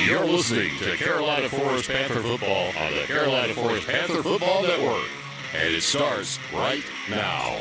You're listening to Carolina Forest Panther Football on the Carolina Forest Panther Football Network. And it starts right now.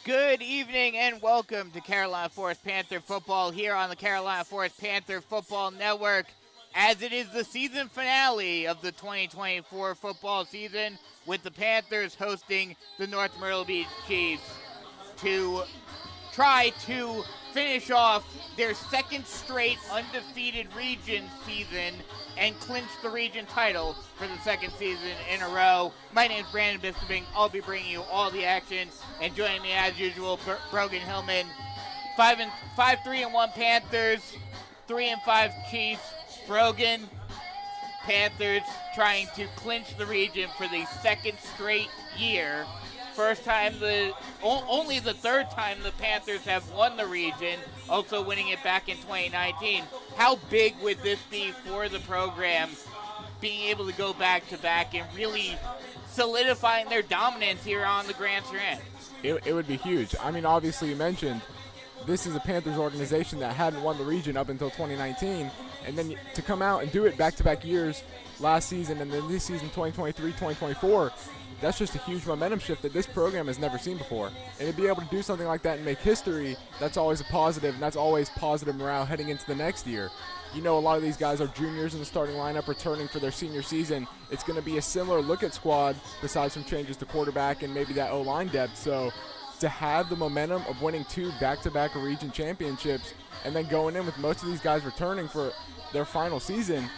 Good evening and welcome to Carolina Forest Panther Football here on the Carolina Forest Panther Football Network, as it is the season finale of the 2024 football season, with the Panthers hosting the North Myrtle Beach Chiefs to try to finish off their second straight undefeated region season and clinch the region title for the second season in a row. My name is Brandon Bisping. I'll be bringing you all the action, and joining me as usual, Brogan Hillman. 5-3-1 Panthers, 3-5 Chiefs. Brogan, Panthers trying to clinch the region for the second straight year. Only the third time the Panthers have won the region, also winning it back in 2019. How big would this be for the program, being able to go back-to-back and really solidifying their dominance here on the Grand Strand? It would be huge. I mean, obviously you mentioned this is a Panthers organization that hadn't won the region up until 2019, and then to come out and do it back-to-back years last season and then this season 2023, 2024, that's just a huge momentum shift that this program has never seen before. And to be able to do something like that and make history, that's always a positive, and that's always positive morale heading into the next year. You know, a lot of these guys are juniors in the starting lineup returning for their senior season. It's going to be a similar look at squad besides some changes to quarterback and maybe that O-line depth. So to have the momentum of winning 2 back-to-back region championships and then going in with most of these guys returning for their final season,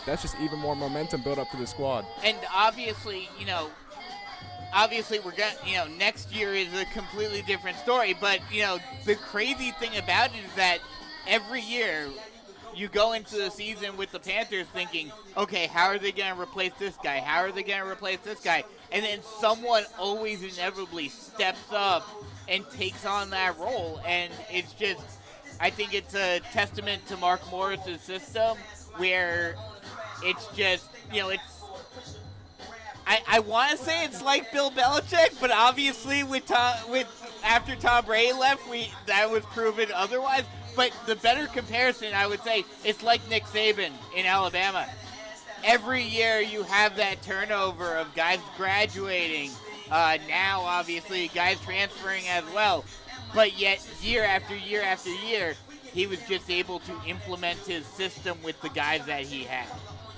that's just even more momentum built up to the squad. And obviously, we're going, next year is a completely different story. But, the crazy thing about it is that every year you go into the season with the Panthers thinking, okay, how are they going to replace this guy? How are they going to replace this guy? And then someone always inevitably steps up and takes on that role. And it's just, I think it's a testament to Mark Morris's system where it's just, I want to say it's like Bill Belichick, but obviously after Tom Brady left, that was proven otherwise. But the better comparison, I would say, it's like Nick Saban in Alabama. Every year you have that turnover of guys graduating. Now, obviously, guys transferring as well. But yet, year after year after year, he was just able to implement his system with the guys that he had.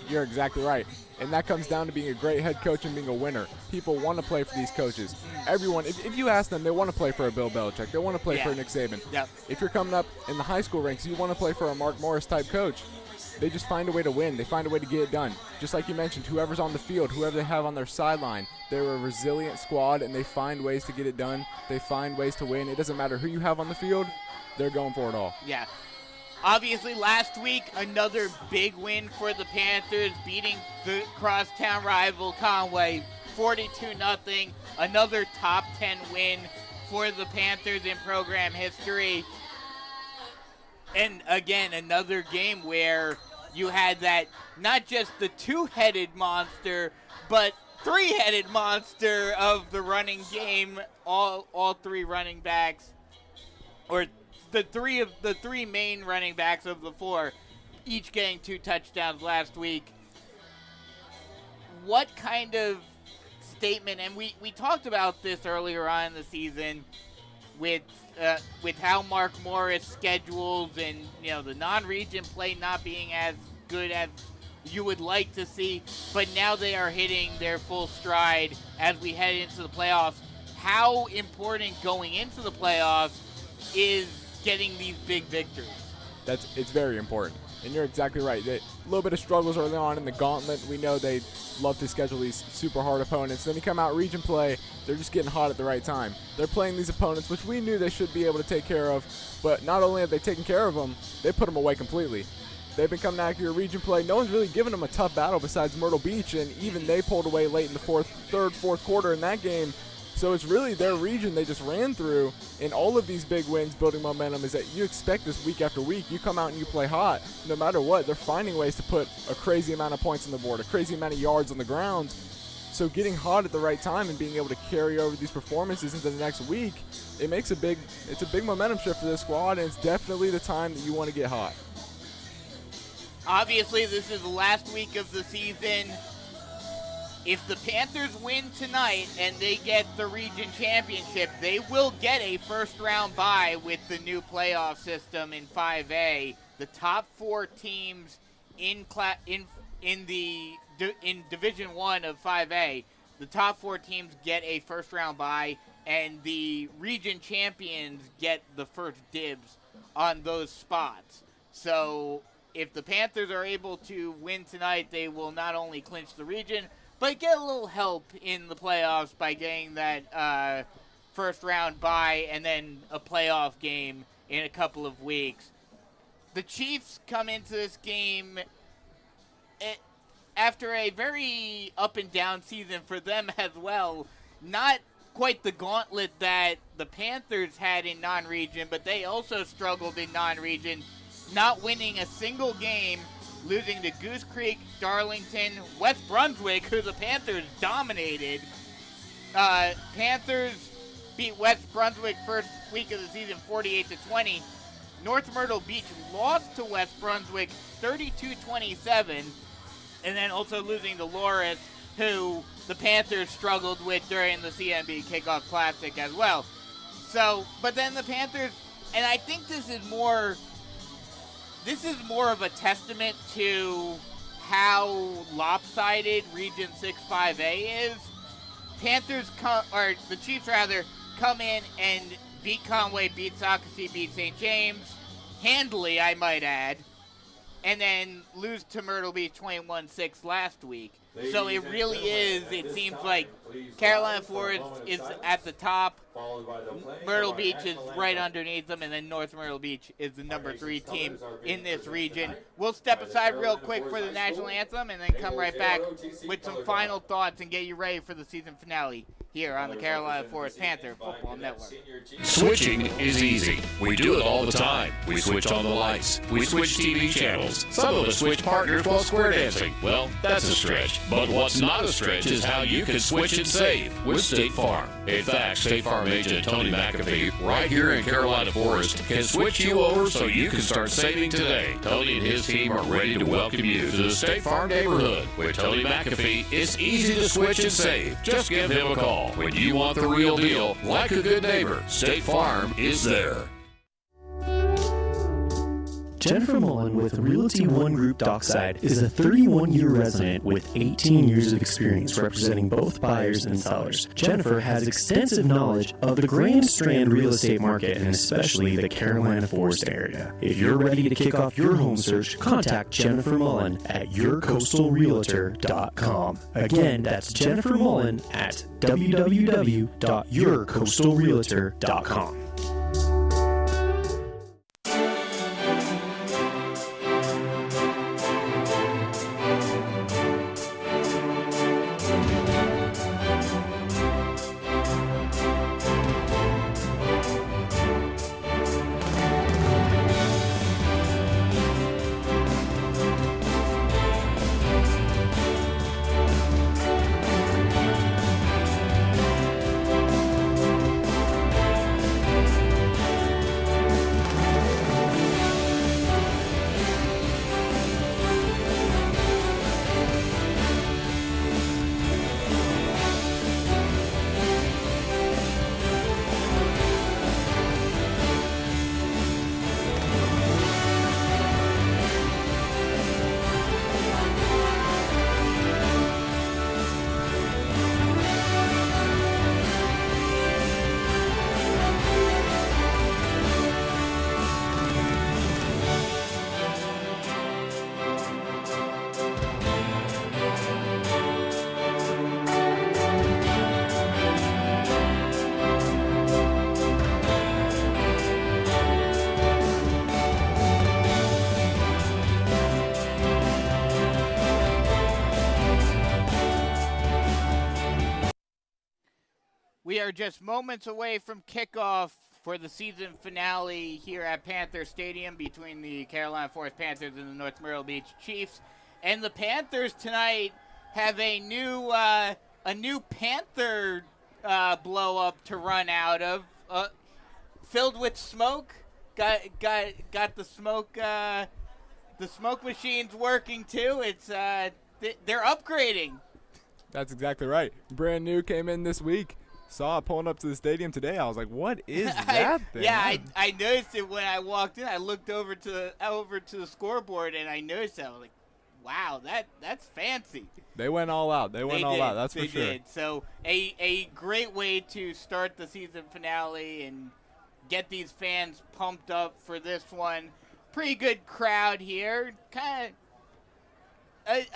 You're exactly right. And that comes down to being a great head coach and being a winner. People want to play for these coaches. Everyone, if you ask them, they want to play for a Bill Belichick. They want to play for a Nick Saban. Yep. If you're coming up in the high school ranks, you want to play for a Mark Morris-type coach. They just find a way to win. They find a way to get it done. Just like you mentioned, whoever's on the field, whoever they have on their sideline, they're a resilient squad, and they find ways to get it done. They find ways to win. It doesn't matter who you have on the field. They're going for it all. Yeah. Obviously, last week, another big win for the Panthers, beating the crosstown rival Conway 42-0. Another top 10 win for the Panthers in program history. And again, another game where you had that, not just the two-headed monster, but three-headed monster of the running game, all three running backs, or the three main running backs of the four, each getting 2 touchdowns last week. What kind of statement, and we talked about this earlier on in the season with how Mark Morris schedules and the non-region play not being as good as you would like to see, but now they are hitting their full stride as we head into the playoffs. How important going into the playoffs is getting these big victories? It's very important. And you're exactly right. A little bit of struggles early on in the gauntlet. We know they love to schedule these super hard opponents. Then you come out region play, they're just getting hot at the right time. They're playing these opponents, which we knew they should be able to take care of. But not only have they taken care of them, they put them away completely. They've been coming out here region play. No one's really given them a tough battle besides Myrtle Beach, and even they pulled away late in the fourth quarter in that game. So it's really their region they just ran through. In all of these big wins, building momentum is that you expect this week after week. You come out and you play hot. No matter what, they're finding ways to put a crazy amount of points on the board, a crazy amount of yards on the ground. So getting hot at the right time and being able to carry over these performances into the next week, it's a big momentum shift for this squad, and it's definitely the time that you want to get hot. Obviously, this is the last week of the season. If the Panthers win tonight and they get the region championship, they will get a first-round bye with the new playoff system in 5A. The top 4 teams in Division 1 of 5A, the top 4 teams get a first-round bye, and the region champions get the first dibs on those spots. So if the Panthers are able to win tonight, they will not only clinch the region, but get a little help in the playoffs by getting that first round bye and then a playoff game in a couple of weeks. The Chiefs come into this game after a very up and down season for them as well. Not quite the gauntlet that the Panthers had in non-region, but they also struggled in non-region, not winning a single game, losing to Goose Creek, Darlington, West Brunswick, who the Panthers dominated. Panthers beat West Brunswick first week of the season 48-20. North Myrtle Beach lost to West Brunswick 32-27, and then also losing to Loris, who the Panthers struggled with during the CNB Kickoff Classic as well. So, but then the Panthers, and I think this is more of a testament to how lopsided Region 6 5A is. The Chiefs come in and beat Conway, beat Socastee, beat St. James, handily I might add, and then lose to Myrtle Beach 21-6 last week. So it really is, it seems like Carolina Forest is at the top, Myrtle Beach is right underneath them, and then North Myrtle Beach is the number 3 team in this region. We'll step aside real quick for the national anthem and then come right back with some final thoughts and get you ready for the season finale here on the Carolina Forest Panther Football Network. Switching is easy. We do it all the time. We switch on the lights. We switch TV channels. Some of us switch partners while square dancing. Well, that's a stretch. But what's not a stretch is how you can switch and save with State Farm. In fact, State Farm agent Tony McAfee, right here in Carolina Forest, can switch you over so you can start saving today. Tony and his team are ready to welcome you to the State Farm neighborhood. With Tony McAfee, it's easy to switch and save. Just give him a call. When you want the real deal, like a good neighbor, State Farm is there. Jennifer Mullen with Realty One Group Dockside is a 31-year resident with 18 years of experience representing both buyers and sellers. Jennifer has extensive knowledge of the Grand Strand real estate market and especially the Carolina Forest area. If you're ready to kick off your home search, contact Jennifer Mullen at yourcoastalrealtor.com. Again, that's Jennifer Mullen at www.yourcoastalrealtor.com. We are just moments away from kickoff for the season finale here at Panther Stadium between the Carolina Forest Panthers and the North Myrtle Beach Chiefs. And the Panthers tonight have a new Panther blow up to run out of, filled with smoke. Got the smoke. The smoke machine's working too. It's they're upgrading. That's exactly right. Brand new, came in this week. Saw it pulling up to the stadium today. I was like, "What is that thing?" Yeah, I noticed it when I walked in. I looked over to the scoreboard and I noticed it. I was like, "Wow, that's fancy." They went all out. They went all out. That's for sure. They did. So a great way to start the season finale and get these fans pumped up for this one. Pretty good crowd here. Kind of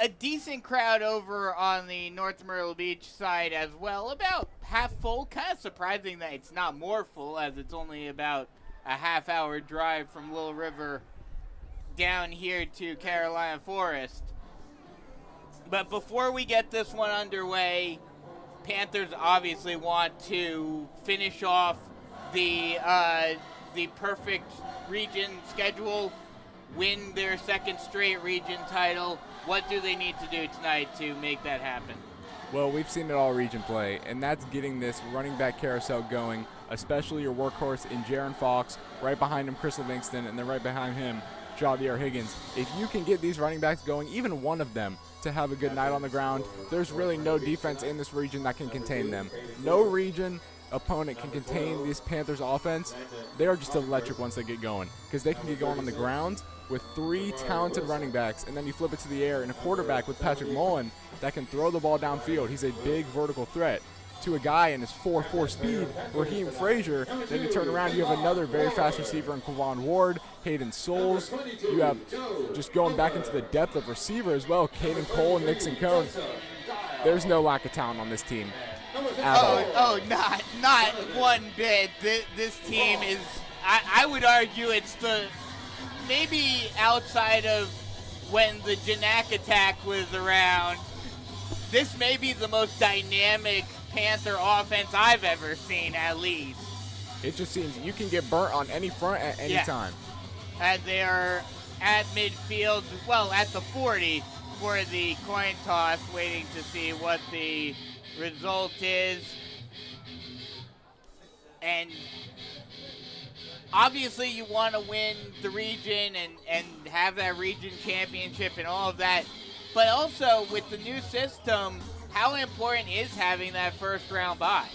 a decent crowd over on the North Myrtle Beach side as well. About half full. Kind of surprising that it's not more full, as it's only about a half-hour drive from Little River down here to Carolina Forest. But before we get this one underway, Panthers obviously want to finish off the perfect region schedule, win their second straight region title. What do they need to do tonight to make that happen? Well, we've seen it all region play, and that's getting this running back carousel going, especially your workhorse in Jaron Fox, right behind him Chris Livingston, and then right behind him Javier Higgins. If you can get these running backs going, even one of them, to have a good night on the ground, there's really no defense in this region that can contain them. No region opponent can contain this Panthers offense. They are just electric once they get going, because they can get going on the ground with three talented running backs, and then you flip it to the air, and a quarterback with Patrick Mullen that can throw the ball downfield. He's a big vertical threat to a guy in his 4.4 speed, Raheem Frazier. Then you turn around, you have another very fast receiver in Kavon Ward, Hayden Souls. You have, just going back into the depth of receiver as well, Caden Cole and Nixon Cone. There's no lack of talent on this team. Not one bit. This team is, I would argue it's maybe outside of when the Janak attack was around, this may be the most dynamic Panther offense I've ever seen, at least. It just seems you can get burnt on any front at any time. As they are at midfield, well, at the 40 for the coin toss, waiting to see what the result is. And obviously you want to win the region and have that region championship and all of that. But also with the new system, how important is having that first round bye?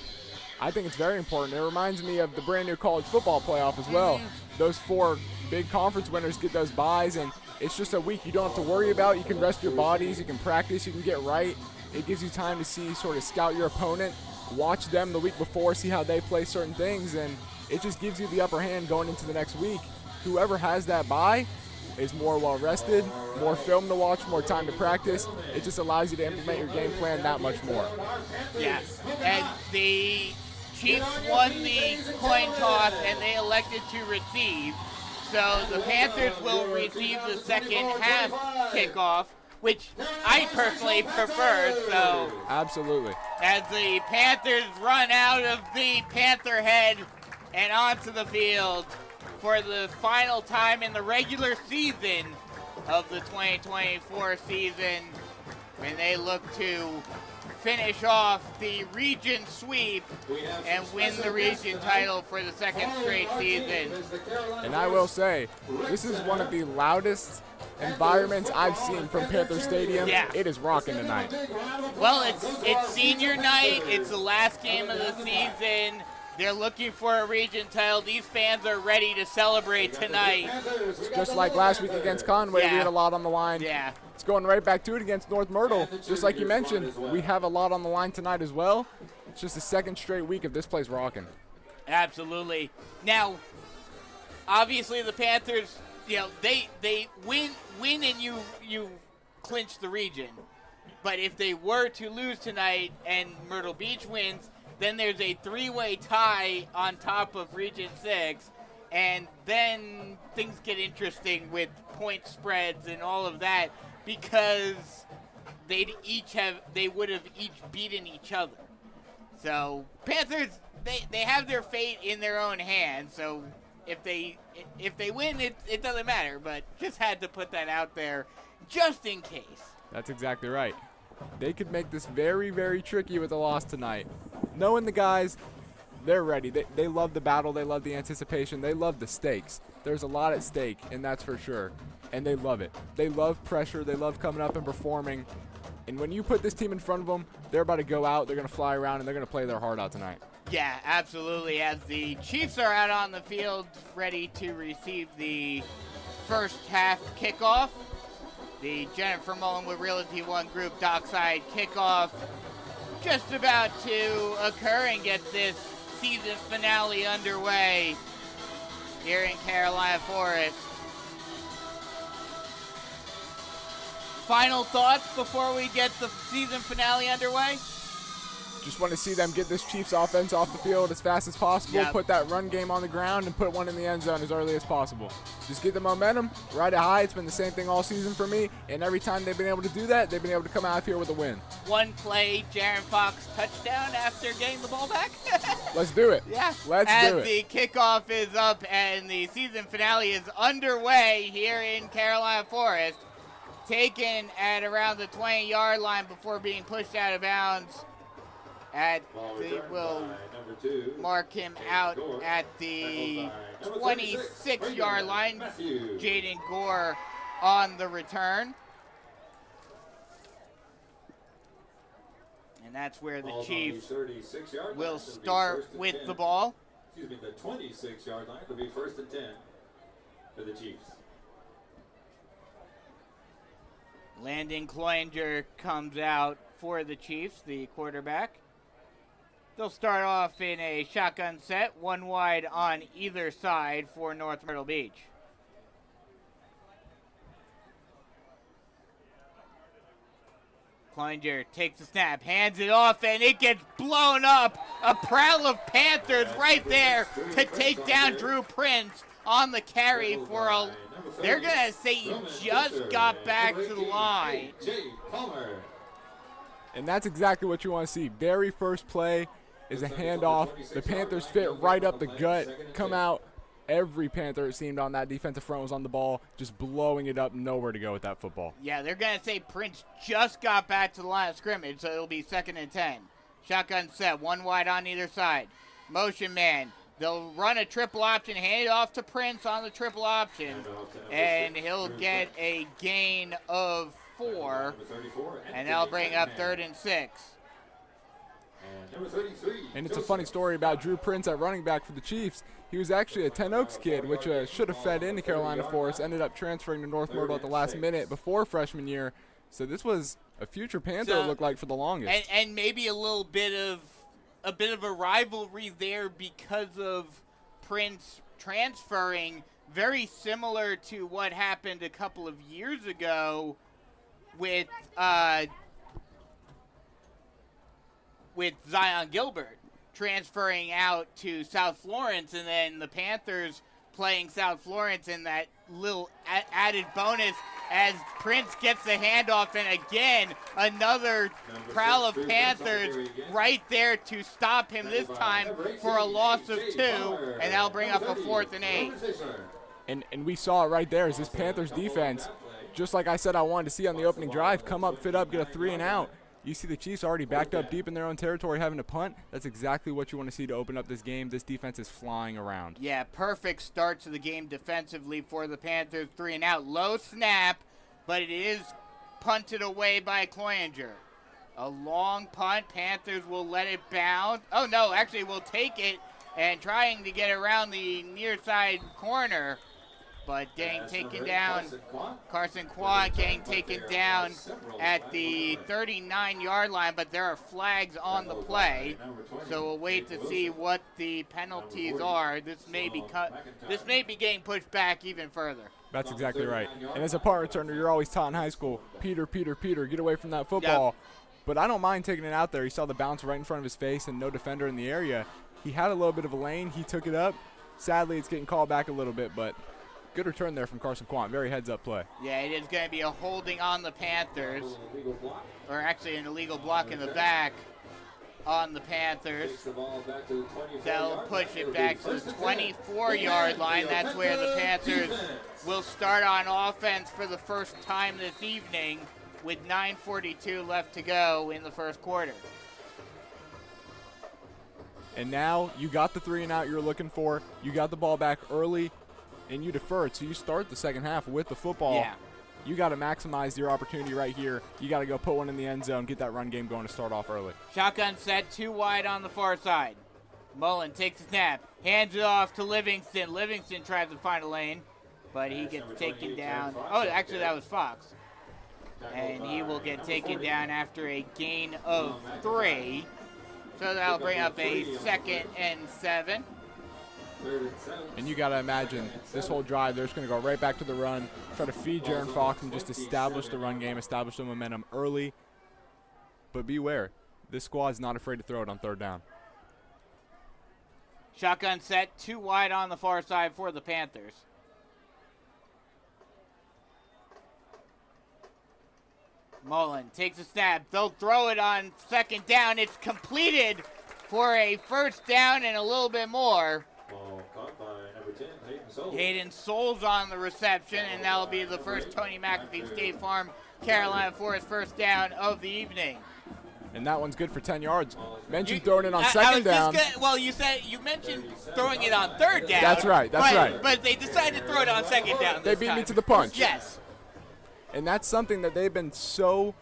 I think it's very important. It reminds me of the brand new college football playoff as well. Those four big conference winners get those byes, and it's just a week you don't have to worry about. You can rest your bodies, you can practice, you can get right. It gives you time to sort of scout your opponent, watch them the week before, see how they play certain things, and it just gives you the upper hand going into the next week. Whoever has that bye is more well-rested, more film to watch, more time to practice. It just allows you to implement your game plan that much more. Yeah, and the Chiefs won the coin toss, and they elected to receive. So the Panthers will receive the second half kickoff, which I personally prefer. So absolutely. As the Panthers run out of the Panther head and onto the field for the final time in the regular season of the 2024 season, when they look to finish off the region sweep and win the region title for the second straight season. And I will say, this is one of the loudest environments I've seen from Panther Stadium. Yeah. It is rocking tonight. Well, it's senior night. It's the last game of the season. They're looking for a region title. These fans are ready to celebrate tonight. Just like last week against Conway, we had a lot on the line. Yeah. It's going right back to it against North Myrtle. Just like you mentioned, we have a lot on the line tonight as well. It's just the second straight week of this place rocking. Absolutely. Now, obviously the Panthers, they win and you clinch the region. But if they were to lose tonight and Myrtle Beach wins, then there's a three-way tie on top of Region 6, and then things get interesting with point spreads and all of that, because they would have each beaten each other. So Panthers, they have their fate in their own hands. So if they win, it doesn't matter. But just had to put that out there just in case. That's exactly right. They could make this very, very tricky with a loss tonight. Knowing the guys, they're ready. They love the battle. They love the anticipation. They love the stakes. There's a lot at stake, and that's for sure. And they love it. They love pressure. They love coming up and performing. And when you put this team in front of them, they're about to go out. They're going to fly around, and they're going to play their heart out tonight. Yeah, absolutely. As the Chiefs are out on the field ready to receive the first half kickoff, the Jennifer Mullen with Realty One Group Dockside kickoff just about to occur and get this season finale underway here in Carolina Forest. Final thoughts before we get the season finale underway? Just want to see them get this Chiefs offense off the field as fast as possible, Yep. put that run game on the ground, and put one in the end zone as early as possible. Just get the momentum, ride it high. It's been the same thing all season for me, and every time they've been able to do that, they've been able to come out here with a win. One play, Jaron Fox touchdown after getting the ball back. Let's do it. Yeah. Let's As do it. the kickoff is up and the season finale is underway here in Carolina Forest, taken at around the 20-yard line before being pushed out of bounds. They will mark him out at the 26-yard line. Jaden Gore on the return. And that's where the Chiefs will start with the ball. Excuse me, the 26-yard line. It'll be 1st and 10 for the Chiefs. Landon Cloninger comes out for the Chiefs, the quarterback. They'll start off in a shotgun set, one wide on either side for North Myrtle Beach. Cloninger takes the snap, hands it off, and it gets blown up. A prowl of Panthers right there to take down Drew Prince on the carry for a... They're going to say he just got back to the line. And that's exactly what you want to see. Very first play is a handoff. The Panthers fit right up the gut, come out. Every Panther, it seemed, on that defensive front was on the ball, just blowing it up, nowhere to go with that football. Yeah, they're going to say Prince just got back to the line of scrimmage, so it'll be 2nd and 10. Shotgun set, one wide on either side. Motion man. They'll run a triple option, hand it off to Prince on the triple option, and he'll get a gain of 4, and that'll bring up 3rd and 6. And it's a funny story about Drew Prince at running back for the Chiefs. He was actually a Ten Oaks kid, which should have fed into Carolina Forest, ended up transferring to North Myrtle at the last minute before freshman year. So this was a future Panther, it looked like, for the longest. And maybe a little bit of a rivalry there because of Prince transferring, very similar to what happened a couple of years ago with Zion Gilbert transferring out to South Florence, and then the Panthers playing South Florence in that little added bonus as Prince gets the handoff, and again, another prowl of Panthers right there to stop him this time for a loss of 2, and that'll bring up a 4th and 8. And we saw it right there as this Panthers defense, just like I said I wanted to see on the opening drive, come up, fit up, get a 3 and out. You see the Chiefs already backed up deep in their own territory having to punt. That's exactly what you want to see to open up this game. This defense is flying around. Yeah, perfect start to the game defensively for the Panthers. 3 and out. Low snap, but it is punted away by Cloninger. A long punt. Panthers will let it bounce. Oh, no, actually will take it and trying to get around the near side corner. But getting taken down, Carson Kwan getting taken down at the 39-yard line, but there are flags on the play, so we'll wait to see what the penalties are. This may be getting pushed back even further. That's exactly right. And as a punt returner, you're always taught in high school, Peter, get away from that football. Yep. But I don't mind taking it out there. He saw the bounce right in front of his face and no defender in the area. He had a little bit of a lane. He took it up. Sadly, it's getting called back a little bit, but good return there from Carson Quant. Very heads-up play. Yeah, it is going to be a holding on the Panthers, or actually an illegal block in the back on the Panthers. Takes the ball back to the 24 They'll yard push line. it It'll back be to the first and 10. 24-yard line. That's where the Panthers Defense. will start on offense for the first time this evening with 9:42 left to go in the first quarter. And now you got the 3-and-out you're looking for. You got the ball back early, and you deferred. So you start the second half with the football. Yeah. You got to maximize your opportunity right here. You got to go put one in the end zone, get that run game going to start off early. Shotgun set, 2 wide on the far side. Mullen takes a snap, hands it off to Livingston. Livingston tries to find a lane, but he gets taken down. Oh, actually that was Fox. And he will get taken down after a gain of 3. So that'll bring up a 2nd and 7. And you got to imagine this whole drive, they're just going to go right back to the run, try to feed Jaron Fox and just establish the run game, establish the momentum early. But beware, this squad's not afraid to throw it on 3rd down. Shotgun set, 2 wide on the far side for the Panthers. Mullen takes a snap. They'll throw it on 2nd down. It's completed for a 1st down and a little bit more. Ball caught by number 10, Hayden Soul. Hayden Souls on the reception, and that'll be the first Tony McAfee State Farm Carolina Forest 1st down of the evening. And that one's good for 10 yards. Mentioned You- throwing it on I 2nd was down. just gonna, well, you mentioned throwing it on 3rd down. That's right, that's right. But they decided to throw it on 2nd down. They this beat me time. to the punch. Yes. And that's something that they've been so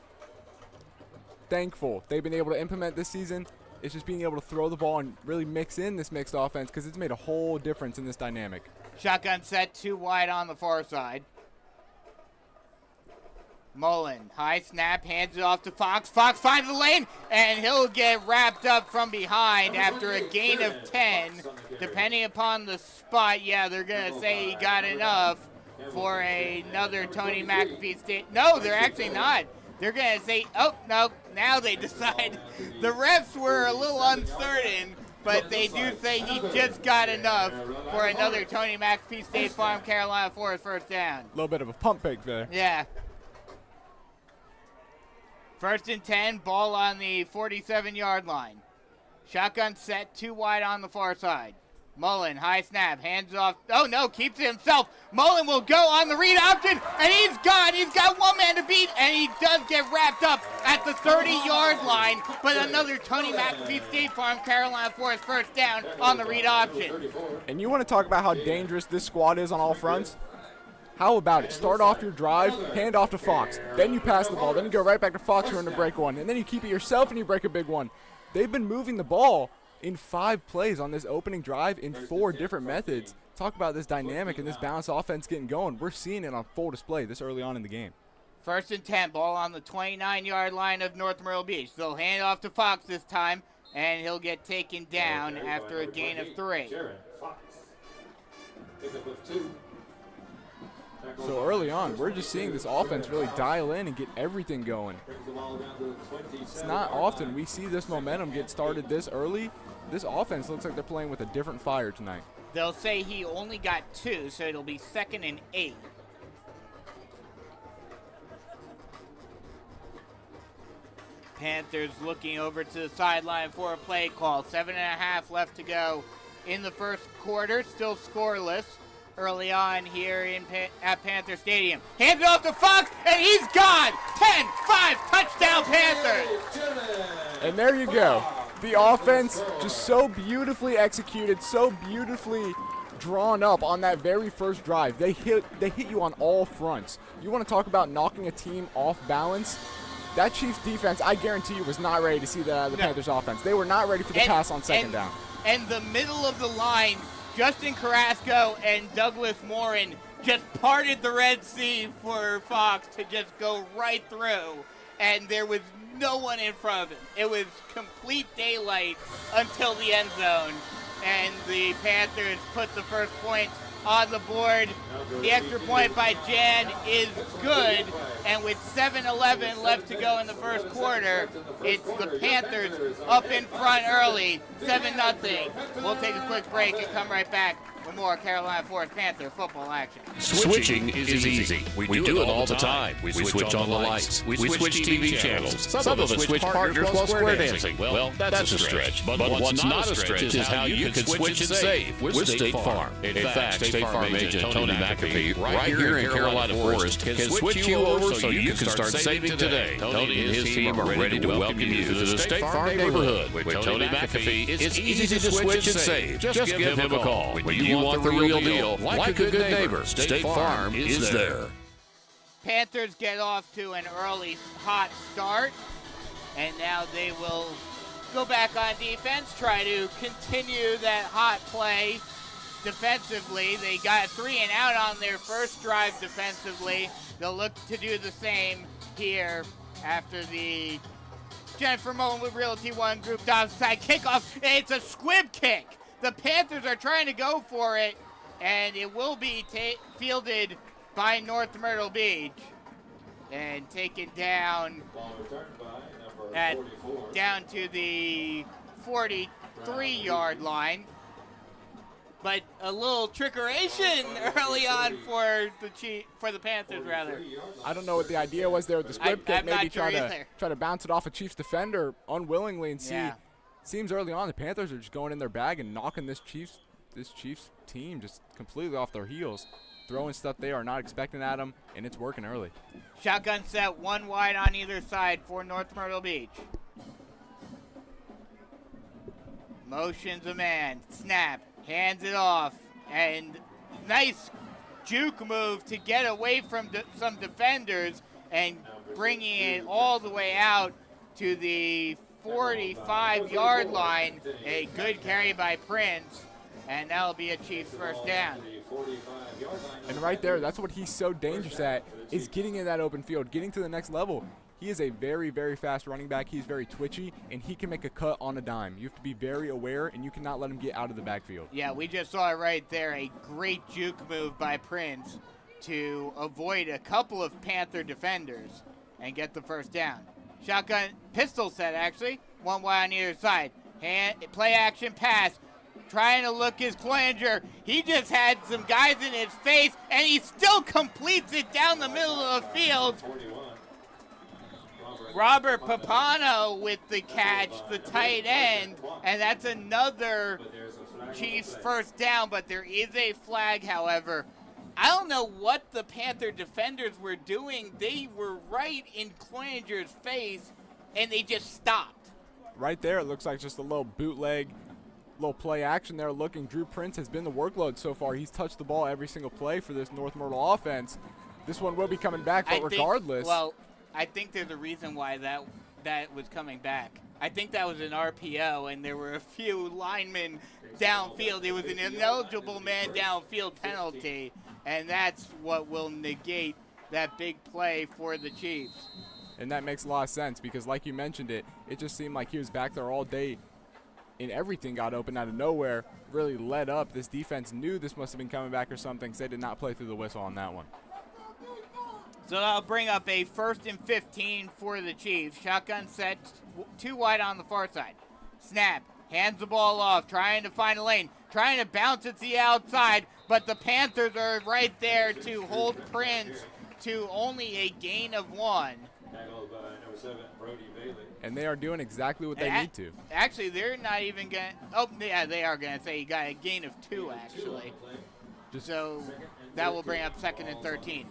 thankful they've been able to implement this season. It's just being able to throw the ball and really mix in this mixed offense because it's made a whole difference in this dynamic. Shotgun set, 2 wide on the far side. Mullen, high snap, hands it off to Fox. Fox finds the lane, and he'll get wrapped up from behind after a gain of 10. Depending upon the spot, yeah, they're going to say he got enough for another Tony McAfee State. No, they're actually not. They're going to say, oh, no, now they decide. The refs were a little uncertain, but they do say he just got enough for another Tony McAfee State Farm Carolina Forest 1st down. A little bit of a pump fake there. Yeah. 1st and 10, ball on the 47-yard line. Shotgun set, 2 wide on the far side. Mullen, high snap, hands off. Oh, no, keeps it himself. Mullen will go on the read option, and he's gone. He's got one man to beat, and he does get wrapped up at the 30-yard line. But another Tony McAfee State Farm Carolina Forest 1st down on the read option. And you want to talk about how dangerous this squad is on all fronts? How about it? Start off your drive, hand off to Fox. Then you pass the ball. Then you go right back to Fox for him to break one. And then you keep it yourself and you break a big one. They've been moving the ball in 5 plays on this opening drive in 4 different methods. Talk about this dynamic and this balanced offense getting going. We're seeing it on full display this early on in the game. 1st and 10, ball on the 29-yard line of North Myrtle Beach. They'll hand off to Fox this time, and he'll get taken down after a gain of 3. Jaron Fox. Pick up of 2. So early on, we're just seeing this offense really dial in and get everything going. It's not often we see this momentum get started this early. This offense looks like they're playing with a different fire tonight. They'll say he only got 2, so it'll be 2nd and 8. Panthers looking over to the sideline for a play call. 7.5 left to go in the first quarter. Still scoreless early on here at Panther Stadium. Hands it off to Fox, and he's gone. 10-5, touchdown Panthers. And there you go. The offense just so beautifully executed, so beautifully drawn up on that very first drive. They hit you on all fronts. You want to talk about knocking a team off balance? That Chiefs defense, I guarantee you, was not ready to see the Panthers offense. They were not ready for the pass on second down. And the middle of the line, Justin Carrasco and Douglas Morin just parted the Red Sea for Fox to just go right through, and there was no one in front of him. It was complete daylight until the end zone, and the Panthers put the first point on the board. The extra point by Jan is good, and with 7:11 left to go in the first quarter, it's the Panthers up in front early, 7-0. We'll take a quick break and come right back with more Carolina Forest Panther football action. Switching is easy. We do it all the time. We switch on the lights. We switch TV channels. Some of us switch partners while square dancing. Well, that's a stretch. But what's not a stretch is how you can switch and save with State Farm. In fact, State Farm agent Tony McAfee, right here in Carolina Forest, can switch you over so you can start saving today. Tony and his team are ready to welcome you to the State Farm neighborhood. With Tony McAfee, it's easy to switch and save. Just give him a call. When you want the real deal, like a good neighbor, State Farm is there. Panthers get off to an early hot start, and now they will go back on defense, try to continue that hot play defensively. They got 3 and out on their first drive defensively. They'll look to do the same here after the Jennifer Mullen with Realty One Group offside kickoff. It's a squib kick. The Panthers are trying to go for it, and it will be fielded by North Myrtle Beach and taken down down to the 43-yard line. But a little trickeration early on for the Panthers, rather. I don't know what the idea was there with the squib kick. I'm Maybe not sure either. try to bounce it off a Chiefs defender unwillingly and see. Yeah. Seems early on the Panthers are just going in their bag and knocking this Chiefs team just completely off their heels, throwing stuff they are not expecting at them, and it's working early. Shotgun set, 1 wide on either side for North Myrtle Beach. Motions a man, snap, hands it off, and nice juke move to get away from some defenders and bringing it all the way out to the 45-yard line. A good carry by Prince, and that'll be a Chiefs first down. And right there, that's what he's so dangerous at, is getting in that open field, getting to the next level. He is a very, very fast running back. He's very twitchy, and he can make a cut on a dime. You have to be very aware, and you cannot let him get out of the backfield. Yeah, we just saw it right there. A great juke move by Prince to avoid a couple of Panther defenders and get the first down. Shotgun pistol set, actually. 1 wide on either side. Play action pass. Trying to look his Cloninger. He just had some guys in his face, and he still completes it down the middle of the field. Robert Papano with the catch, the tight end, and that's another Chiefs first down, but there is a flag, however. I don't know what the Panther defenders were doing. They were right in Cloninger's face, and they just stopped. Right there, it looks like just a little bootleg, little play action there looking. Drew Prince has been the workload so far. He's touched the ball every single play for this North Myrtle offense. This one will be coming back, but regardless. I think there's a reason why that was coming back. I think that was an RPO, and there were a few linemen downfield. It was an ineligible man downfield penalty, and that's what will negate that big play for the Chiefs. And that makes a lot of sense because, like you mentioned it just seemed like he was back there all day, and everything got open out of nowhere, really led up. This defense knew this must have been coming back or something, because they did not play through the whistle on that one. So that'll bring up a 1st and 15 for the Chiefs. Shotgun set, 2 wide on the far side. Snap, hands the ball off, trying to find a lane, trying to bounce it to the outside, but the Panthers are right there to hold Prince to only a gain of 1. Tackled by number 7, Brody Bailey. And they are doing exactly what they need to. Actually, they're not even going to. Oh, yeah, they are going to say you got a gain of 2, actually. So that will bring up 2nd and 13.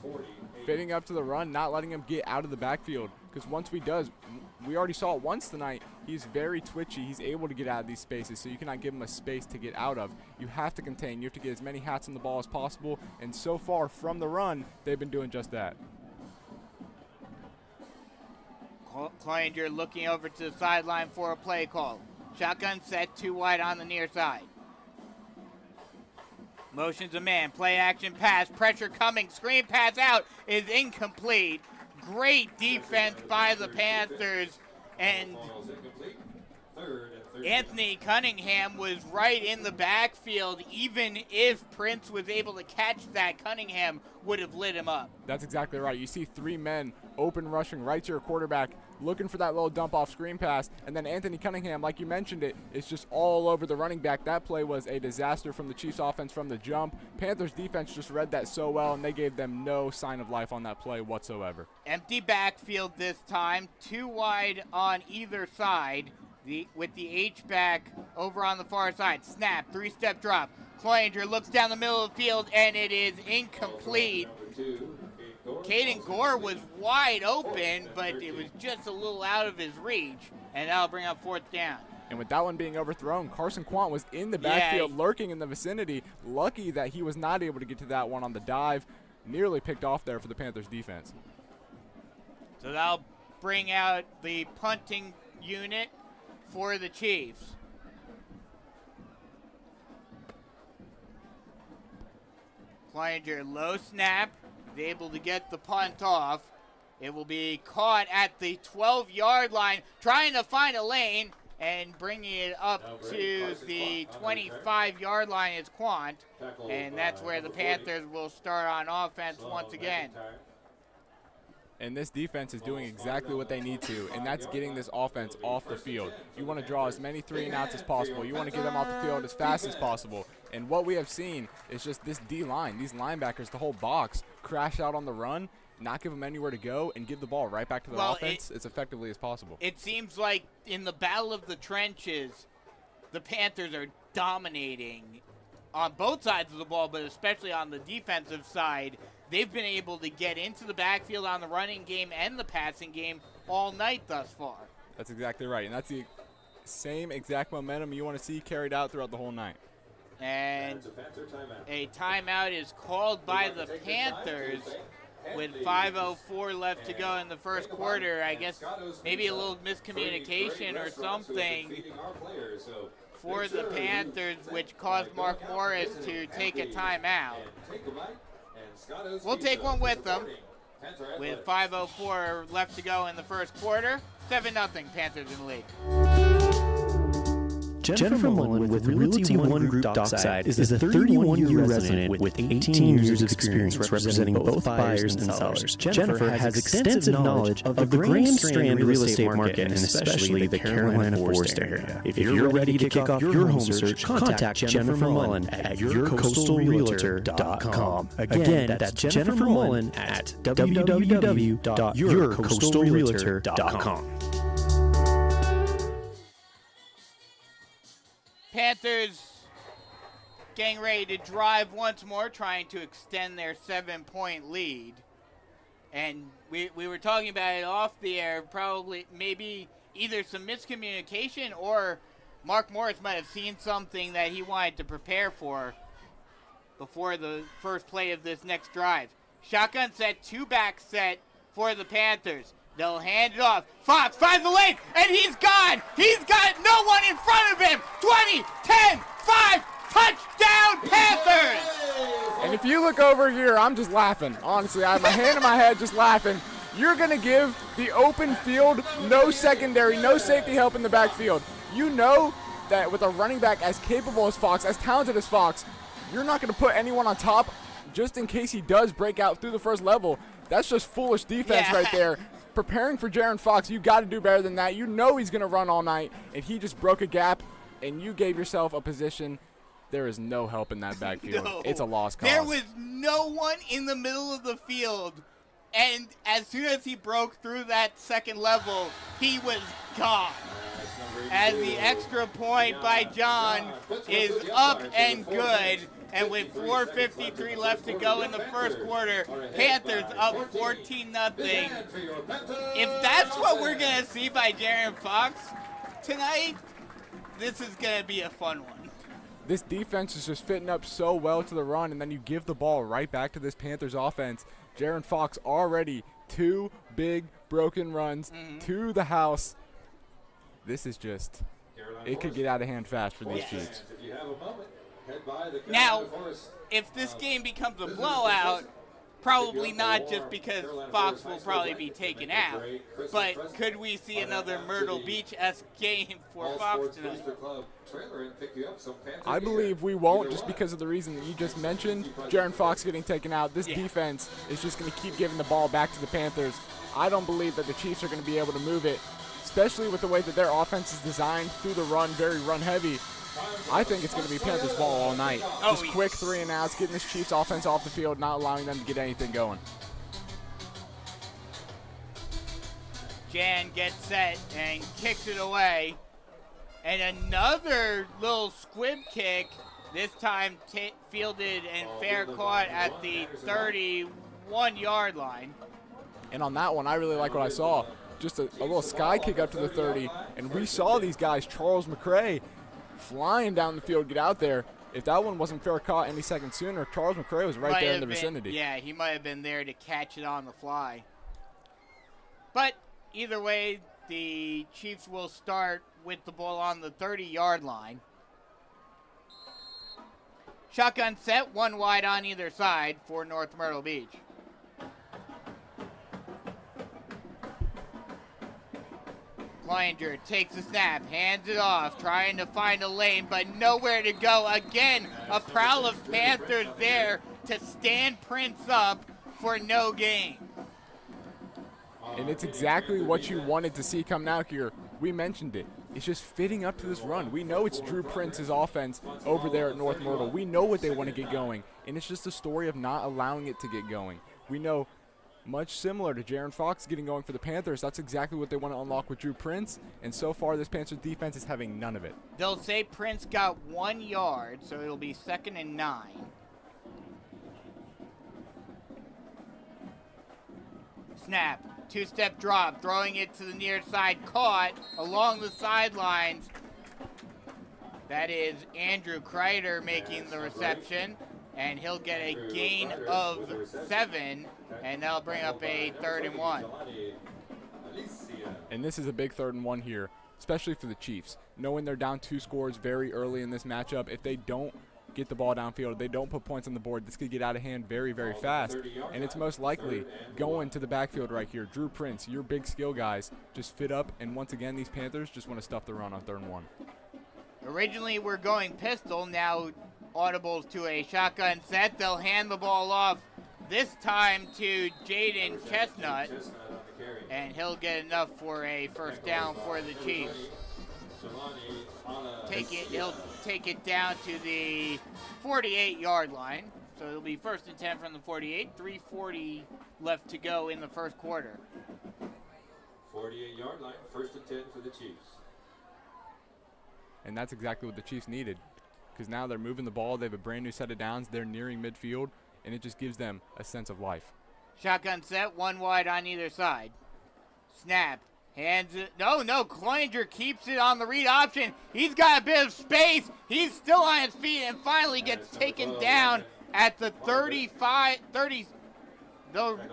Fitting up to the run, not letting him get out of the backfield. Because once we already saw it once tonight, he's very twitchy. He's able to get out of these spaces, so you cannot give him a space to get out of. You have to contain. You have to get as many hats on the ball as possible. And so far from the run, they've been doing just that. Cloninger looking over to the sideline for a play call. Shotgun set, 2 wide on the near side. Motions a man, play action pass, pressure coming, screen pass out is incomplete. Great defense by the Panthers, and Anthony Cunningham was right in the backfield. Even if Prince was able to catch that, Cunningham would have lit him up. That's exactly right. You see 3 men open rushing right to your quarterback. looking for that little dump-off screen pass, and then Anthony Cunningham, like you mentioned it, is just all over the running back. That play was a disaster from the Chiefs offense from the jump. Panthers defense just read that so well, and they gave them no sign of life on that play whatsoever. Empty backfield this time, 2 wide on either side, with the H-back over on the far side. Snap, 3-step drop. Cloninger looks down the middle of the field, and it is incomplete. Caden Gore was wide open, but it was just a little out of his reach, and that'll bring up 4th down. And with that one being overthrown, Carson Quant was in the backfield lurking in the vicinity. Lucky that he was not able to get to that one on the dive. Nearly picked off there for the Panthers defense. So that'll bring out the punting unit for the Chiefs. Cloninger, low snap, is able to get the punt off. It will be caught at the 12-yard line, trying to find a lane and bringing it up to the 25-yard line is Quant, and that's where the Panthers will start on offense once again. And this defense is doing exactly what they need to, and that's getting this offense off the field. You want to draw as many 3-and-outs as possible. You want to get them off the field as fast as possible. And what we have seen is just this D-line, these linebackers, the whole box, crash out on the run, not give them anywhere to go, and give the ball right back to the offense as effectively as possible. It seems like in the battle of the trenches, the Panthers are dominating on both sides of the ball, but especially on the defensive side. They've been able to get into the backfield on the running game and the passing game all night thus far. That's exactly right, and that's the same exact momentum you want to see carried out throughout the whole night. And a timeout is called by the Panthers with 5:04 left to go in the first quarter. I guess maybe a little miscommunication or something for the Panthers, which caused Mark Morris to take a timeout. We'll take one with them. With 5:04 left to go in the first quarter, 7-0 Panthers in the lead. Jennifer Mullen with Realty One Group Dockside is a 31-year resident with 18 years of experience representing both buyers and sellers. Jennifer has extensive knowledge of the Grand Strand real estate market and especially the Carolina Forest area. If you're ready to kick off your home search, contact Jennifer Mullen at yourcoastalrealtor.com. Again, that's Jennifer Mullen at www.yourcoastalrealtor.com. Panthers getting ready to drive once more, trying to extend their 7-point lead. And we were talking about it off the air, probably maybe either some miscommunication or Mark Morris might have seen something that he wanted to prepare for before the first play of this next drive. Shotgun set, 2-back set for the Panthers. They'll hand it off. Fox finds the lane, and he's gone. He's got no one in front of him. 20, 10, 5, touchdown Panthers! And if you look over here, I'm just laughing. Honestly, I have my hand in my head just laughing. You're going to give the open field no secondary, no safety help in the backfield. You know that with a running back as capable as Fox, as talented as Fox, you're not going to put anyone on top just in case he does break out through the first level. That's just foolish defense right there. Preparing for Jaron Fox, you got to do better than that. You know he's going to run all night, and he just broke a gap, and you gave yourself a position. There is no help in that backfield. No. It's a lost cause. There was no one in the middle of the field, and as soon as he broke through that second level, he was gone. As the extra point by John is up and good. And with 4:53 left to go in the first quarter, Panthers up 14-0. If that's what we're going to see by Jaron Fox tonight, this is going to be a fun one. This defense is just fitting up so well to the run, and then you give the ball right back to this Panthers offense. Jaron Fox already 2 big broken runs to the house. This is just, it could get out of hand fast for these Chiefs. Now, if this game becomes a blowout, Probably not, just because Fox will probably be taken out. But could we see another Myrtle Beach-esque game for Fox tonight? I believe we won't, just because of the reason that you just mentioned. Jaron Fox getting taken out. This defense is just going to keep giving the ball back to the Panthers. I don't believe that the Chiefs are going to be able to move it, especially with the way that their offense is designed through the run, very run-heavy. I think it's going to be Panthers ball all night. Just quick 3-and-outs, getting this Chiefs offense off the field, not allowing them to get anything going. Jan gets set and kicks it away. And another little squib kick, this time fielded and fair caught at the 31-yard line. And on that one, I really like what I saw. Just a little sky kick up to the 30, and we saw these guys, Charles McCray, flying down the field, get out there. If that one wasn't fair caught any second sooner, Charles McCray was right there in the vicinity. Yeah, he might have been there to catch it on the fly. But either way, the Chiefs will start with the ball on the 30-yard line. Shotgun set, one wide on either side for North Myrtle Beach. Cloninger takes the snap, hands it off, trying to find a lane, but nowhere to go. Again, a prowl of Panthers there to stand Prince up for no gain. And it's exactly what you wanted to see coming out here. We mentioned it. It's just fitting up to this run. We know it's Drew Prince's offense over there at North Myrtle. We know what they want to get going, and it's just a story of not allowing it to get going. We know, much similar to Jaron Fox getting going for the Panthers, that's exactly what they want to unlock with Drew Prince, and so far this Panthers defense is having none of it. They'll say Prince got 1 yard, so it'll be 2nd and 9. Snap, two-step drop, throwing it to the near side, caught along the sidelines. That is Andrew Kreider making the reception, and he'll get a gain of 7, and that'll bring up a 3rd and 1. And this is a big 3rd and 1 here, especially for the Chiefs. Knowing they're down 2 scores very early in this matchup, if they don't get the ball downfield, if they don't put points on the board, this could get out of hand very, very fast. And it's most likely going to the backfield right here. Drew Prince, your big skill guys, just fit up, and once again, these Panthers just want to stuff the run on 3rd and 1. Originally, we're going pistol, now audibles to a shotgun set. They'll hand the ball off this time to Jaden Chestnut, and he'll get enough for a 1st down for the Chiefs. He'll take it down to the 48-yard line, so it'll be 1st and 10 from the 48. 3:40 left to go in the 1st quarter. 48-yard line, 1st and 10 for the Chiefs. And that's exactly what the Chiefs needed, because now they're moving the ball. They have a brand new set of downs. They're nearing midfield, and it just gives them a sense of life. Shotgun set, 1 wide on either side. Snap, hands it. No, Cloninger keeps it on the read option. He's got a bit of space. He's still on his feet and finally gets taken down at the 35, 30.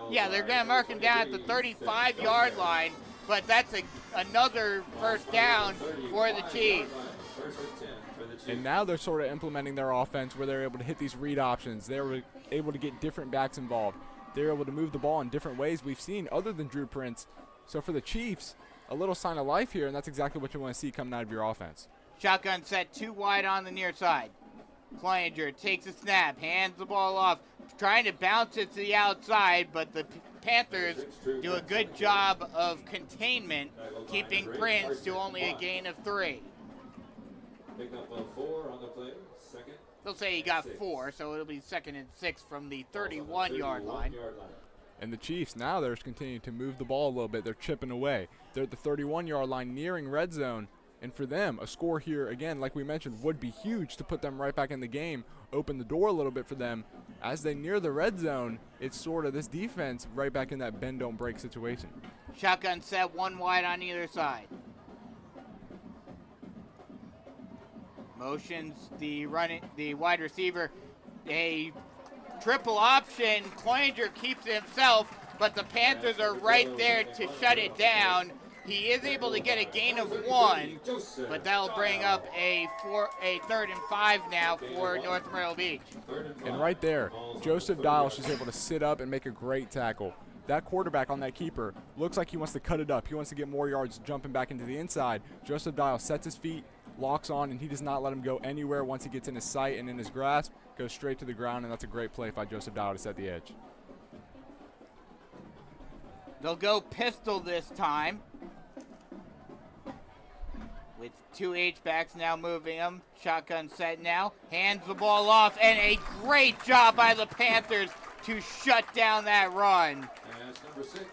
Yeah, they're going to mark him down at the 35-yard line, but that's another 1st down for the Chiefs. And now they're sort of implementing their offense where they're able to hit these read options. They're able to get different backs involved. They're able to move the ball in different ways we've seen other than Drew Prince. So for the Chiefs, a little sign of life here, and that's exactly what you want to see coming out of your offense. Shotgun set, 2 wide on the near side. Cloninger takes a snap, hands the ball off, trying to bounce it to the outside, but the Panthers do a good job of containment, keeping Prince to only a gain of 3. Pick up a 4 on the play, 2nd. They'll say he got 4, so it'll be 2nd and 6 from the 31-yard line. And the Chiefs, now they're continuing to move the ball a little bit. They're chipping away. They're at the 31-yard line, nearing red zone. And for them, a score here, again, like we mentioned, would be huge to put them right back in the game, open the door a little bit for them. As they near the red zone, it's sort of this defense right back in that bend, don't break situation. Shotgun set, 1 wide on either side. Motions the wide receiver. A triple option. Cloninger keeps it himself, but the Panthers are right there to shut it down. He is able to get a gain of 1, but that'll bring up a 3rd and 5 now for North Myrtle Beach. And right there, Joseph Dials is able to sit up and make a great tackle. That quarterback on that keeper looks like he wants to cut it up. He wants to get more yards jumping back into the inside. Joseph Dials sets his feet, locks on, and he does not let him go anywhere once he gets in his sight and in his grasp. Goes straight to the ground, and that's a great play by Joseph Dials to set the edge. They'll go pistol this time, with 2 H-backs now moving them. Shotgun set now. Hands the ball off, and a great job by the Panthers to shut down that run. That's number 6.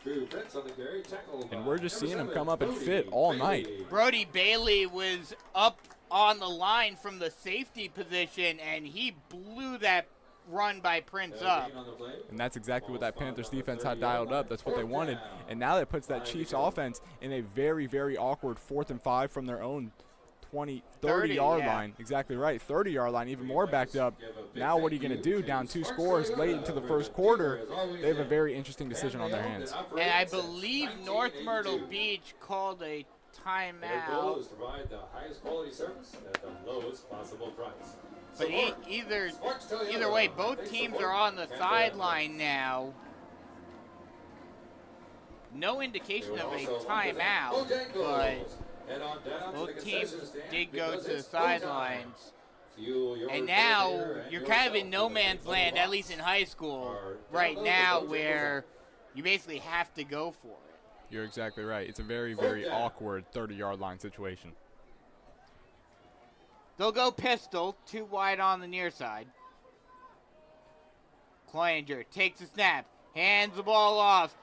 Drew Fritz on the carry, tackled And by we're just number seeing him 7, come up and Brody fit all Bailey. night. Brody Bailey was up on the line from the safety position, and he blew that run by Prince up. Gain on the play. And that's exactly what that Panthers defense had dialed up. That's what they wanted. And now that puts that Chiefs offense in a very, very awkward 4th and 5 from their own 30-yard yeah. line. Exactly right. 30-yard line, even more backed up. Now what are you going to do? Down 2 scores late into the first quarter. They have a very interesting decision on their hands. And I believe North Myrtle Beach called a Their goal timeout. is to provide the highest quality service at the lowest possible price. But either way, both teams are on the sideline now. No indication of a timeout, but both teams did go to the sidelines. And now you're kind of in no man's land, at least in high school, right now, where you basically have to go for it. You're exactly right. It's a very, very awkward 30-yard line situation. They'll go pistol, 2 wide on the near side. Cloninger takes the snap, hands the ball off.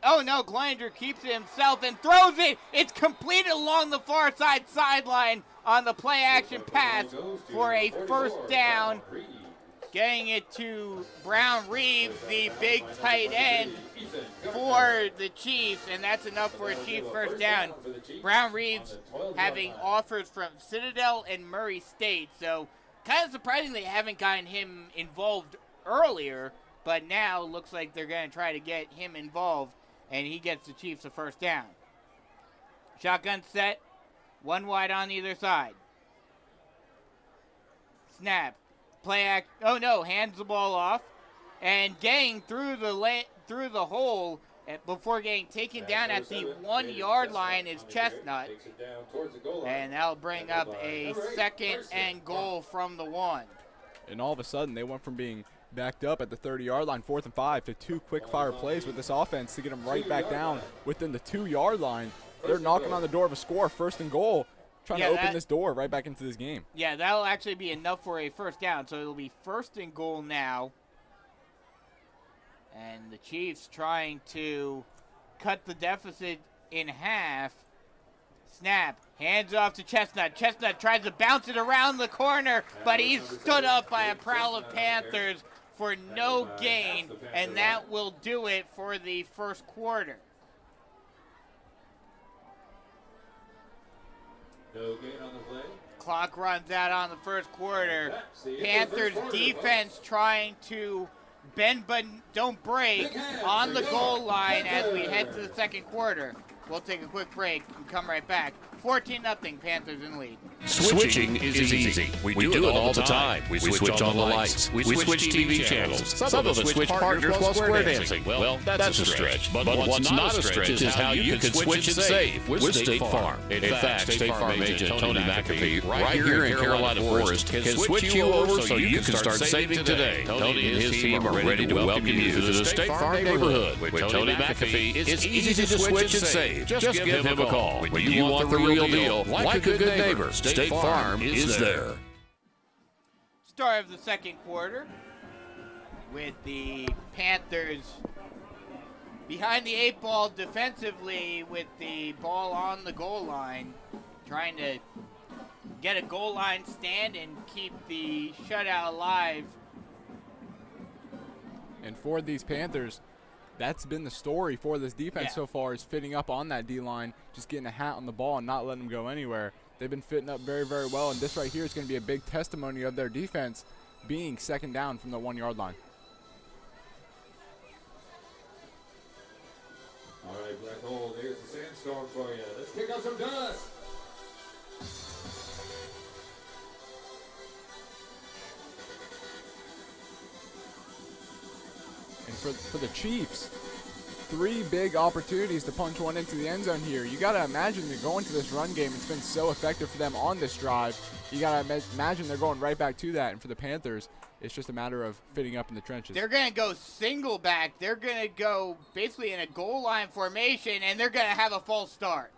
Oh no, Cloninger keeps it himself and throws it. It's completed along the far side sideline on the play action pass for a 1st down. Getting it to Brown Reeves, the big tight end for the Chiefs, and that's enough for a Chiefs 1st down. Brown Reeves having offers from Citadel and Murray State, so kind of surprising they haven't gotten him involved earlier, but now looks like they're going to try to get him involved, and he gets the Chiefs a 1st down. Shotgun set, 1 wide on either side. Snap. Oh no, hands the ball off, and getting through the hole before getting taken down at the 1-yard line is Chestnut, and that'll bring up a 2nd and goal from the 1. And all of a sudden, they went from being backed up at the 30-yard line, 4th and 5, to 2 quick-fire plays with this offense to get them right back down within the 2-yard line. They're knocking on the door of a score, 1st and goal. Trying to open this door right back into this game. Yeah, that'll actually be enough for a 1st down. So it'll be 1st and goal now. And the Chiefs trying to cut the deficit in half. Snap. Hands off to Chestnut. Chestnut tries to bounce it around the corner, but he's stood up by a prowl of Panthers for no gain. And that will do it for the 1st quarter. No gain on the play. Clock runs out on the 1st quarter. Panthers defense trying to bend but don't break on the goal line as we head to the 2nd quarter. We'll take a quick break and come right back. 14-0, Panthers in lead. Switching is easy. We do it all the time. We switch on the lights. We switch TV channels. Some of us switch partners while square dancing. Well, that's a stretch. But what's not a stretch is how you can switch and save with State Farm. In fact, State Farm agent Tony McAfee, right here in Carolina Forest, can switch you over so you can start saving today. Tony and his team are ready to welcome you to the State Farm neighborhood. With Tony McAfee, it's easy to switch and save. Just give him a call. When you want the real deal, like a good neighbor, State Farm is there. Start of the 2nd quarter with the Panthers behind the 8 ball defensively with the ball on the goal line, trying to get a goal line stand and keep the shutout alive. And for these Panthers, that's been the story for this defense so far, is fitting up on that D-line, just getting a hat on the ball and not letting them go anywhere. They've been fitting up very, very well, and this right here is going to be a big testimony of their defense being 2nd down from the 1-yard line. All right, black hole, there's the sand storm for you. Let's kick up some dust. And for the Chiefs, 3 big opportunities to punch one into the end zone here. You got to imagine they're going to this run game. It's been so effective for them on this drive. You got to imagine they're going right back to that. And for the Panthers, it's just a matter of fitting up in the trenches. They're going to go single back. They're going to go basically in a goal line formation, and they're going to have a false start.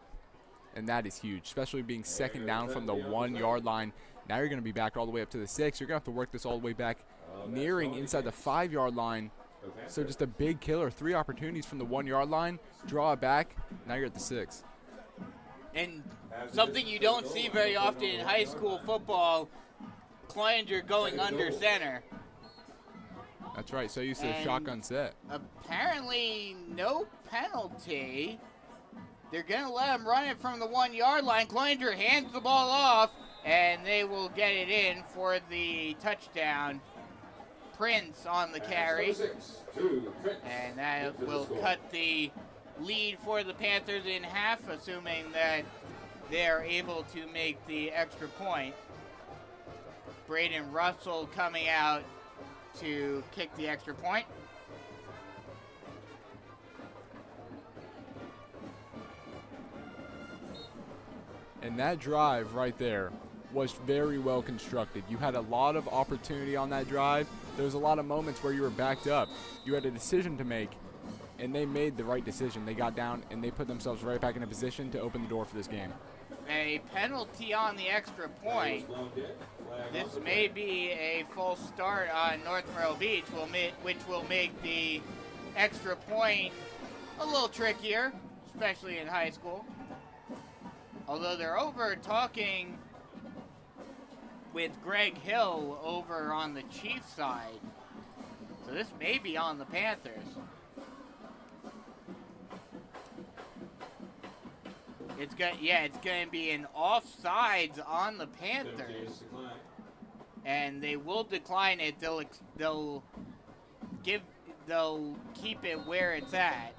And that is huge, especially being second down from the 1-yard line. Now you're going to be back all the way up to the 6. You're going to have to work this all the way back, nearing inside the 5-yard line. So just a big killer. 3 opportunities from the 1-yard line. Draw it back. Now you're at the 6. And something you don't see very often in high school football, Cloninger going under center. That's right. So used to the shotgun set. Apparently no penalty. They're going to let him run it from the 1-yard line. Cloninger hands the ball off, and they will get it in for the touchdown. Prince on the carry, and that will cut the lead for the Panthers in half, assuming that they're able to make the extra point. Braden Russell coming out to kick the extra point. And that drive right there was very well constructed. You had a lot of opportunity on that drive. There was a lot of moments where you were backed up. You had a decision to make, and they made the right decision. They got down, and they put themselves right back in a position to open the door for this game. A penalty on the extra point. This may be a false start on North Myrtle Beach, which will make the extra point a little trickier, especially in high school. Although they're over talking with Greg Hill over on the Chiefs side. So this may be on the Panthers. It's going to be an offsides on the Panthers. And they will decline it. They'll keep it where it's at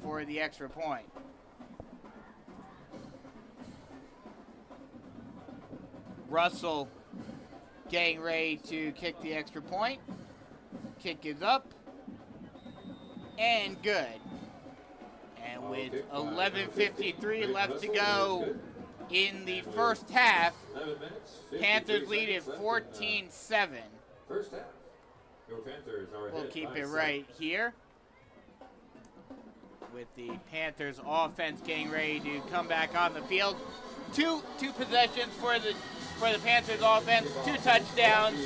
for the extra point. Russell getting ready to kick the extra point. Kick is up. And good. And with 11:53 left to go in the first half, Panthers lead at 14-7. First half. Your Panthers are We'll ahead keep by it right here. With the Panthers offense getting ready to come back on the field. Two possessions for the Panthers offense, 2 touchdowns,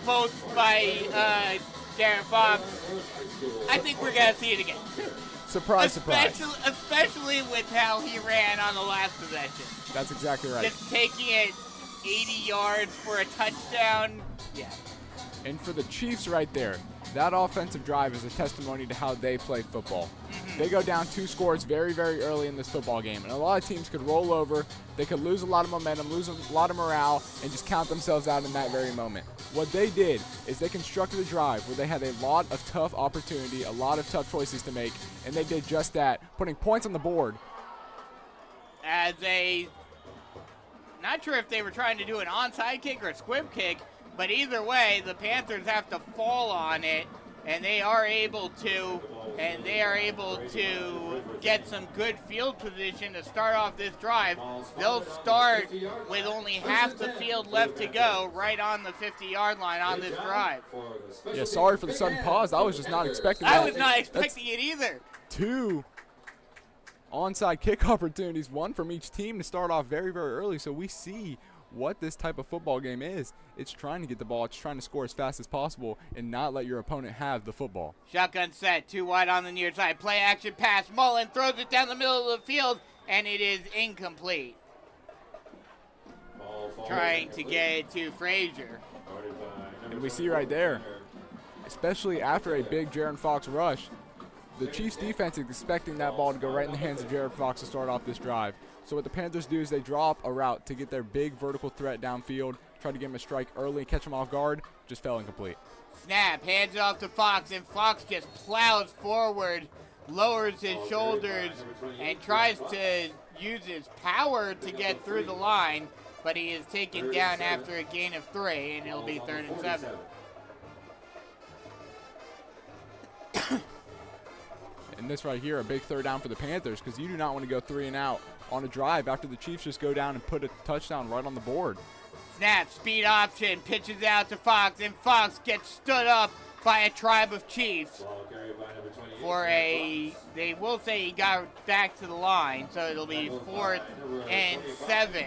both by Darren Fox. I think we're going to see it again. Surprise. Especially with how he ran on the last possession. That's exactly right. Just taking it 80 yards for a touchdown. Yeah. And for the Chiefs right there, that offensive drive is a testimony to how they play football. They go down 2 scores very, very early in this football game. And a lot of teams could roll over. They could lose a lot of momentum, lose a lot of morale, and just count themselves out in that very moment. What they did is they constructed a drive where they had a lot of tough opportunity, a lot of tough choices to make, and they did just that, putting points on the board. Not sure if they were trying to do an onside kick or a squib kick, but either way, the Panthers have to fall on it, and they are able to get some good field position to start off this drive. They'll start with only half the field left to go, right on the 50-yard line on this drive. Yeah, sorry for the sudden pause. I was just not expecting that. I was not expecting it either. 2 onside kick opportunities, 1 from each team to start off very, very early. So we see what this type of football game is. It's trying to get the ball. It's trying to score as fast as possible and not let your opponent have the football. Shotgun set, 2 wide on the near side. Play action pass. Mullen throws it down the middle of the field, and it is incomplete. Trying to get it to Frazier. And we see right there, especially after a big Jaron Fox rush, the Chiefs defense is expecting that ball to go right in the hands of Jaron Fox to start off this drive. So what the Panthers do is they drop a route to get their big vertical threat downfield, try to get him a strike early, catch him off guard, just fell incomplete. Snap, hands it off to Fox, and Fox just plows forward lowers his shoulders and tries to use his power to get through the line, but he is taken down after a gain of 3, and it'll be 3rd and 7. And this right here, a big 3rd down for the Panthers, because you do not want to go 3 and out on a drive after the Chiefs just go down and put a touchdown right on the board. Snap, speed option, pitches out to Fox, and Fox gets stood up by a tribe of Chiefs for they will say he got back to the line, so it'll be 4th and 7.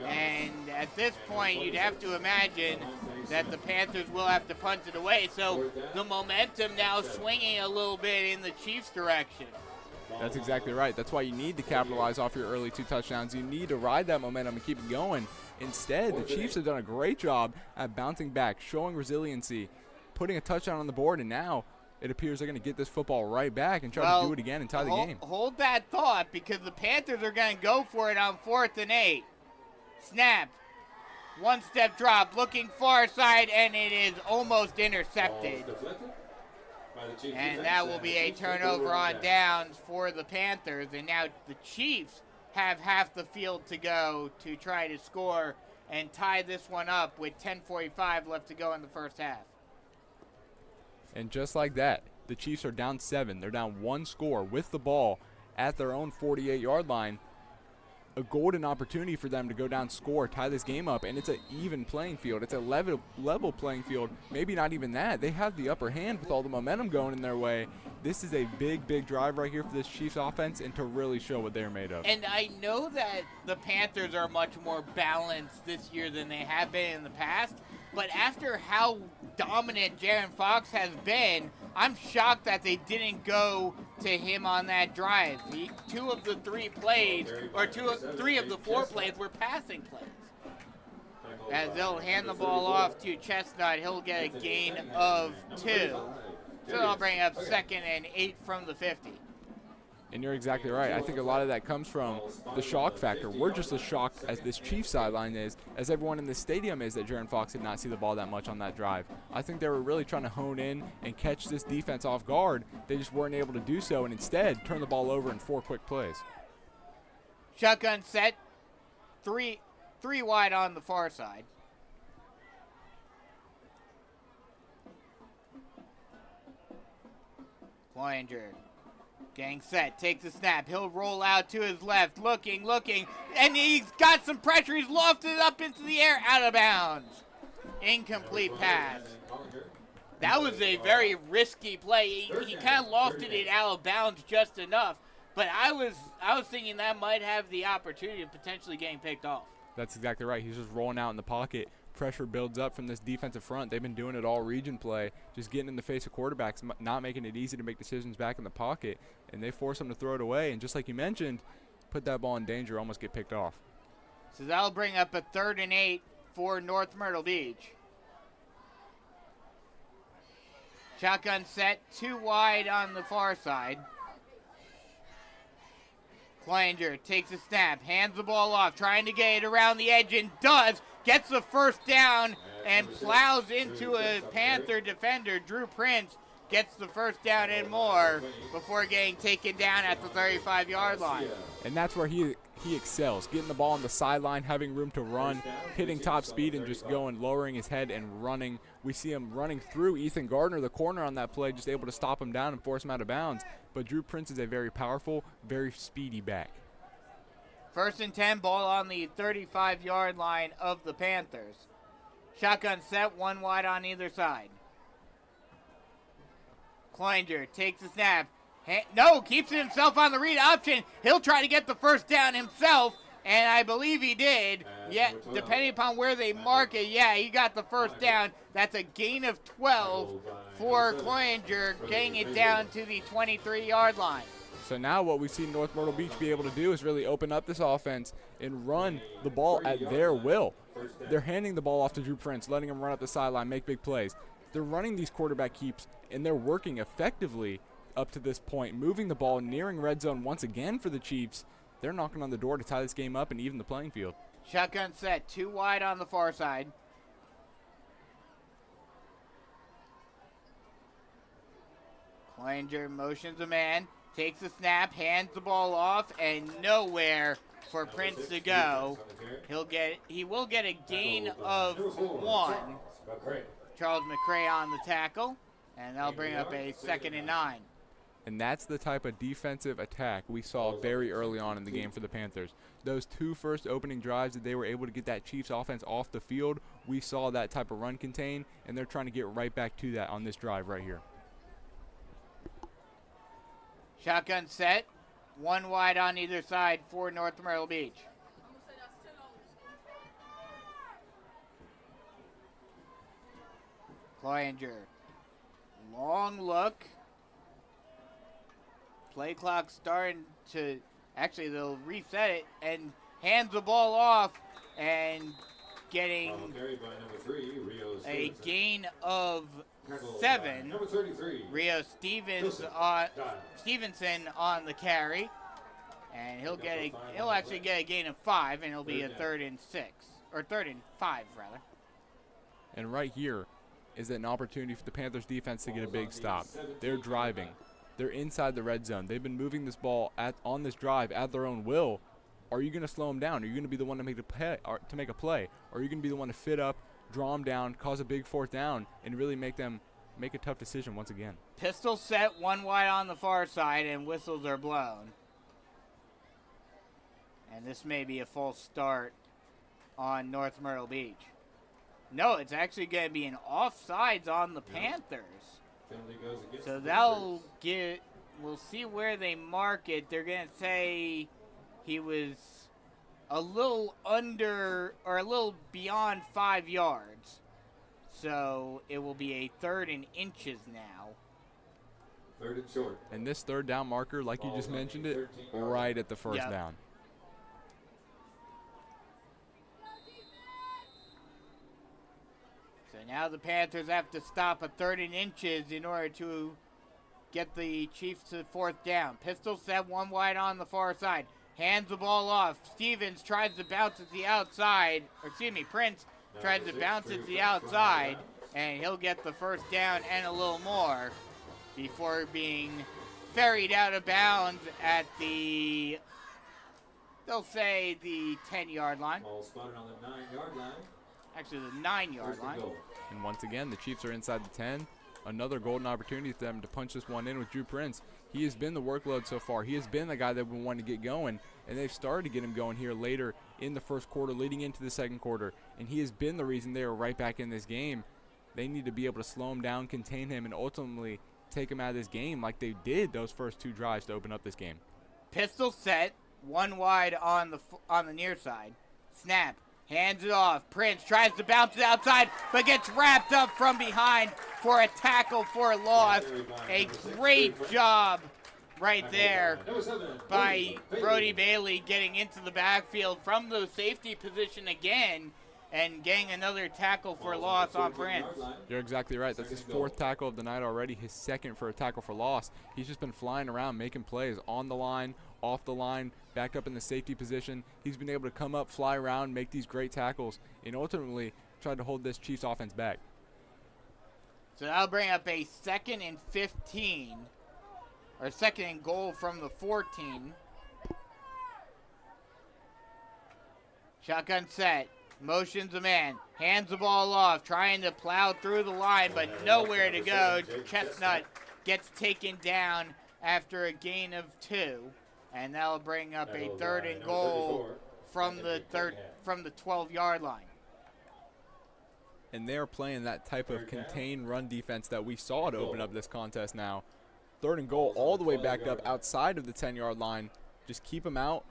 And at this point, you'd have to imagine that the Panthers will have to punt it away. So the momentum now swinging a little bit in the Chiefs' direction. That's exactly right. That's why you need to capitalize off your early 2 touchdowns. You need to ride that momentum and keep it going. Instead, the Chiefs have done a great job at bouncing back, showing resiliency, putting a touchdown on the board, and now it appears they're going to get this football right back and try to do it again and tie the game. Hold that thought, because the Panthers are going to go for it on 4th and 8. Snap. 1-step drop, looking far side, and it is almost intercepted. And that will be a turnover on downs for the Panthers. And now the Chiefs have half the field to go to try to score and tie this one up with 10:45 left to go in the first half. And just like that, the Chiefs are down 7. They're down 1 score with the ball at their own 48-yard line. A golden opportunity for them to go down, score, tie this game up, and it's an even playing field. It's a level playing field. Maybe not even that. They have the upper hand with all the momentum going in their way. This is a big, big drive right here for this Chiefs offense, and to really show what they're made of. And I know that the Panthers are much more balanced this year than they have been in the past, but after how dominant Jaron Fox has been, I'm shocked that they didn't go to him on that drive. 2 of the 3 plays, or 3 of the 4 plays were passing plays. As they'll hand the ball off to Chestnut, he'll get a gain of 2. So they'll bring up 2nd and 8 from the 50. And you're exactly right. I think a lot of that comes from the shock factor. We're just as shocked as this Chiefs sideline is, as everyone in the stadium is, that Jaron Fox did not see the ball that much on that drive. I think they were really trying to hone in and catch this defense off guard. They just weren't able to do so, and instead turn the ball over in 4 quick plays. Shotgun set, three wide on the far side. Cloninger. Gang set, takes a snap. He'll roll out to his left, looking, and he's got some pressure. He's lofted up into the air, out of bounds. Incomplete pass. That was a very risky play. He kind of lofted it out of bounds just enough, but I was thinking that might have the opportunity of potentially getting picked off. That's exactly right. He's just rolling out in the pocket. Pressure builds up from this defensive front. They've been doing it all region play, just getting in the face of quarterbacks, not making it easy to make decisions back in the pocket, and they force them to throw it away. And just like you mentioned, put that ball in danger, almost get picked off. So that'll bring up a 3rd and 8 for North Myrtle Beach. Shotgun set, 2 wide on the far side. Cloninger takes a snap, hands the ball off, trying to get it around the edge, and does. Gets the first down and plows into a Panther defender. Drew Prince gets the first down and more before getting taken down at the 35-yard line. And that's where he excels, getting the ball on the sideline, having room to run, hitting top speed, and just going, lowering his head and running. We see him running through Ethan Gardner, the corner on that play, just able to stop him down and force him out of bounds. But Drew Prince is a very powerful, very speedy back. 1st and 10, ball on the 35-yard line of the Panthers. Shotgun set, 1 wide on either side. Cloninger takes the snap. Keeps himself on the read option. He'll try to get the first down himself, and I believe he did. Yeah, depending upon where they mark it, he got the first down. That's a gain of 12 for Cloninger, getting it down to the 23-yard line. So now what we've seen North Myrtle Beach be able to do is really open up this offense and run the ball at their will. They're handing the ball off to Drew Prince, letting him run up the sideline, make big plays. They're running these quarterback keeps, and they're working effectively up to this point, moving the ball, nearing red zone once again for the Chiefs. They're knocking on the door to tie this game up and even the playing field. Shotgun set, 2 wide on the far side. Cloninger motions a man, takes the snap, hands the ball off, and nowhere for Prince to go. He will get a gain of 1. Charles McCray on the tackle, and that'll bring up a 2nd and 9. And that's the type of defensive attack we saw very early on in the game for the Panthers. Those 2 first opening drives that they were able to get that Chiefs offense off the field, we saw that type of run contain, and they're trying to get right back to that on this drive right here. Shotgun set, 1 wide on either side for North Myrtle Beach. Cloninger, long look. Play clock starting to, actually they'll reset it and hands the ball off and getting a gain of 7. Number 33. Rio Stevenson on the carry, and he'll actually get a gain of 5, and it'll be a 3rd and 6, or 3rd and 5 rather. And right here is an opportunity for the Panthers defense to get a big stop. They're driving. They're inside the red zone. They've been moving this ball on this drive at their own will. Are you going to slow them down? Are you going to be the one to make a play? Or are you going to be the one to fit up, draw them down, cause a big 4th down, and really make them make a tough decision once again? Pistol set, 1 wide on the far side, and whistles are blown. And this may be a false start on North Myrtle Beach. No, it's actually going to be an offsides on the Panthers. So we'll see where they mark it. They're going to say he was a little under or a little beyond 5 yards. So it will be a 3rd and inches now. 3rd and short. And this 3rd down marker, like you just mentioned it, right at the first down. So now the Panthers have to stop a 3rd and inches in order to get the Chiefs to 4th down. Pistol set, 1 wide on the far side. Hands the ball off. Stevens tries to bounce at the outside. Prince tries to bounce at the outside, and he'll get the 1st down and a little more before being ferried out of bounds at they'll say the 10-yard line. Ball spotted on the 9-yard line. Actually, the 9-yard line. And once again, the Chiefs are inside the 10. Another golden opportunity for them to punch this one in with Drew Prince. He has been the workload so far. He has been the guy that we want to get going, and they've started to get him going here later in the 1st quarter, leading into the 2nd quarter. And he has been the reason they are right back in this game. They need to be able to slow him down, contain him, and ultimately take him out of this game like they did those first 2 drives to open up this game. Pistol set, 1 wide on the near side. Snap. Hands it off. Prince tries to bounce it outside, but gets wrapped up from behind for a tackle for a loss. A great job right there by Brody Bailey getting into the backfield from the safety position again and getting another tackle for loss on Prince. You're exactly right. That's his 4th tackle of the night already, his 2nd for a tackle for loss. He's just been flying around making plays on the line, off the line, back up in the safety position. He's been able to come up, fly around, make these great tackles, and ultimately try to hold this Chiefs offense back. So that'll bring up a 2nd and 15, or 2nd and goal from the 14. Shotgun set, motions a man, hands the ball off, trying to plow through the line, but nowhere to go. Chestnut gets taken down after a gain of 2. And that'll bring up a 3rd and goal from the 12-yard line. And they're playing that type of contained run defense that we saw to open up this contest now. 3rd and goal all the way back up outside of the 10-yard line. Just keep them out,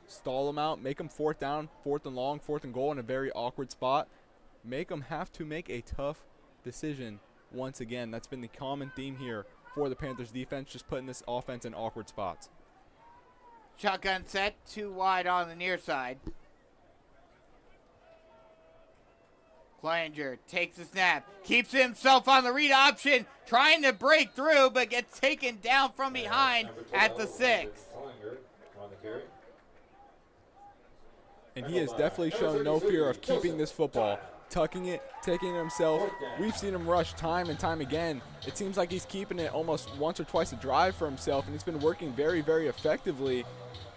stall them out, make them 4th down, 4th and long, 4th and goal in a very awkward spot. Make them have to make a tough decision once again. That's been the common theme here for the Panthers defense, just putting this offense in awkward spots. Shotgun set, 2 wide on the near side. Cloninger takes the snap, keeps himself on the read option, trying to break through, but gets taken down from behind at the 6. And he has definitely shown no fear of keeping this football. tucking it, taking it himself. We've seen him rush time and time again. It seems like he's keeping it almost once or twice a drive for himself, and it's been working very, very effectively.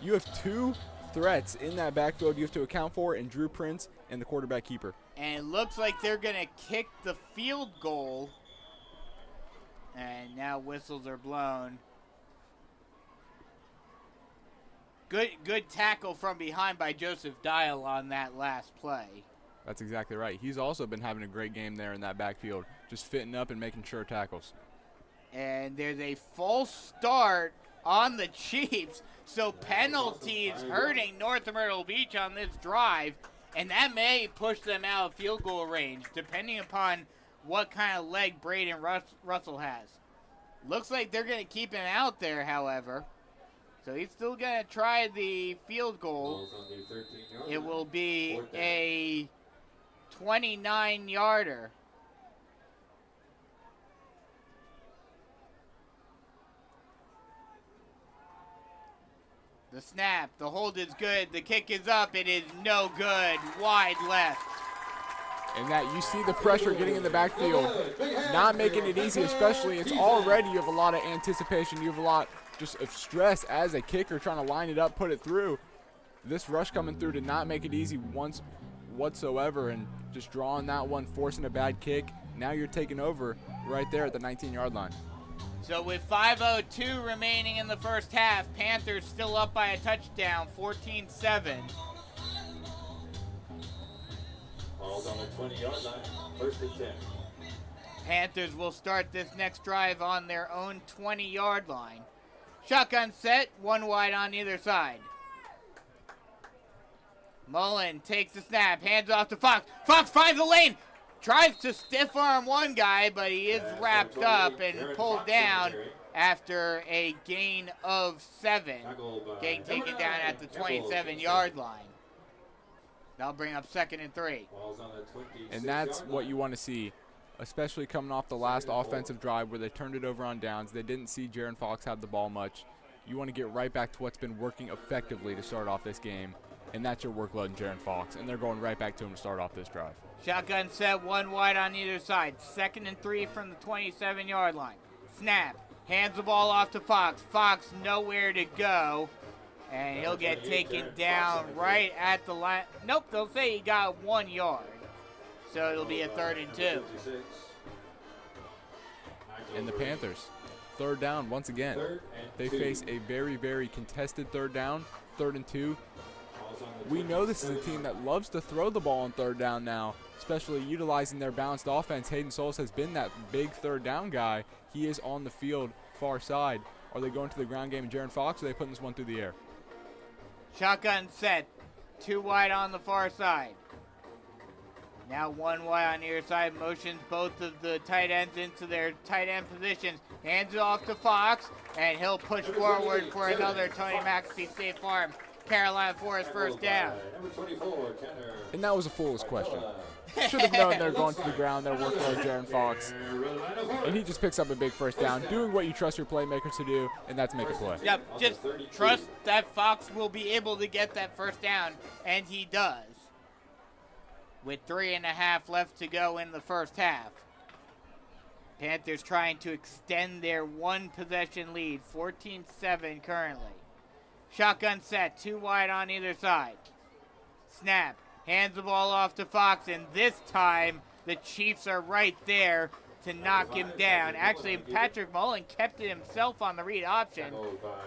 You have two threats in that backfield you have to account for, in Drew Prince and the quarterback keeper. And it looks like they're going to kick the field goal. And now whistles are blown. Good tackle from behind by Joseph Dial on that last play. That's exactly right. He's also been having a great game there in that backfield, just fitting up and making sure tackles. And there's a false start on the Chiefs, so penalties hurting North Myrtle Beach on this drive, and that may push them out of field goal range, depending upon what kind of leg Braden Russell has. Looks like they're going to keep him out there, however. So he's still going to try the field goal. It will be a 29-yarder. The snap, the hold is good, the kick is up, it is no good, wide left. And that you see the pressure getting in the backfield, not making it easy, especially it's already you have a lot of anticipation, you have a lot just of stress as a kicker trying to line it up, put it through. This rush coming through did not make it easy once whatsoever, and just drawing that one, forcing a bad kick. Now you're taking over right there at the 19-yard line. So with 5:02 remaining in the first half, Panthers still up by a touchdown, 14-7. Ball's on the 20-yard line, first and 10. Panthers will start this next drive on their own 20-yard line. Shotgun set, one wide on either side. Mullen takes the snap, hands off to Fox. Fox finds the lane, tries to stiff arm one guy, but he is wrapped up and pulled down after a gain of 7. Getting taken down at the 27-yard line. That'll bring up 2nd and 3. And that's what you want to see, especially coming off the last offensive drive where they turned it over on downs. They didn't see Jaron Fox have the ball much. You want to get right back to what's been working effectively to start off this game, and that's your workload in Jaron Fox, and they're going right back to him to start off this drive. Shotgun set, one wide on either side. 2nd and 3 from the 27-yard line. Snap, hands the ball off to Fox. Fox nowhere to go, and he'll get taken down right at the line. Nope, they'll say he got 1 yard. So it'll be a 3rd and 2. And the Panthers, 3rd down once again. They face a very, very contested 3rd down, 3rd and 2. We know this is a team that loves to throw the ball on 3rd down now, especially utilizing their balanced offense. Hayden Solis has been that big 3rd down guy. He is on the field, far side. Are they going to the ground game in Jaron Fox, or are they putting this one through the air? Shotgun set, 2 wide on the far side. Now 1 wide on either side, motions both of the tight ends into their tight end positions. Hands it off to Fox, and he'll push forward for another Tony McAfee State Farm Carolina Forest first down. And that was a foolish question. Should have known they're going to the ground. They're working on Jaron Fox. And he just picks up a big first down, doing what you trust your playmakers to do, and that's make a play. Yep, just trust that Fox will be able to get that first down, and he does. With 3.5 left to go in the first half. Panthers trying to extend their 1-possession lead, 14-7 currently. Shotgun set, 2 wide on either side. Snap, hands the ball off to Fox, and this time the Chiefs are right there to knock him down. Actually, Patrick Mullen kept it himself on the read option,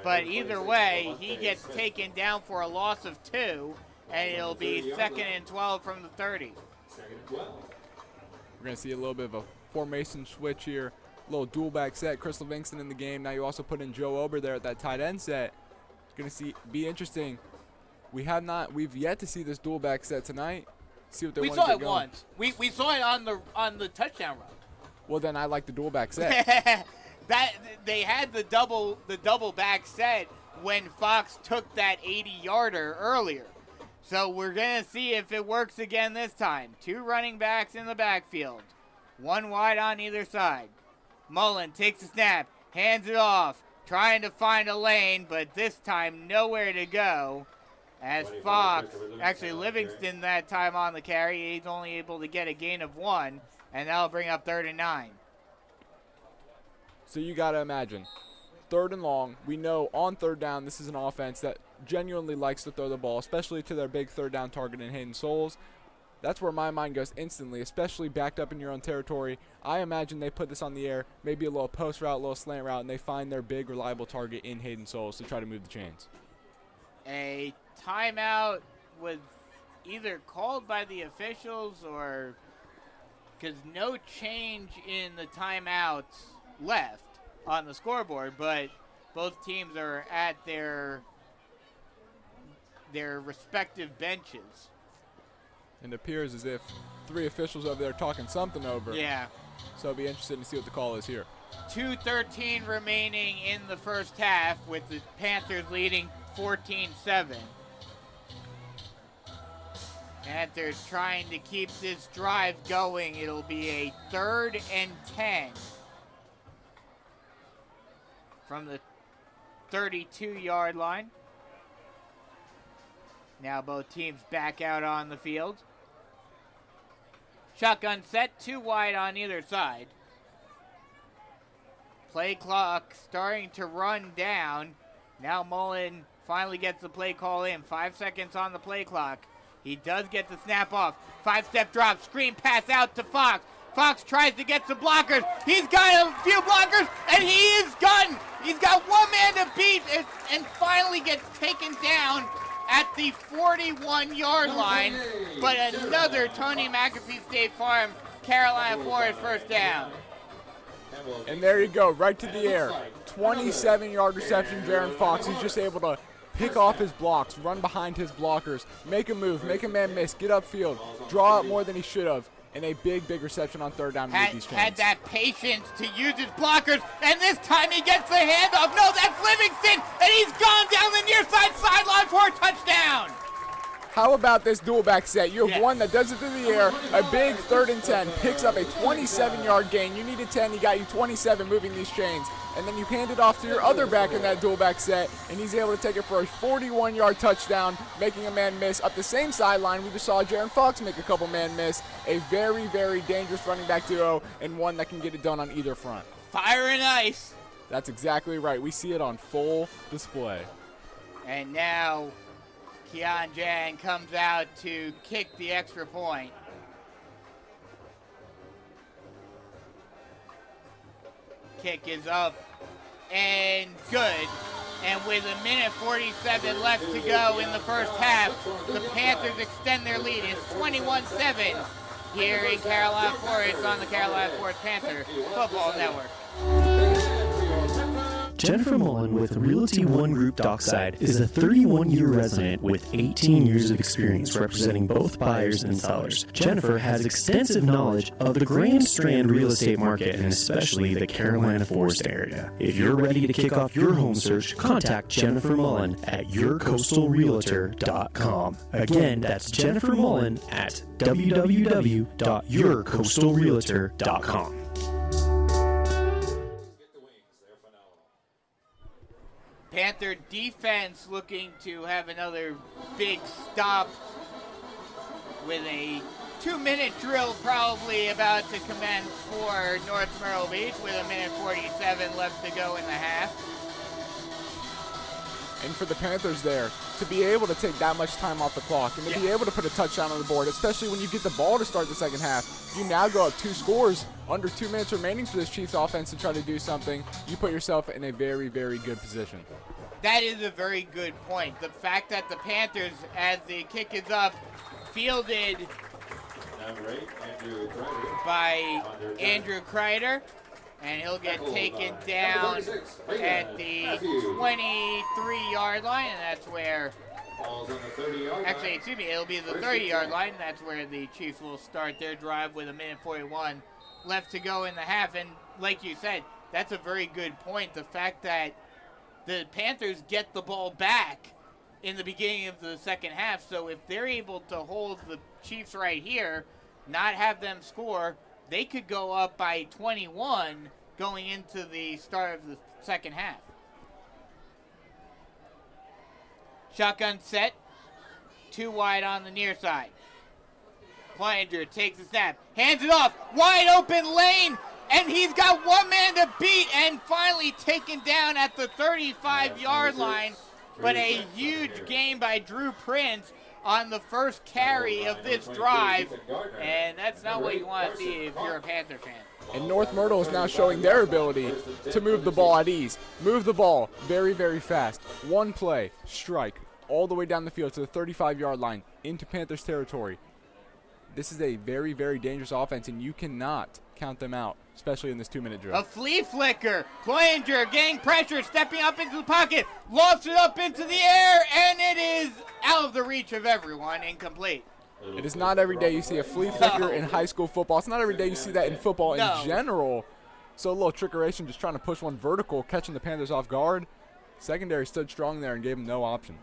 but either way, he gets taken down for a loss of 2, and it'll be 2nd and 12 from the 30. We're going to see a little bit of a formation switch here, a little dual back set. Chris Livingston in the game. Now you also put in Joe Ober there at that tight end set. Going to be interesting. We've yet to see this dual back set tonight. See what they want to get going. We saw it once. We saw it on the touchdown run. Well, then I like the dual back set. That they had the double back set when Fox took that 80-yarder earlier. So we're going to see if it works again this time. 2 running backs in the backfield. 1 wide on either side. Mullen takes a snap, hands it off, trying to find a lane, but this time nowhere to go. As Fox, actually Livingston that time on the carry, he's only able to get a gain of 1, and that'll bring up 3rd and 9. So you got to imagine, 3rd and long. We know on 3rd down, this is an offense that genuinely likes to throw the ball, especially to their big 3rd down target in Hayden Souls. That's where my mind goes instantly, especially backed up in your own territory. I imagine they put this on the air, maybe a little post route, a little slant route, and they find their big, reliable target in Hayden Souls to try to move the chains. A timeout was either called by the officials or because no change in the timeouts left on the scoreboard, but both teams are at their respective benches. And it appears as if 3 officials over there talking something over. Yeah. So I'll be interested to see what the call is here. 2:13 remaining in the first half with the Panthers leading 14-7. Panthers trying to keep this drive going. It'll be a 3rd and 10 from the 32-yard line. Now both teams back out on the field. Shotgun set, 2 wide on either side. Play clock starting to run down. Now Mullen finally gets the play call in. 5 seconds on the play clock. He does get the snap off. 5-step drop, screen pass out to Fox. Fox tries to get some blockers. He's got a few blockers, and he is done. He's got one man to beat and finally gets taken down at the 41-yard line. But another Tony McAfee State Farm Carolina Forest first down. And there you go, right to the air. 27-yard reception, Jaron Fox. He's just able to pick off his blocks, run behind his blockers, make a move, make a man miss, get upfield, draw out more than he should have, and a big reception on 3rd down to move these chains. Had that patience to use his blockers, and this time he gets the handoff. No, that's Livingston, and he's gone down the near side sideline for a touchdown. How about this dual back set? You have one that does it through the air, a big 3rd and 10, picks up a 27-yard gain. You needed 10, he got you 27 moving these chains. And then you hand it off to your other back in that dual back set, and he's able to take it for a 41-yard touchdown, making a man miss up the same sideline. We just saw Jaron Fox make a couple man miss. A very, very dangerous running back duo, and one that can get it done on either front. Fire and ice. That's exactly right. We see it on full display. And now Keon Jan comes out to kick the extra point. Kick is up and good. And with 1:47 left to go in the first half, the Panthers extend their lead. It's 21-7 here in Carolina Forest on the Carolina Forest Panther Football Network. Jennifer Mullen with Realty One Group Dockside is a 31-year resident with 18 years of experience representing both buyers and sellers. Jennifer has extensive knowledge of the Grand Strand real estate market and especially the Carolina Forest area. If you're ready to kick off your home search, contact Jennifer Mullen at yourcoastalrealtor.com. Again, that's Jennifer Mullen at www.yourcoastalrealtor.com. Panther defense looking to have another big stop with a 2-minute drill probably about to commence for North Myrtle Beach with 1:47 left to go in the half. And for the Panthers there, to be able to take that much time off the clock and to be able to put a touchdown on the board, especially when you get the ball to start the second half, you now go up 2 scores under 2 minutes remaining for this Chiefs offense to try to do something. You put yourself in a very, very good position. That is a very good point. The fact that the Panthers, as the kick is up, fielded by Andrew Kreider, and he'll get taken down at the 23-yard line, and that's where, actually, excuse me, it'll be the 30-yard line, and that's where the Chiefs will start their drive with 1:41 left to go in the half. And like you said, that's a very good point. The fact that the Panthers get the ball back in the beginning of the second half, so if they're able to hold the Chiefs right here, not have them score, they could go up by 21 going into the start of the second half. Shotgun set, 2 wide on the near side. Cloninger takes the snap, hands it off, wide open lane, and he's got one man to beat, and finally taken down at the 35-yard line. But a huge gain by Drew Prince on the first carry of this drive, and that's not what you want to see if you're a Panther fan. And North Myrtle is now showing their ability to move the ball at ease. Move the ball very, very fast. One play, strike, all the way down the field to the 35-yard line into Panthers territory. This is a very, very dangerous offense, and you cannot count them out, especially in this 2-minute drill. A flea flicker. Cloninger getting pressure, stepping up into the pocket, lofts it up into the air, and it is out of the reach of everyone, incomplete. It is not every day you see a flea flicker in high school football. It's not every day you see that in football in general. So a little trickeration, just trying to push one vertical, catching the Panthers off guard. Secondary stood strong there and gave them no option.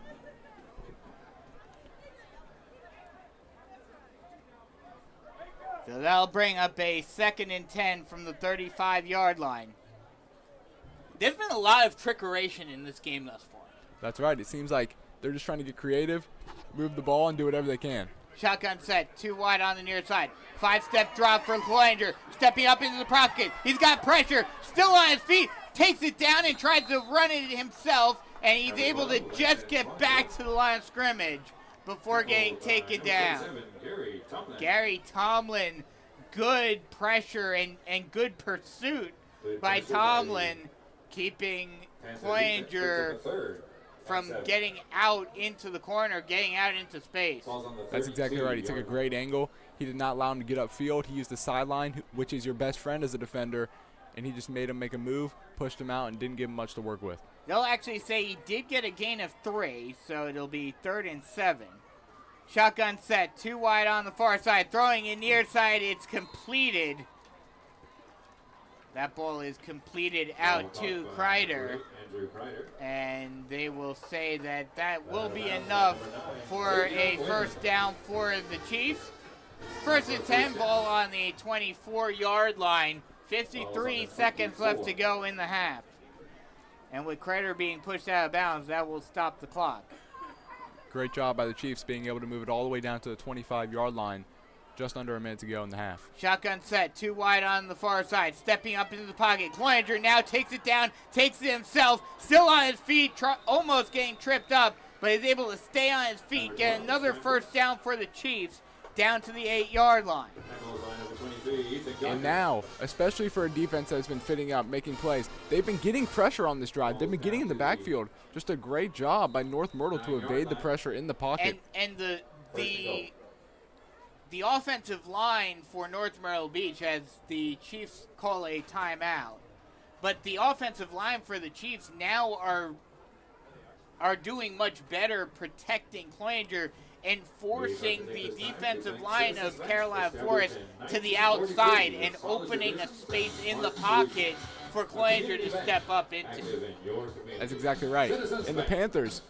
So that'll bring up a 2nd and 10 from the 35-yard line. There's been a lot of trickeration in this game thus far. That's right. It seems like they're just trying to get creative, move the ball, and do whatever they can. Shotgun set, 2 wide on the near side. 5-step drop for Cloninger, stepping up into the pocket. He's got pressure, still on his feet, takes it down and tries to run it himself, and he's able to just get back to the line of scrimmage before getting taken down. Gary Tomlin, good pressure and good pursuit by Tomlin, keeping Cloninger from getting out into the corner, getting out into space. That's exactly right. He took a great angle. He did not allow him to get upfield. He used the sideline, which is your best friend as a defender, and he just made him make a move, pushed him out, and didn't give him much to work with. They'll actually say he did get a gain of 3, so it'll be 3rd and 7. Shotgun set, 2 wide on the far side, throwing in near side, it's completed. That ball is completed out to Kreider, and they will say that that will be enough for a first down for the Chiefs. 1st and 10, ball on the 24-yard line, 53 seconds left to go in the half. And with Kreider being pushed out of bounds, that will stop the clock. Great job by the Chiefs being able to move it all the way down to the 25-yard line. Just under a minute to go in the half. Shotgun set, 2 wide on the far side, stepping up into the pocket. Cloninger now takes it down, takes it himself, still on his feet, almost getting tripped up, but is able to stay on his feet, get another first down for the Chiefs, down to the 8-yard line. And now, especially for a defense that's been fitting up, making plays, they've been getting pressure on this drive. They've been getting in the backfield. Just a great job by North Myrtle to evade the pressure in the pocket. And the offensive line for North Myrtle Beach, as the Chiefs call a timeout, but the offensive line for the Chiefs now are doing much better protecting Cloninger and forcing the defensive line of Carolina Forest to the outside and opening a space in the pocket for Cloninger to step up into. That's exactly right. And the Panthers,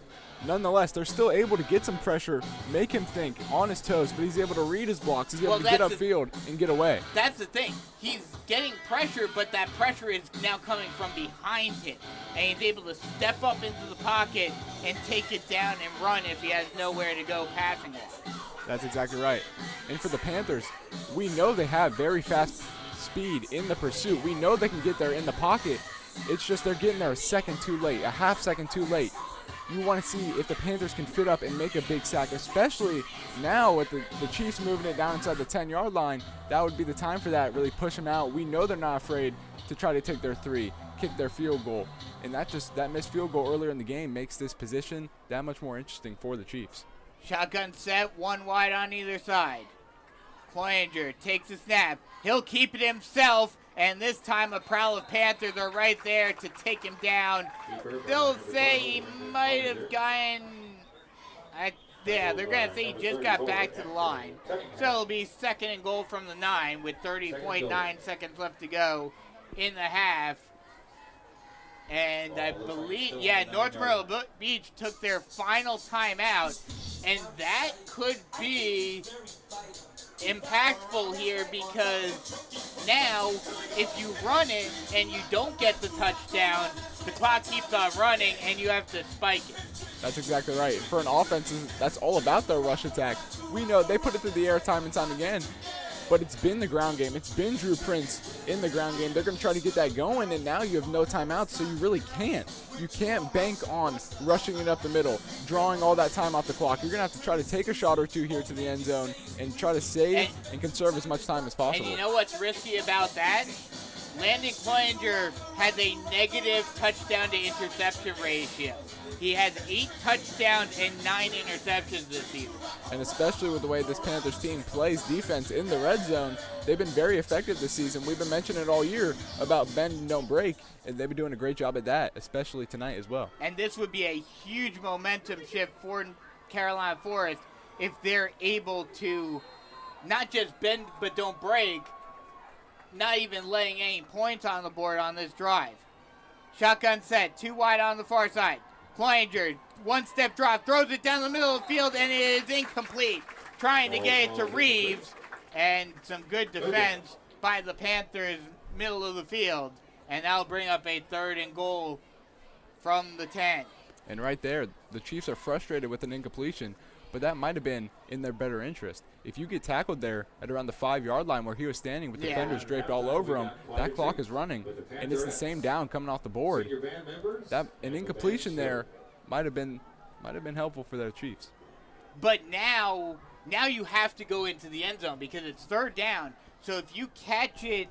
nonetheless, they're still able to get some pressure, make him think on his toes, but he's able to read his blocks. He's able to get upfield and get away. That's the thing. He's getting pressure, but that pressure is now coming from behind him. And he's able to step up into the pocket and take it down and run if he has nowhere to go passing-wise. That's exactly right. And for the Panthers, we know they have very fast speed in the pursuit. We know they can get there in the pocket. It's just they're getting there a second too late, a half second too late. You want to see if the Panthers can fit up and make a big sack, especially now with the Chiefs moving it down inside the 10-yard line. That would be the time for that, really push them out. We know they're not afraid to try to take their 3, kick their field goal. And that missed field goal earlier in the game makes this position that much more interesting for the Chiefs. Shotgun set, 1 wide on either side. Cloninger takes a snap. He'll keep it himself. And this time a prowl of Panthers are right there to take him down. They'll say he might have gotten... they're going to say he just got back to the line. So it'll be 2nd and goal from the 9 with 30.9 seconds left to go in the half. And I believe, North Myrtle Beach took their final timeout. And that could be impactful here because now if you run it and you don't get the touchdown, the clock keeps on running and you have to spike it. That's exactly right. For an offense, that's all about their rush attack. We know they put it through the air time and time again, but it's been the ground game. It's been Drew Prince in the ground game. They're going to try to get that going, and now you have no timeouts, so you really can't. You can't bank on rushing it up the middle, drawing all that time off the clock. You're going to have to try to take a shot or two here to the end zone and try to save and conserve as much time as possible. And you know what's risky about that? Landon Cloninger has a negative touchdown to interception ratio. He has 8 touchdowns and 9 interceptions this season. And especially with the way this Panthers team plays defense in the red zone, they've been very effective this season. We've been mentioning it all year about bend and don't break, and they've been doing a great job at that, especially tonight as well. And this would be a huge momentum shift for Carolina Forest if they're able to not just bend but don't break, not even laying any points on the board on this drive. Shotgun set, 2 wide on the far side. Cloninger, 1-step drop, throws it down the middle of the field, and it is incomplete. Trying to get it to Reeves, and some good defense by the Panthers, middle of the field. And that'll bring up a 3rd and goal from the 10. And right there, the Chiefs are frustrated with an incompletion, but that might have been in their better interest. If you get tackled there at around the 5-yard line where he was standing with defenders draped all over him, that clock is running, and it's the same down coming off the board. That an incompletion there might have been helpful for the Chiefs. But now you have to go into the end zone because it's 3rd down. So if you catch it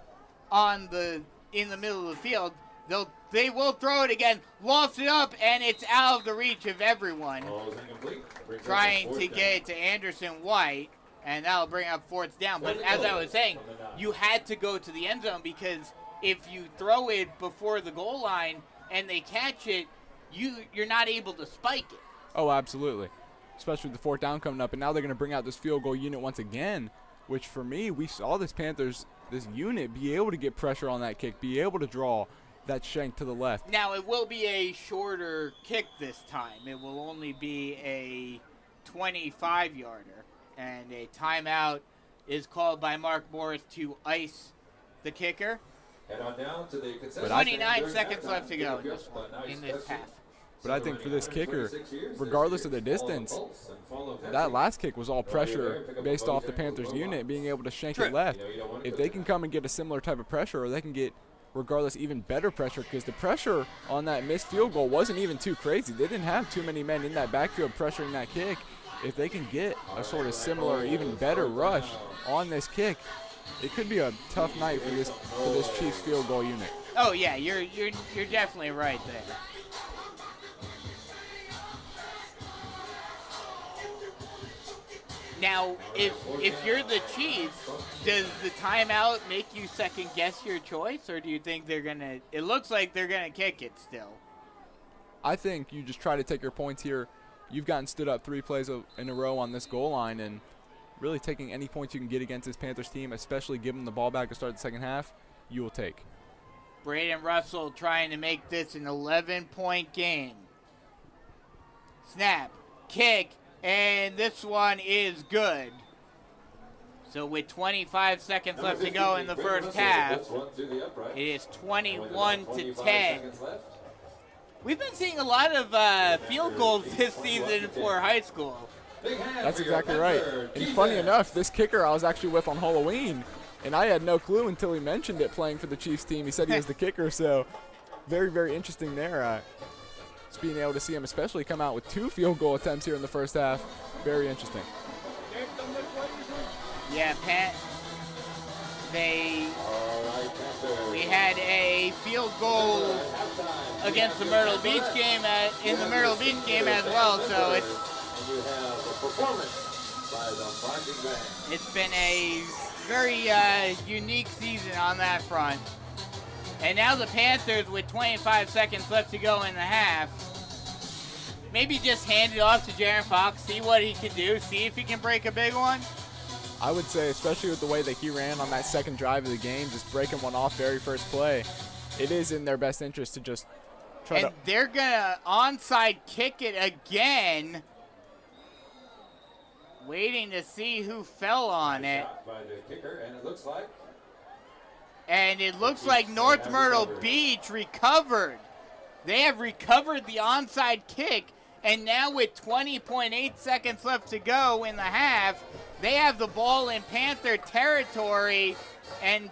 in the middle of the field, they will throw it again, lofts it up, and it's out of the reach of everyone. Trying to get it to Anderson White, and that'll bring up 4th down. But as I was saying, you had to go to the end zone because if you throw it before the goal line and they catch it, you're not able to spike it. Oh, absolutely. Especially with the 4th down coming up, and now they're going to bring out this field goal unit once again, which for me, we saw this unit be able to get pressure on that kick, be able to draw that shank to the left. Now, it will be a shorter kick this time. It will only be a 25-yarder, and a timeout is called by Mark Morris to ice the kicker. Head on down to the 29 seconds left to go in this half. But I think for this kicker, regardless of the distance, that last kick was all pressure based off the Panthers unit being able to shank it left. If they can come and get a similar type of pressure, or they can get, regardless, even better pressure, because the pressure on that missed field goal wasn't even too crazy. They didn't have too many men in that backfield pressuring that kick. If they can get a sort of similar, even better rush on this kick, it could be a tough night for this Chiefs field goal unit. Oh yeah, you're definitely right there. Now, if you're the Chiefs, does the timeout make you second guess your choice, or do you think they're gonna? It looks like they're gonna kick it still. I think you just try to take your points here. You've gotten stood up 3 plays in a row on this goal line, and really taking any points you can get against this Panthers team, especially giving them the ball back to start the second half, you will take. Braden Russell trying to make this an 11-point game. Snap, kick, and this one is good. So with 25 seconds left to go in the first half, it is 21-10. We've been seeing a lot of field goals this season for high school. That's exactly right. And funny enough, this kicker I was actually with on Halloween, and I had no clue until he mentioned it playing for the Chiefs team. He said he was the kicker, so very, very interesting there. Just being able to see him especially come out with 2 field goal attempts here in the first half. Very interesting. Yeah, Pat, we had a field goal against the Myrtle Beach game in the Myrtle Beach game as well, so it's been a very unique season on that front. And now the Panthers, with 25 seconds left to go in the half, maybe just hand it off to Jaron Fox, see what he can do, see if he can break a big one. I would say, especially with the way that he ran on that second drive of the game, just breaking one off very first play, it is in their best interest to just try and they're going to onside kick it again, waiting to see who fell on it. By the kicker, and it looks like North Myrtle Beach recovered. They have recovered the onside kick, And now with 20.8 seconds left to go in the half, they have the ball in Panther territory and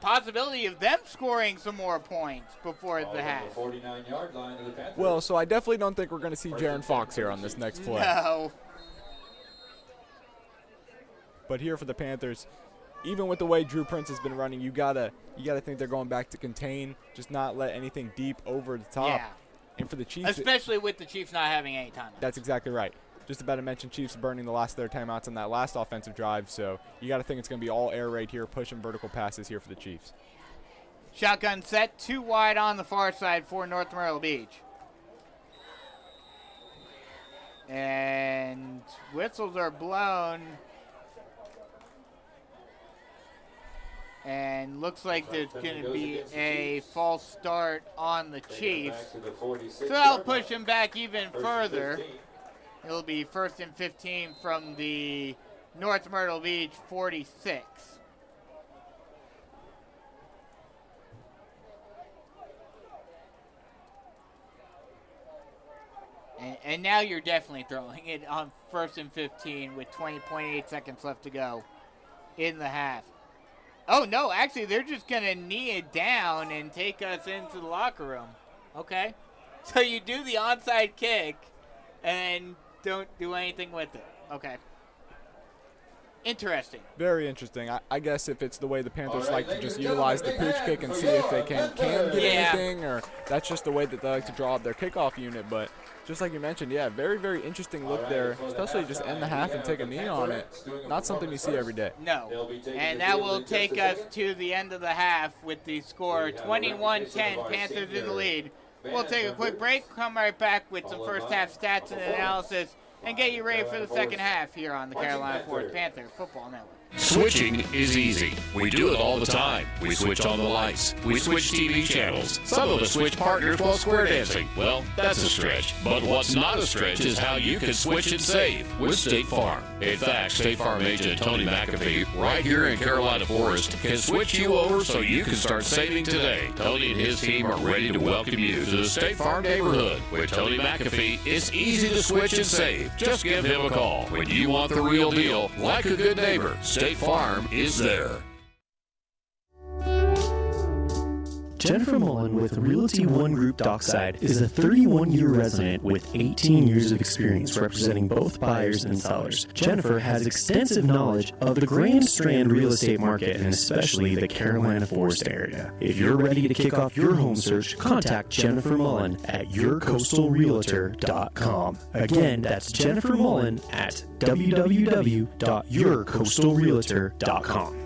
possibility of them scoring some more points before the half. 49-yard line of the Panthers. Well, so I definitely don't think we're going to see Jaron Fox here on this next play. No. But here for the Panthers, even with the way Drew Prince has been running, you gotta think they're going back to contain, just not let anything deep over the top. Yeah. And for the Chiefs, Especially with the Chiefs not having any timeouts. that's exactly right. Just about to mention Chiefs burning the last of their timeouts on that last offensive drive, so you got to think it's going to be all air raid here, pushing vertical passes here for the Chiefs. Shotgun set, 2 wide on the far side for North Myrtle Beach. And whistles are blown. And looks like there's going to be a false start on the Chiefs. So that'll push them back even further. It'll be 1st and 15 from the North Myrtle Beach 46. And now you're definitely throwing it on 1st and 15 with 20.8 seconds left to go in the half. Oh, no, actually, they're just going to knee it down and take us into the locker room. Okay. So you do the onside kick and don't do anything with it. Okay. Interesting. Very interesting. I guess if it's the way the Panthers like to just utilize the pooch kick and see if they can get anything, or that's just the way that they like to draw up their kickoff unit. But just like you mentioned, yeah, very, very interesting look there, especially just end the half and take a knee on it. Not something you see every day. No. And that will take us to the end of the half with the score 21-10, Panthers in the lead. We'll take a quick break, come right back with some first half stats and analysis, and get you ready for the second half here on the Carolina Forest Panther Football Network. Switching is easy. We do it all the time. We switch on the lights. We switch TV channels. Some of us switch partners while square dancing. Well, that's a stretch. But what's not a stretch is how you can switch and save with State Farm. In fact, State Farm agent Tony McAfee, right here in Carolina Forest, can switch you over so you can start saving today. Tony and his team are ready to welcome you to the State Farm neighborhood. With Tony McAfee, it's easy to switch and save. Just give him a call. When you want the real deal, like a good neighbor, State Farm is there. Jennifer Mullen with Realty One Group Dockside is a 31-year resident with 18 years of experience representing both buyers and sellers. Jennifer has extensive knowledge of the Grand Strand real estate market and especially the Carolina Forest area. If you're ready to kick off your home search, contact Jennifer Mullen at yourcoastalrealtor.com. Again, that's Jennifer Mullen at www.yourcoastalrealtor.com.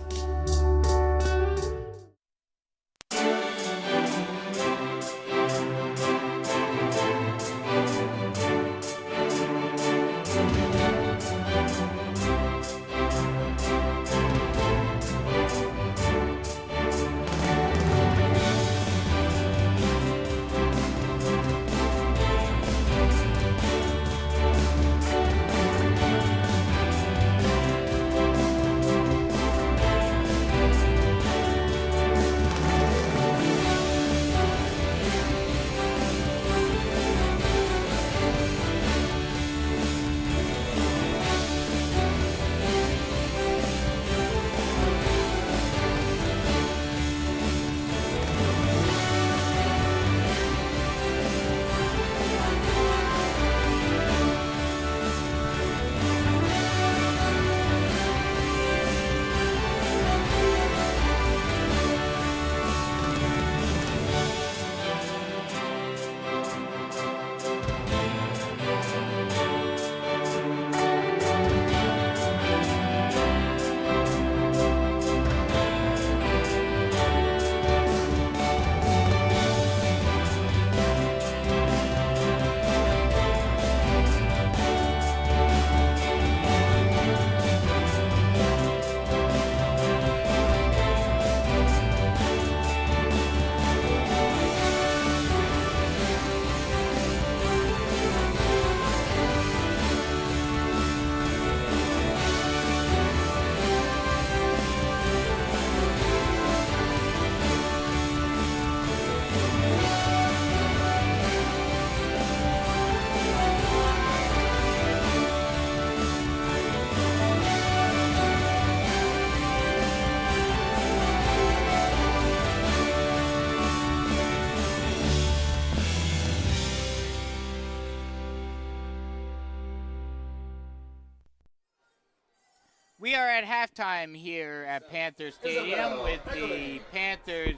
We are at halftime here at Panther Stadium with the Panthers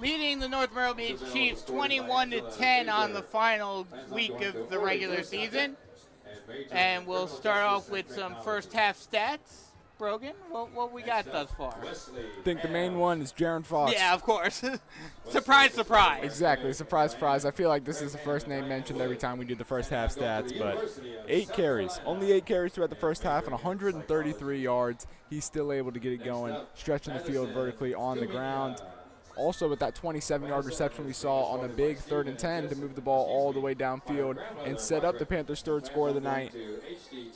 leading the North Myrtle Beach Chiefs 21-10 on the final week of the regular season. And we'll start off with some first half stats. Brogan, what we got thus far? I think the main one is Jaron Fox. Yeah, of course. Surprise, surprise. Exactly, surprise, surprise. I feel like this is the first name mentioned every time we do the first half stats, but 8 carries. Only 8 carries throughout the first half and 133 yards. He's still able to get it going, stretching the field vertically on the ground. Also with that 27-yard reception we saw on a big 3rd and 10 to move the ball all the way downfield and set up the Panthers' 3rd score of the night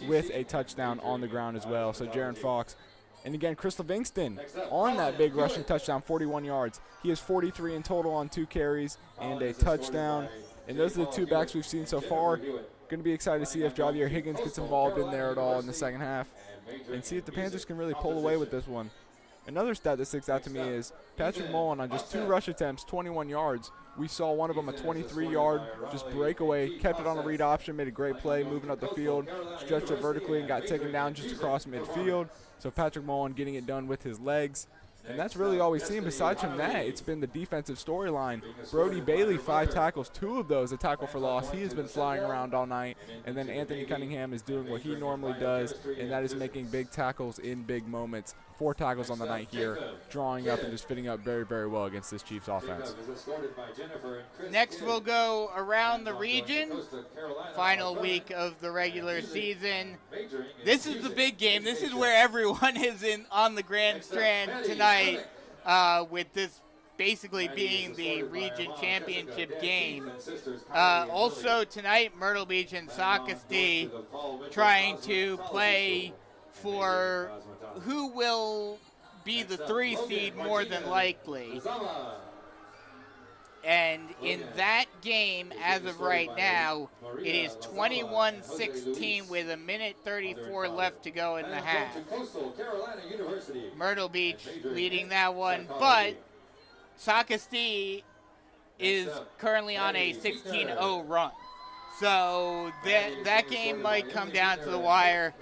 with a touchdown on the ground as well. So Jaron Fox. And again, Chris Livingston on that big rushing touchdown, 41 yards. He has 43 in total on 2 carries and a touchdown. And those are the 2 backs we've seen so far. Going to be excited to see if Javier Higgins gets involved in there at all in the second half and see if the Panthers can really pull away with this one. Another stat that sticks out to me is Patrick Mullen on just 2 rush attempts, 21 yards. We saw one of them a 23-yard just breakaway, kept it on a read option, made a great play, moving up the field, stretched it vertically and got taken down just across midfield. So Patrick Mullen getting it done with his legs. And that's really all we've seen. Besides from that, it's been the defensive storyline. Brody Bailey, 5 tackles, 2 of those a tackle for loss. He has been flying around all night. And then Anthony Cunningham is doing what he normally does, and that is making big tackles in big moments. 4 tackles on the night here, drawing up and just fitting up very, very well against this Chiefs offense. Next we'll go around the region. Final week of the regular season. This is the big game. This is where everyone is on the Grand Strand tonight, with this basically being the region championship game. Also tonight, Myrtle Beach and Socastee trying to play for who will be the 3 seed more than likely. And in that game, as of right now, it is 21-16 with a minute 34 left to go in the half. Myrtle Beach leading that one, but Socastee is currently on a 16-0 run. So that game might come down to the wire.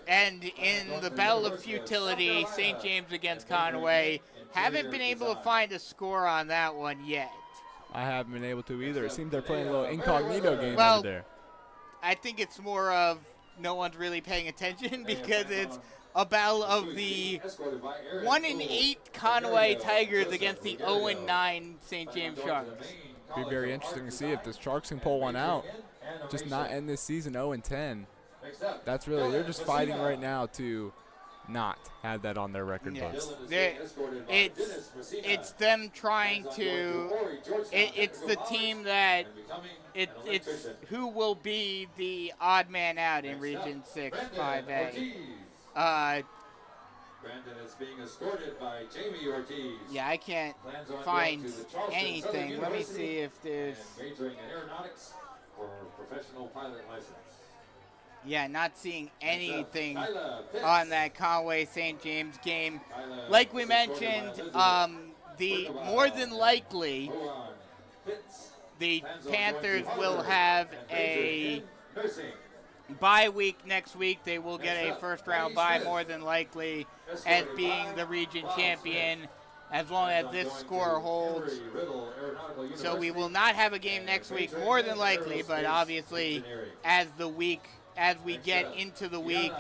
And in the battle of futility, St. James against Conway, haven't been able to find a score on that one yet. I haven't been able to either. It seems they're playing a little incognito game over there. I think it's more of no one's really paying attention because it's a battle of the 1-8 Conway Tigers against the 0-9 St. James Sharks. It'd be very interesting to see if the Sharks can pull one out. Just not end this season 0-10. That's really, they're just fighting right now to not have that on their record books. It's them trying to, it's the team that, it's who will be the odd man out in Region 6, 5A. Brandon is being escorted by Jamie Ortiz. Yeah, I can't find anything. Let me see if there's. Majoring in aeronautics for professional pilot license. Yeah, not seeing anything on that Conway St. James game. Like we mentioned, the more than likely the Panthers will have a bye week next week. They will get a first-round bye more than likely as being the region champion as long as this score holds. So we will not have a game next week more than likely, but obviously as we get into the week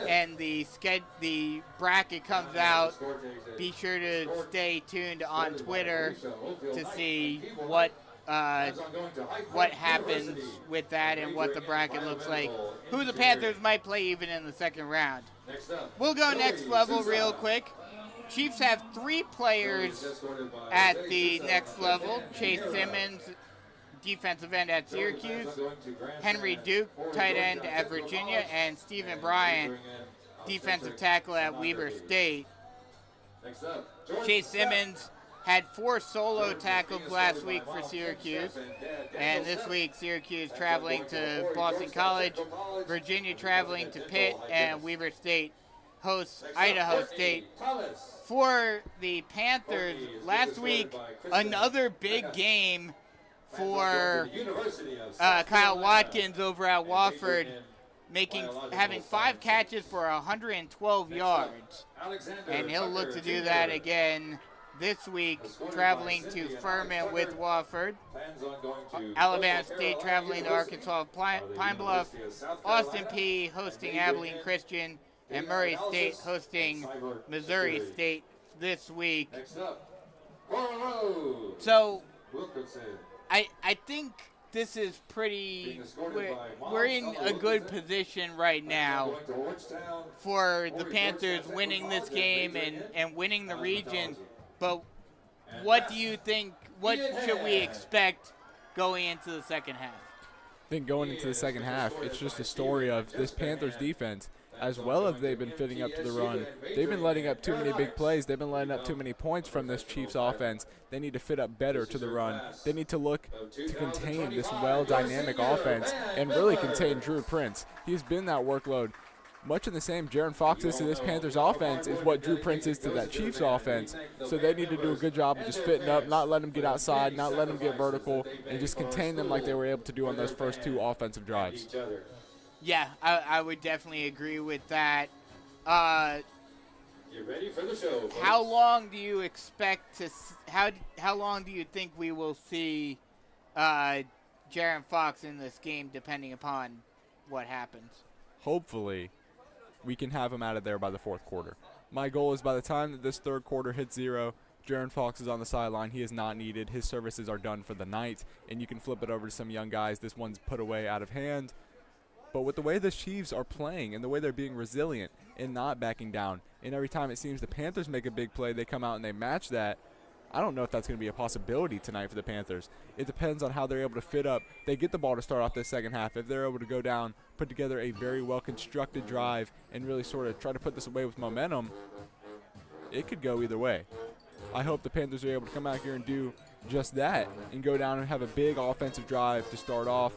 and the bracket comes out, be sure to stay tuned on Twitter to see what happens with that and what the bracket looks like, who the Panthers might play even in the second round. We'll go next level real quick. Chiefs have 3 players at the next level. Chase Simmons, defensive end at Syracuse, Henry Duke, tight end at Virginia, and Stephen Bryant, defensive tackle at Weber State. Chase Simmons had 4 solo tackles last week for Syracuse, and this week Syracuse traveling to Boston College, Virginia traveling to Pitt, and Weber State hosts Idaho State. For the Panthers, last week, another big game for Kyle Watkins over at Wofford. having 5 catches for 112 yards. And he'll look to do that again this week, traveling to Furman with Wofford. Alabama State traveling to Arkansas Pine Bluff. Austin Peay hosting Abilene Christian. And Murray State hosting Missouri State this week. So I think this is pretty, we're in a good position right now for the Panthers winning this game and winning the region. But what do you think, what should we expect going into the second half? I think going into the second half, it's just a story of this Panthers defense. As well as they've been fitting up to the run, they've been letting up too many big plays. They've been letting up too many points from this Chiefs offense. They need to fit up better to the run. They need to look to contain this well-dynamic offense and really contain Drew Prince. He's been that workload. Much in the same Jaron Fox is to this Panthers offense is what Drew Prince is to that Chiefs offense. So they need to do a good job of just fitting up, not letting them get outside, not letting them get vertical, and just contain them like they were able to do on those first 2 offensive drives. Yeah, I would definitely agree with that. You ready for the show, folks? How long do you expect to? How long do you think we will see Jaron Fox in this game, depending upon what happens? Hopefully, we can have him out of there by the 4th quarter. My goal is by the time that this 3rd quarter hits 0, Jaron Fox is on the sideline. He is not needed. His services are done for the night, and you can flip it over to some young guys. This one's put away out of hand. But with the way the Chiefs are playing and the way they're being resilient and not backing down, and every time it seems the Panthers make a big play, they come out and they match that, I don't know if that's going to be a possibility tonight for the Panthers. It depends on how they're able to fit up. They get the ball to start off this second half. If they're able to go down, put together a very well-constructed drive, and really sort of try to put this away with momentum, it could go either way. I hope the Panthers are able to come out here and do just that and go down and have a big offensive drive to start off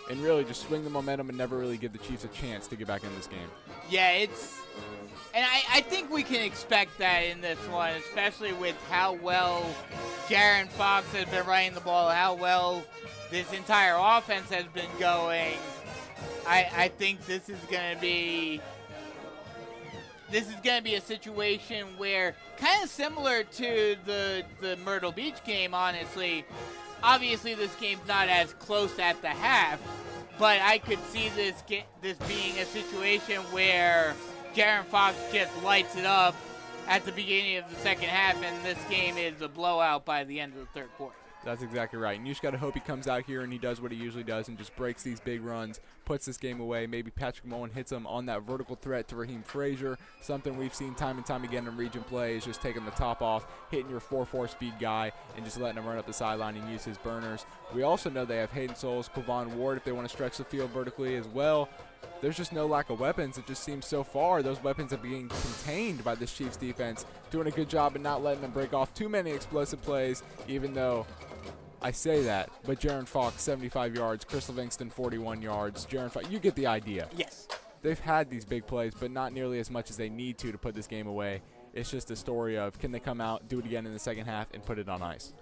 and really just swing the momentum and never really give the Chiefs a chance to get back in this game. Yeah, and I think we can expect that in this one, especially with how well Jaron Fox has been running the ball, how well this entire offense has been going. I think this is going to be a situation where, kind of similar to the Myrtle Beach game, honestly. Obviously, this game's not as close at the half, but I could see this being a situation where Jaron Fox just lights it up at the beginning of the second half, and this game is a blowout by the end of the 3rd quarter. That's exactly right. And you just got to hope he comes out here and he does what he usually does and just breaks these big runs, puts this game away. Maybe Patrick Mullen hits him on that vertical threat to Raheem Frazier. Something we've seen time and time again in region play is just taking the top off, hitting your 4.4 speed guy, and just letting him run up the sideline and use his burners. We also know they have Hayden Souls, Quavon Ward if they want to stretch the field vertically as well. There's just no lack of weapons. It just seems so far those weapons are being contained by this Chiefs defense, doing a good job of not letting them break off too many explosive plays, even though I say that, but Jaron Fox, 75 yards, Chris Livingston, 41 yards. Jaron Fox, you get the idea. Yes. They've had these big plays, but not nearly as much as they need to put this game away. It's just a story of can they come out, do it again in the second half, and put it on ice.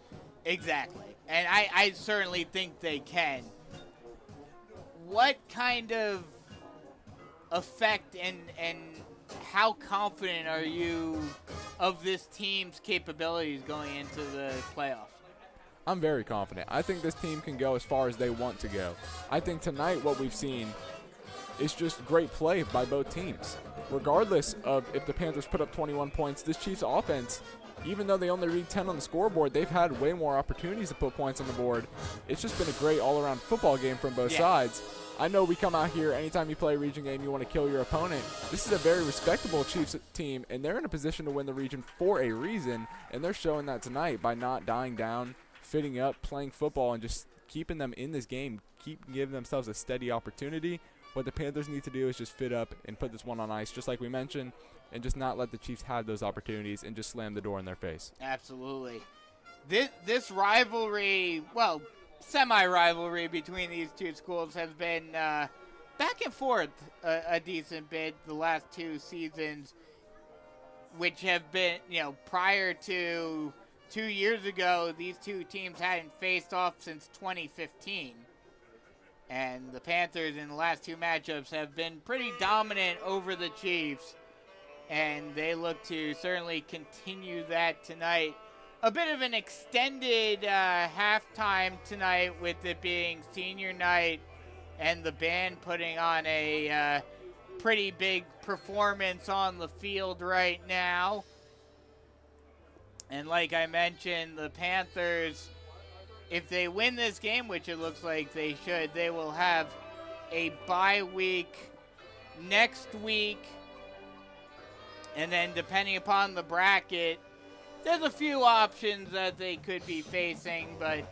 Exactly. And I certainly think they can. What kind of effect and how confident are you of this team's capabilities going into the playoffs? I'm very confident. I think this team can go as far as they want to go. I think tonight what we've seen is just great play by both teams. Regardless of if the Panthers put up 21 points, this Chiefs offense, even though they only read 10 on the scoreboard, they've had way more opportunities to put points on the board. It's just been a great all-around football game from both sides. I know we come out here, anytime you play a region game, you want to kill your opponent. This is a very respectable Chiefs team, and they're in a position to win the region for a reason, and they're showing that tonight by not dying down, fitting up, playing football, and just keeping them in this game, keep giving themselves a steady opportunity. What the Panthers need to do is just fit up and put this one on ice, just like we mentioned, and just not let the Chiefs have those opportunities and just slam the door in their face. Absolutely. This rivalry, well, semi-rivalry between these two schools has been back and forth a decent bit the last 2 seasons, which have been, prior to 2 years ago, these two teams hadn't faced off since 2015. And the Panthers in the last 2 matchups have been pretty dominant over the Chiefs. And they look to certainly continue that tonight. A bit of an extended halftime tonight with it being senior night and the band putting on a pretty big performance on the field right now. And like I mentioned, the Panthers, if they win this game, which it looks like they should, they will have a bye week next week. And then depending upon the bracket, there's a few options that they could be facing. But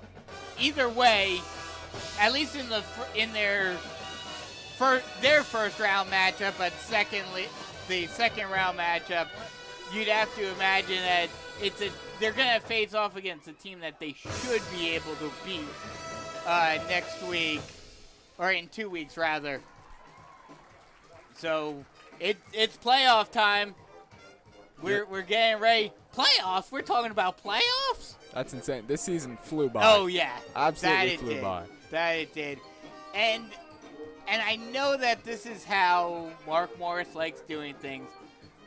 either way, at least in their first round matchup, but the second round matchup, you'd have to imagine that they're going to face off against a team that they should be able to beat next week, or in 2 weeks rather. So it's playoff time. We're getting ready. Playoffs? We're talking about playoffs? That's insane. This season flew by. Oh yeah, absolutely flew by. That it did, and I know that this is how Mark Morris likes doing things.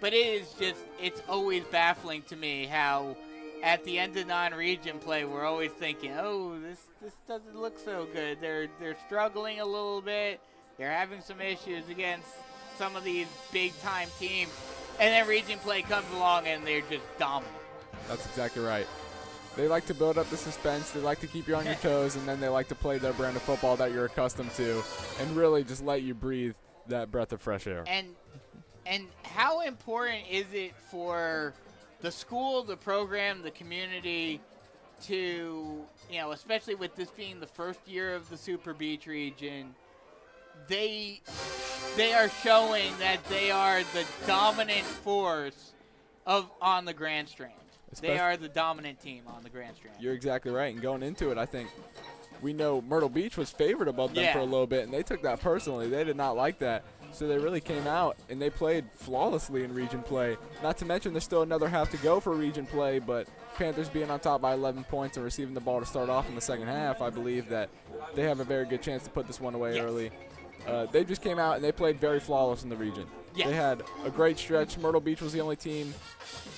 But it's always baffling to me how at the end of non-region play, we're always thinking, oh, this doesn't look so good. They're struggling a little bit. They're having some issues against some of these big-time teams. And then region play comes along, and they're just dominant. That's exactly right. They like to build up the suspense. They like to keep you on your toes, and then they like to play their brand of football that you're accustomed to and really just let you breathe that breath of fresh air. And how important is it for the school, the program, the community to, especially with this being the first year of the Super Beach region, they are showing that they are the dominant force on the Grand Strand. They are the dominant team on the Grand Strand. You're exactly right. And going into it, I think we know Myrtle Beach was favored above them for a little bit, and they took that personally. They did not like that. So they really came out, and they played flawlessly in region play. Not to mention there's still another half to go for region play, but Panthers being on top by 11 points and receiving the ball to start off in the second half, I believe that they have a very good chance to put this one away early. They just came out, and they played very flawless in the region. Yes. They had a great stretch. Myrtle Beach was the only team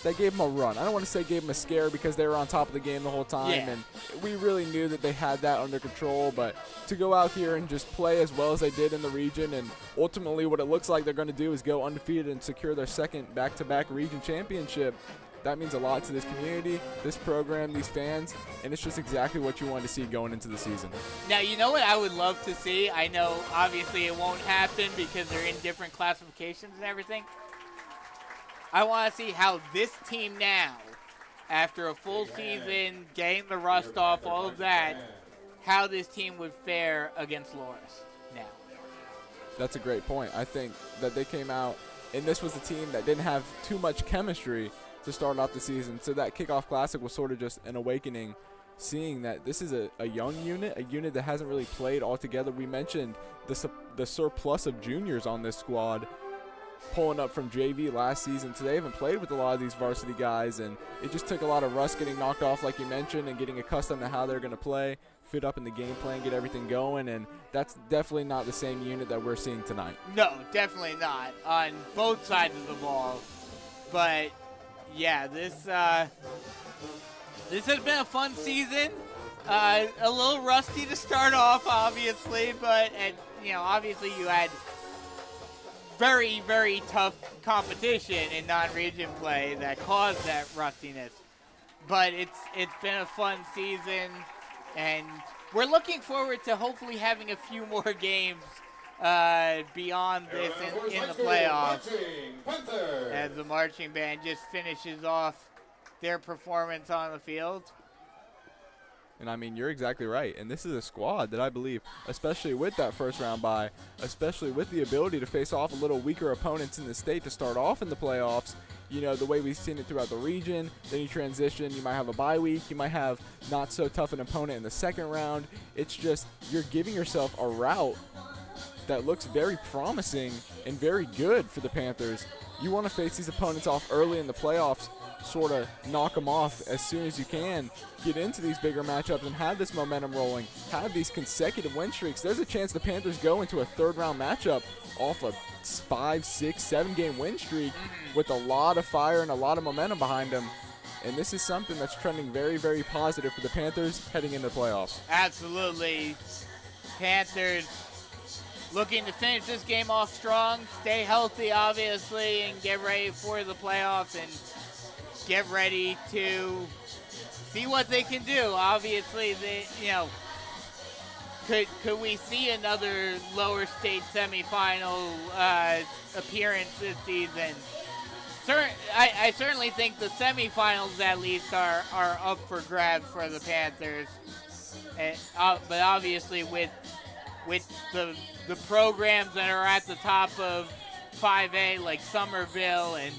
that gave them a run. I don't want to say gave them a scare because they were on top of the game the whole time, and we really knew that they had that under control. But to go out here and just play as well as they did in the region, and ultimately what it looks like they're going to do is go undefeated and secure their second back-to-back region championship, that means a lot to this community, this program, these fans, and it's just exactly what you want to see going into the season. Now, you know what I would love to see? I know obviously it won't happen because they're in different classifications and everything. I want to see how this team now, after a full season, getting the rust off, all of that, how this team would fare against Loris now. That's a great point. I think that they came out, and this was a team that didn't have too much chemistry to start off the season. So that Kickoff Classic was sort of just an awakening, seeing that this is a young unit, a unit that hasn't really played all together. We mentioned the surplus of juniors on this squad pulling up from JV last season. So they haven't played with a lot of these varsity guys, and it just took a lot of rust getting knocked off, like you mentioned, and getting accustomed to how they're going to play, fit up in the game plan, get everything going, and that's definitely not the same unit that we're seeing tonight. No, definitely not on both sides of the ball. But yeah, this has been a fun season. A little rusty to start off, obviously, but obviously you had very, very tough competition in non-region play that caused that rustiness. But it's been a fun season, and we're looking forward to hopefully having a few more games beyond this in the playoffs as the marching band just finishes off their performance on the field. And I mean, you're exactly right. And this is a squad that I believe, especially with that first round bye, especially with the ability to face off a little weaker opponents in the state to start off in the playoffs, the way we've seen it throughout the region, then you transition, you might have a bye week, you might have not so tough an opponent in the second round. It's just you're giving yourself a route that looks very promising and very good for the Panthers. You want to face these opponents off early in the playoffs sort of knock them off as soon as you can, get into these bigger matchups and have this momentum rolling, have these consecutive win streaks, there's a chance the Panthers go into a third-round matchup off a 5, 6, 7-game win streak with a lot of fire and a lot of momentum behind them. And this is something that's trending very, very positive for the Panthers heading into the playoffs. Absolutely. Panthers looking to finish this game off strong, stay healthy, obviously, and get ready for the playoffs and get ready to see what they can do. Obviously, could we see another lower state semifinal appearance this season? I certainly think the semifinals at least are up for grabs for the Panthers. But obviously with the programs that are at the top of 5A, like Somerville and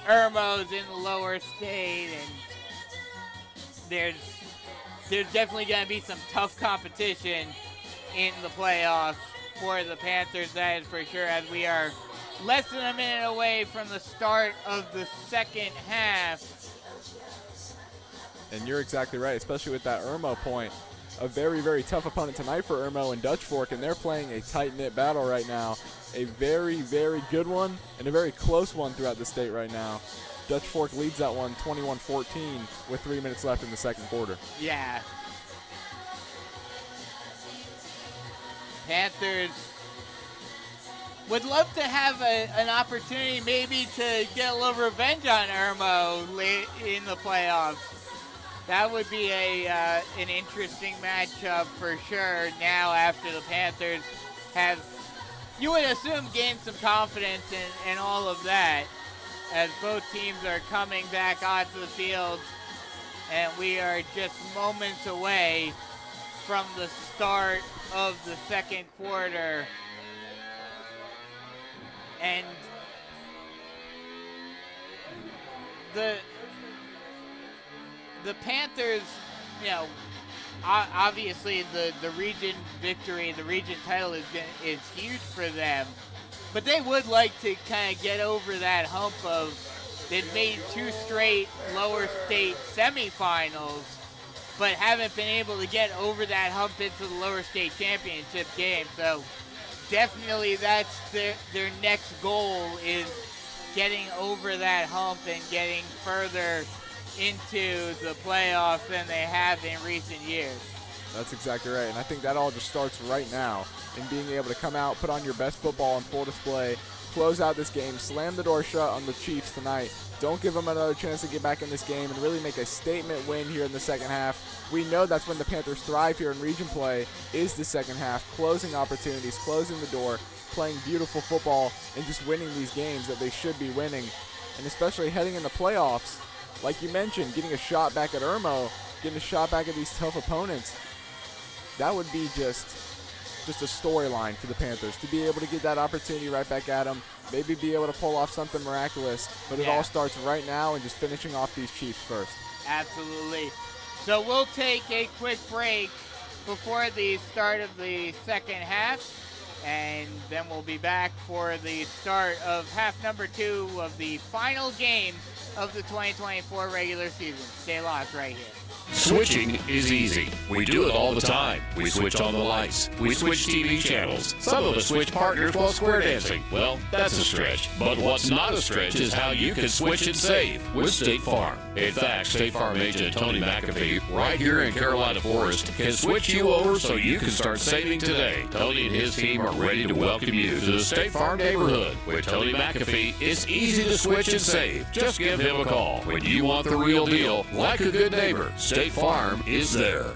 Irmo's in the lower state, and there's definitely going to be some tough competition in the playoffs for the Panthers, that is for sure, as we are less than a minute away from the start of the second half. And you're exactly right, especially with that Irmo point. A very, very tough opponent tonight for Irmo and Dutch Fork, and they're playing a tight-knit battle right now. A very, very good one and a very close one throughout the state right now. Dutch Fork leads that one 21-14 with 3 minutes left in the second quarter. Yeah. Panthers would love to have an opportunity maybe to get a little revenge on Irmo late in the playoffs. That would be an interesting matchup for sure now after the Panthers have, you would assume, gained some confidence and all of that, as both teams are coming back onto the field, and we are just moments away from the start of the second quarter. And the Panthers, obviously the region victory, the region title is huge for them, but they would like to kind of get over that hump of they've made 2 straight lower state semifinals, but haven't been able to get over that hump into the lower state championship game. So definitely that's their next goal, is getting over that hump and getting further into the playoffs than they have in recent years. That's exactly right, and I think that all just starts right now in being able to come out, put on your best football on full display, close out this game, slam the door shut on the Chiefs tonight. Don't give them another chance to get back in this game and really make a statement win here in the second half. We know that's when the Panthers thrive here in region play, is the second half, closing opportunities, closing the door, playing beautiful football, and just winning these games that they should be winning. And especially heading in the playoffs, like you mentioned, getting a shot back at Irmo, getting a shot back at these tough opponents, that would be just a storyline for the Panthers, to be able to get that opportunity right back at them, maybe be able to pull off something miraculous, but it all starts right now and just finishing off these Chiefs first. Absolutely. So we'll take a quick break before the start of the second half, and then we'll be back for the start of half number 2 of the final game of the 2024 regular season. Stay locked right here. Switching is easy. We do it all the time. We switch on the lights. We switch TV channels. Some of us switch partners while square dancing. Well, that's a stretch. But what's not a stretch is how you can switch and save with State Farm. In fact, State Farm agent Tony McAfee, right here in Carolina Forest, can switch you over so you can start saving today. Tony and his team are ready to welcome you to the State Farm neighborhood. With Tony McAfee, it's easy to switch and save. Just give him a call. When you want the real deal, like a good neighbor, State Farm is there.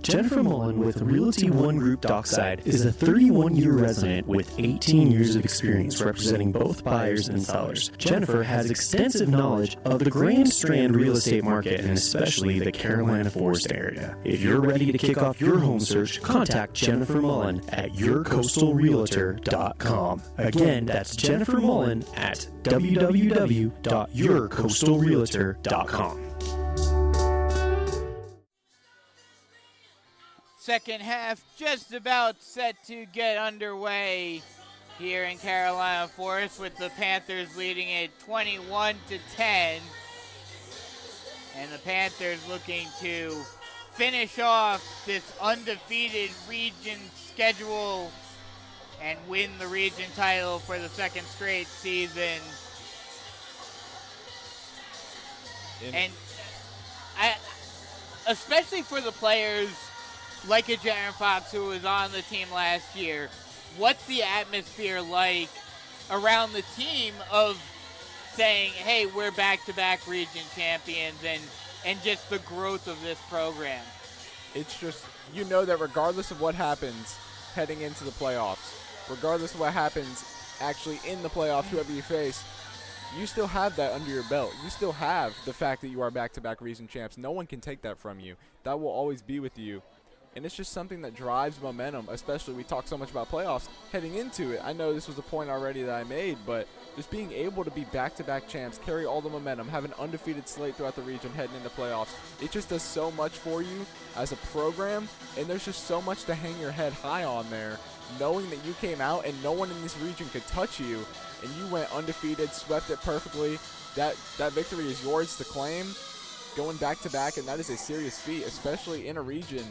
Jennifer Mullen with Realty One Group Dockside is a 31-year resident with 18 years of experience representing both buyers and sellers. Jennifer has extensive knowledge of the Grand Strand real estate market and especially the Carolina Forest area. If you're ready to kick off your home search, contact Jennifer Mullen at yourcoastalrealtor.com. Again, that's Jennifer Mullen at www.yourcoastalrealtor.com. Second half just about set to get underway here in Carolina Forest, with the Panthers leading it 21-10. And the Panthers looking to finish off this undefeated region schedule and win the region title for the second straight season. And especially for the players like a Jaron Fox who was on the team last year, what's the atmosphere like around the team of saying, hey, we're back-to-back region champions, and just the growth of this program? It's just, you know that regardless of what happens heading into the playoffs, regardless of what happens actually in the playoffs, whoever you face, you still have that under your belt. You still have the fact that you are back-to-back region champs. No one can take that from you. That will always be with you. And it's just something that drives momentum, especially we talk so much about playoffs heading into it. I know this was a point already that I made, but just being able to be back-to-back champs, carry all the momentum, have an undefeated slate throughout the region heading into playoffs, it just does so much for you as a program, and there's just so much to hang your head high on there, knowing that you came out and no one in this region could touch you, and you went undefeated, swept it perfectly. That victory is yours to claim, going back-to-back, and that is a serious feat, especially in a region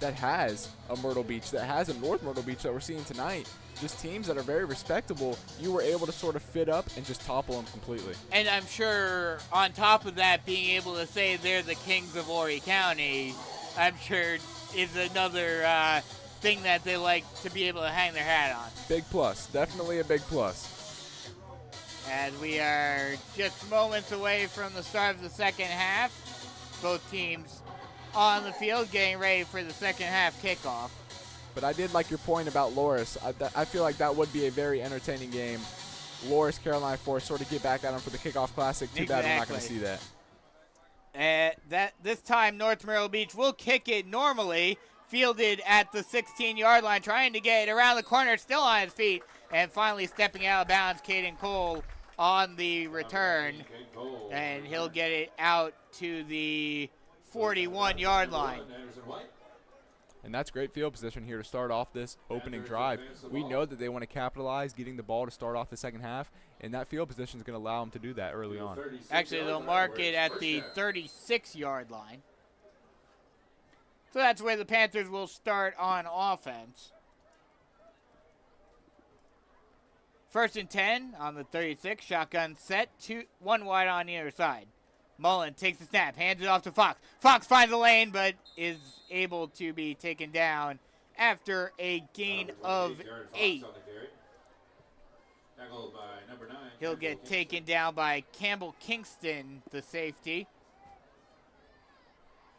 that has a Myrtle Beach, that has a North Myrtle Beach that we're seeing tonight. Just teams that are very respectable, you were able to sort of fit up and just topple them completely. And I'm sure on top of that, being able to say they're the kings of Horry County, I'm sure is another thing that they like to be able to hang their hat on. Big plus, definitely a big plus. As we are just moments away from the start of the second half, both teams on the field getting ready for the second half kickoff. But I did like your point about Loris. I feel like that would be a very entertaining game. Loris, Carolina Forest sort of get back at them for the Kickoff Classic. Too bad we're not going to see that. This time, North Myrtle Beach will kick it normally, fielded at the 16-yard line, trying to get it around the corner, still on his feet, and finally stepping out of bounds, Caden Cole on the return, and he'll get it out to the 41-yard line. And that's great field position here to start off this opening drive. We know that they want to capitalize getting the ball to start off the second half, and that field position is going to allow them to do that early on. Actually, they'll mark it at the 36-yard line. So that's where the Panthers will start on offense. First and 10 on the 36, shotgun set, one wide on either side. Mullen takes the snap, hands it off to Fox. Fox finds the lane, but is able to be taken down after a gain of 8. He'll get taken down by Campbell Kingston, the safety.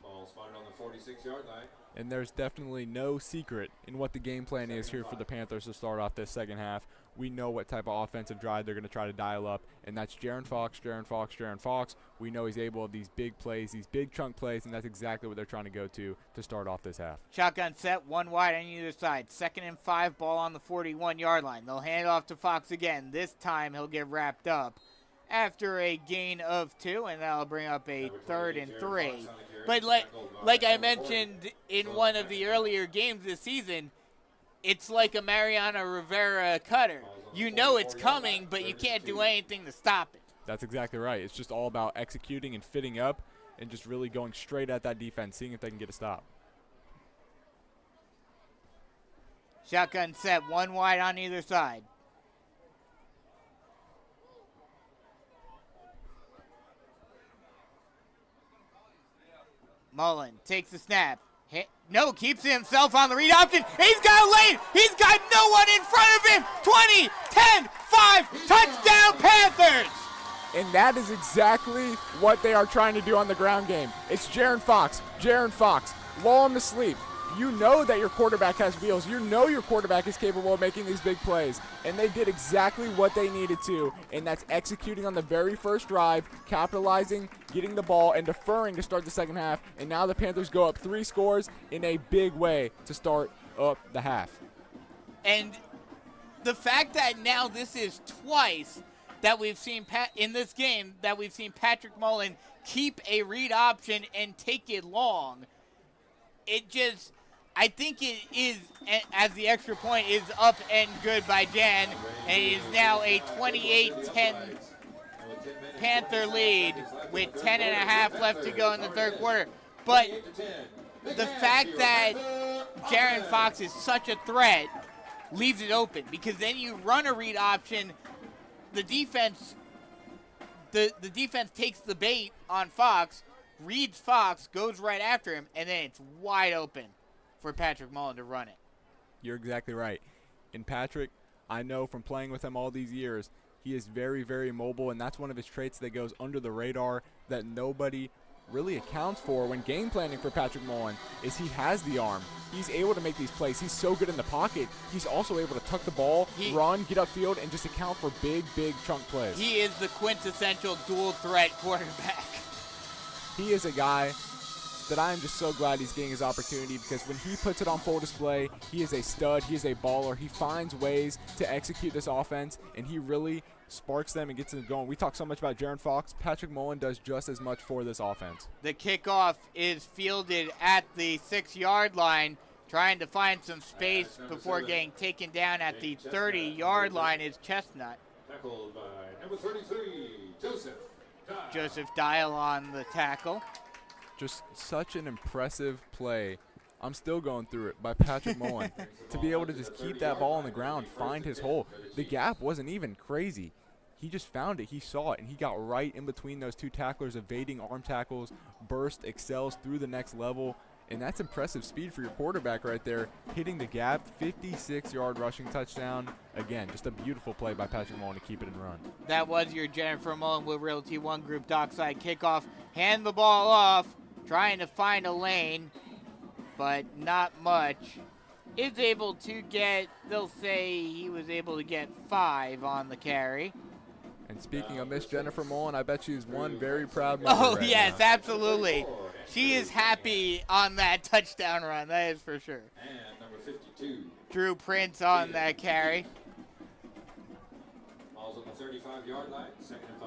Ball spotted on the 46-yard line. And there's definitely no secret in what the game plan is here for the Panthers to start off this second half. We know what type of offensive drive they're going to try to dial up, and that's Jaron Fox, Jaron Fox, Jaron Fox. We know he's able of these big plays, these big chunk plays, and that's exactly what they're trying to go to start off this half. Shotgun set, one wide on either side. 2nd and 5, ball on the 41-yard line. They'll hand it off to Fox again. This time he'll get wrapped up after a gain of 2, and that'll bring up a 3rd and 3. But like I mentioned in one of the earlier games this season, it's like a Mariano Rivera cutter. You know it's coming, but you can't do anything to stop it. That's exactly right. It's just all about executing and fitting up and just really going straight at that defense, seeing if they can get a stop. Shotgun set, one wide on either side. Mullen takes the snap. Keeps himself on the read option. He's got a lane. He's got no one in front of him. 20, 10, 5, touchdown Panthers. And that is exactly what they are trying to do on the ground game. It's Jaron Fox, lull him to sleep. You know that your quarterback has wheels. You know your quarterback is capable of making these big plays. And they did exactly what they needed to, and that's executing on the very first drive, capitalizing, getting the ball, and deferring to start the second half. And now the Panthers go up 3 scores in a big way to start up the half. And the fact that now this is twice that we've seen in this game that we've seen Patrick Mullen keep a read option and take it long, it just I think it is, as the extra point is up and good by Jan, and it is now a 28-10 Panther lead with 10.5 left to go in the third quarter. But the fact that Jaron Fox is such a threat leaves it open, because then you run a read option, the defense takes the bait on Fox, reads Fox, goes right after him, and then it's wide open for Patrick Mullen to run it. You're exactly right. And Patrick, I know from playing with him all these years, he is very, very mobile, and that's one of his traits that goes under the radar that nobody really accounts for when game planning for Patrick Mullen, is he has the arm. He's able to make these plays. He's so good in the pocket. He's also able to tuck the ball, run, get upfield, and just account for big, big chunk plays. He is the quintessential dual threat quarterback. He is a guy that I am just so glad he's getting his opportunity, because when he puts it on full display, he is a stud. He is a baller. He finds ways to execute this offense, and he really sparks them and gets them going. We talk so much about Jaron Fox. Patrick Mullen does just as much for this offense. The kickoff is fielded at the 6-yard line, trying to find some space before getting taken down at the 30-yard line is Chestnut. Tackled by number 33, Joseph Dial. Joseph Dial on the tackle. Just such an impressive play. I'm still going through it by Patrick Mullen to be able to just keep that ball on the ground, find his hole. The gap wasn't even crazy. He just found it. He saw it, and he got right in between those two tacklers, evading arm tackles, burst, excels through the next level. And that's impressive speed for your quarterback right there, hitting the gap, 56-yard rushing touchdown. Again, just a beautiful play by Patrick Mullen to keep it and run. That was your Jennifer Mullen with Realty One Group dockside kickoff. Hand the ball off, trying to find a lane, but not much. Is able to get, they'll say he was able to get 5 on the carry. And speaking of Miss Jennifer Mullen, I bet she's one very proud mother. Oh, right yes, now. absolutely. She is happy on that touchdown run, that is for sure. And number 52. Drew Prince on that carry. Ball's on the 35-yard line, 2nd and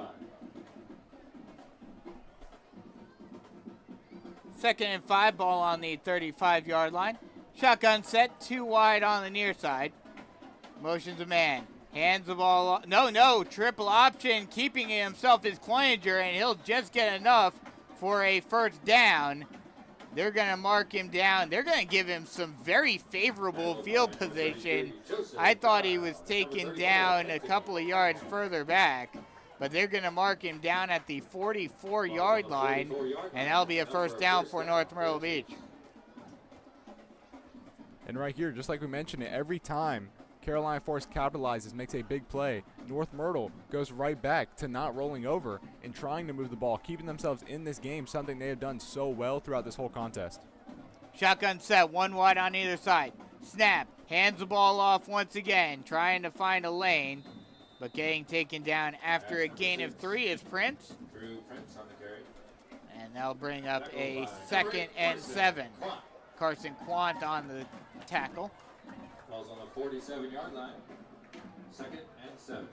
5. 2nd and 5, ball on the 35-yard line. Shotgun set, 2 wide on the near side. Motions a man. Hands the ball off. No, triple option. Keeping it himself is Cloninger, and he'll just get enough for a first down. They're going to mark him down. They're going to give him some very favorable field position. I thought he was taken down a couple of yards further back, but they're going to mark him down at the 44-yard line, and that'll be a first down for North Myrtle Beach. And right here, just like we mentioned it, every time Carolina Forest capitalizes, makes a big play, North Myrtle goes right back to not rolling over and trying to move the ball, keeping themselves in this game, something they have done so well throughout this whole contest. Shotgun set, 1 wide on either side. Snap, hands the ball off once again, trying to find a lane, but getting taken down after a gain of 3 is Prince. Drew Prince on the carry. And that'll bring up a 2nd and 7. Carson Quant on the tackle. Ball's on the 47-yard line, 2nd and 7.